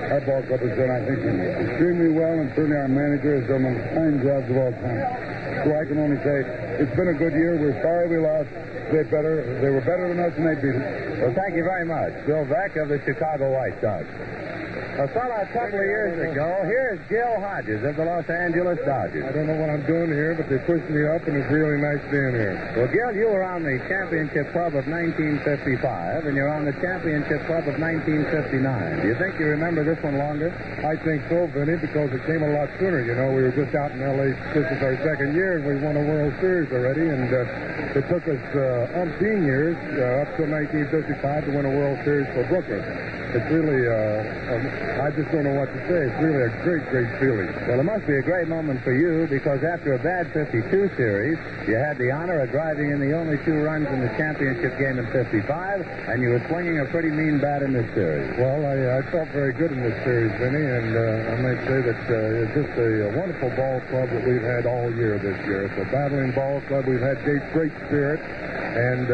Our ball club has done, I think, extremely well, and certainly our manager has done one of the fine jobs of all time. So I can only say it's been a good year. We're sorry we lost. They were better than us, and they beat us. Well, thank you very much. Bill Veck of the Chicago White Sox. A fellow a couple of years ago, here's Gil Hodges of the Los Angeles Dodgers. I don't know what I'm doing here, but they pushed me up, and it's really nice being here. Well, Gil, you were on the Championship Club of 1955, and you're on the Championship Club of 1959. Do you think you remember this one longer? I think so, Vinny, because it came a lot sooner. You know, we were just out in L.A. This is our second year, and we won a World Series already, and it took us umpteen years, up to 1955, to win a World Series for Brooklyn. It's really, I just don't know what to say. It's really a great, great feeling. Well, it must be a great moment for you because after a bad 52 series, you had the honor of driving in the only 2 runs in the championship game in 55, and you were swinging a pretty mean bat in this series. Well, I felt very good in this series, Vinny, and I might say that it's just a wonderful ball club that we've had all year this year. It's a battling ball club. We've had great spirit, and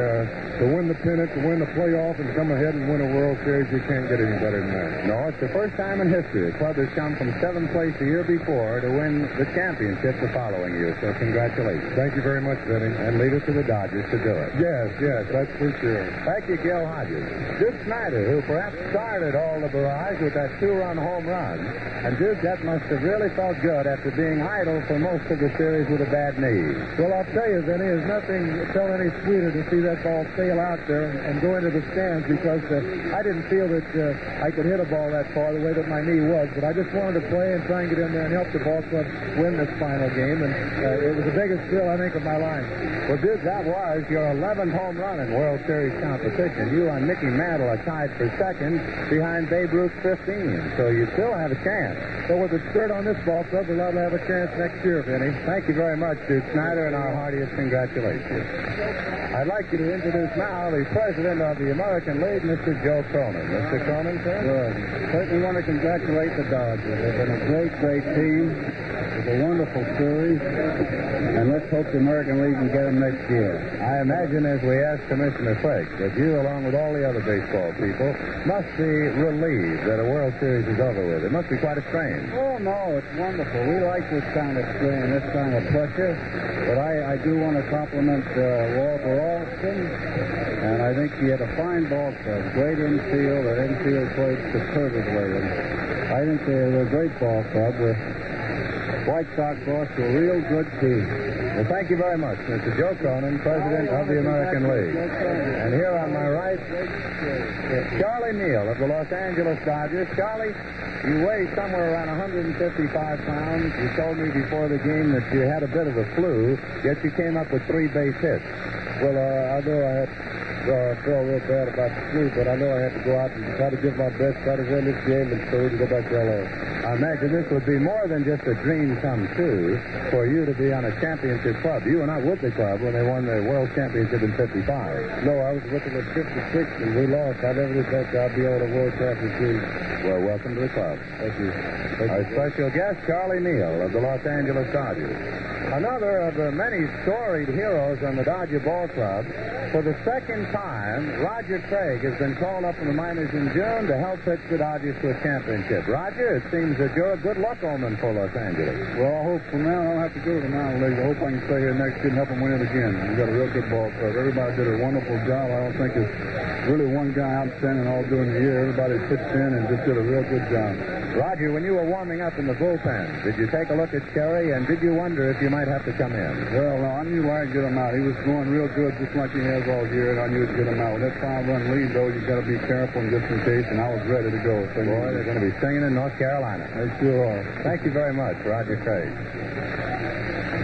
to win the pennant, to win the playoff, and come ahead and win a World Series, you can't get any better than that. No, it's the first time in history the club has come from 7th place the year before to win the championship the following year. So congratulations. Thank you very much, Vinny. And leave it to the Dodgers to do it. Yes, that's for sure. Thank you, Gil Hodges. Duke Snyder, who perhaps started all the barrage with that 2-run home run. And Duke, that must have really felt good after being idle for most of the series with a bad knee. Well, I'll tell you, Vinny, there's nothing felt any sweeter to see that ball sail out there and go into the stands because I didn't feel that I could hit a ball that far the way that my knee was, but I just wanted to play and try and get in there and help the ball club win this final game, and it was the biggest thrill, I think, of my life. Well, Duke, that was your 11th home run in World Series competition. You and Mickey Mantle are tied for second behind Babe Ruth's 15, so you still have a chance. So with the skirt on this ball club, we're allowed to have a chance next year, Vinny. Thank you very much, Duke Snyder, and our heartiest congratulations. I'd like you to introduce now the president of the American League, Mr. Joe Cronin. Mr. Cronin, sir? Good. Certainly want to congratulate the Dodgers. They've been a great, great team. It's a wonderful series, and let's hope the American League can get them next year. I imagine, as we asked Commissioner Frakes, that you, along with all the other baseball people, must be relieved that a World Series is over with. It must be quite a strain. Oh, no, it's wonderful. We like this kind of strain, this kind of pressure, but I do want to compliment Walter Alston, and I think he had a fine ball club. Great infield. That infield played superbly, and I think they're a great ball club. The White Sox lost to a real good team. Well, thank you very much, Mr. Joe Cronin, president of the American League. And here on my right, Charlie Neal of the Los Angeles Dodgers. Charlie, you weigh somewhere around 155 pounds. You told me before the game that you had a bit of the flu, yet you came up with 3 base hits. Well, I know I had felt real bad about the flu, but I know I had to go out and try to give my best, try to win this game, and so to go back to L.A. I imagine this would be more than just a dream come true for you to be on a championship club. You were not with the club when they won the World Championship in 55. No, I was with them in 56, and we lost. I never did think I'd be on a World Championship. Well, welcome to the club. Thank you. Our special guest, Charlie Neal of the Los Angeles Dodgers. Another of the many storied heroes on the Dodger Ball Club. For the second time, Roger Craig has been called up from the minors in June to help pitch the Dodgers to a championship. Roger, it seems that you're a good luck omen for Los Angeles. Well, I hope from now I don't have to go to the minor leagues. I hope I can stay here next year and help them win it again. We've got a real good ball club. Everybody did a wonderful job. I don't think there's really one guy outstanding all during the year. Everybody pitched in and just did a real good job. Roger, when you were warming up in the bullpen, did you take a look at Cherry, and did you wonder if you might have to come in? Well, no, I knew I'd get him out. He was going real good, just like he has all year, and I knew he'd get him out. With that 5-run lead, though, you've got to be careful just in case, and I was ready to go. So boy, they're going to be singing in North Carolina. They sure are. Thank you very much, Roger Craig.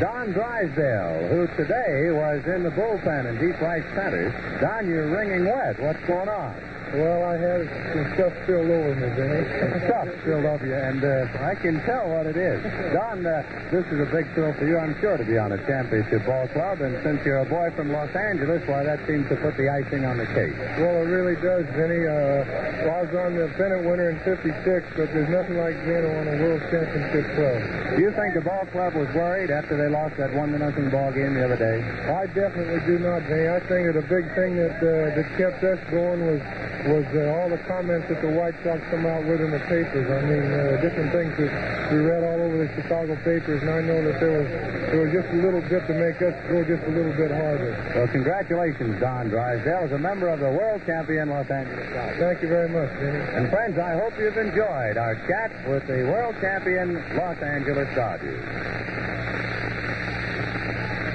Don Drysdale, who today was in the bullpen in deep right center. Don, you're wringing wet. What's going on? Well, I had some stuff spilled over me, Vinny. Stuff spilled over you, and I can tell what it is. Don, this is a big thrill for you, I'm sure, to be on a championship ball club, and since you're a boy from Los Angeles, why, that seems to put the icing on the cake. Well, it really does, Vinny. I was on the pennant winner in 56, but there's nothing like being on a World Championship club. Do you think the ball club was worried after they they lost that 1-0 ball game the other day? I definitely do not, Vinny. I think that a big thing that kept us going was all the comments that the White Sox come out with in the papers. I mean, different things that we read all over the Chicago papers, and I know that there was just a little bit to make us go just a little bit harder. Well, congratulations, Don Drysdale, as a member of the world champion Los Angeles Dodgers. Thank you very much, Vinny. And friends, I hope you've enjoyed our chat with the world champion Los Angeles Dodgers.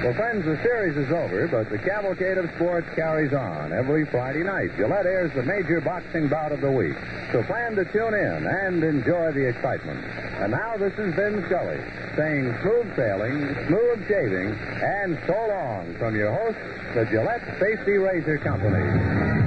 Well, friends, the series is over, but the cavalcade of sports carries on. Every Friday night, Gillette airs the major boxing bout of the week. So plan to tune in and enjoy the excitement. And now this is Ben Scully saying smooth sailing, smooth shaving, and so long from your host, the Gillette Safety Razor Company.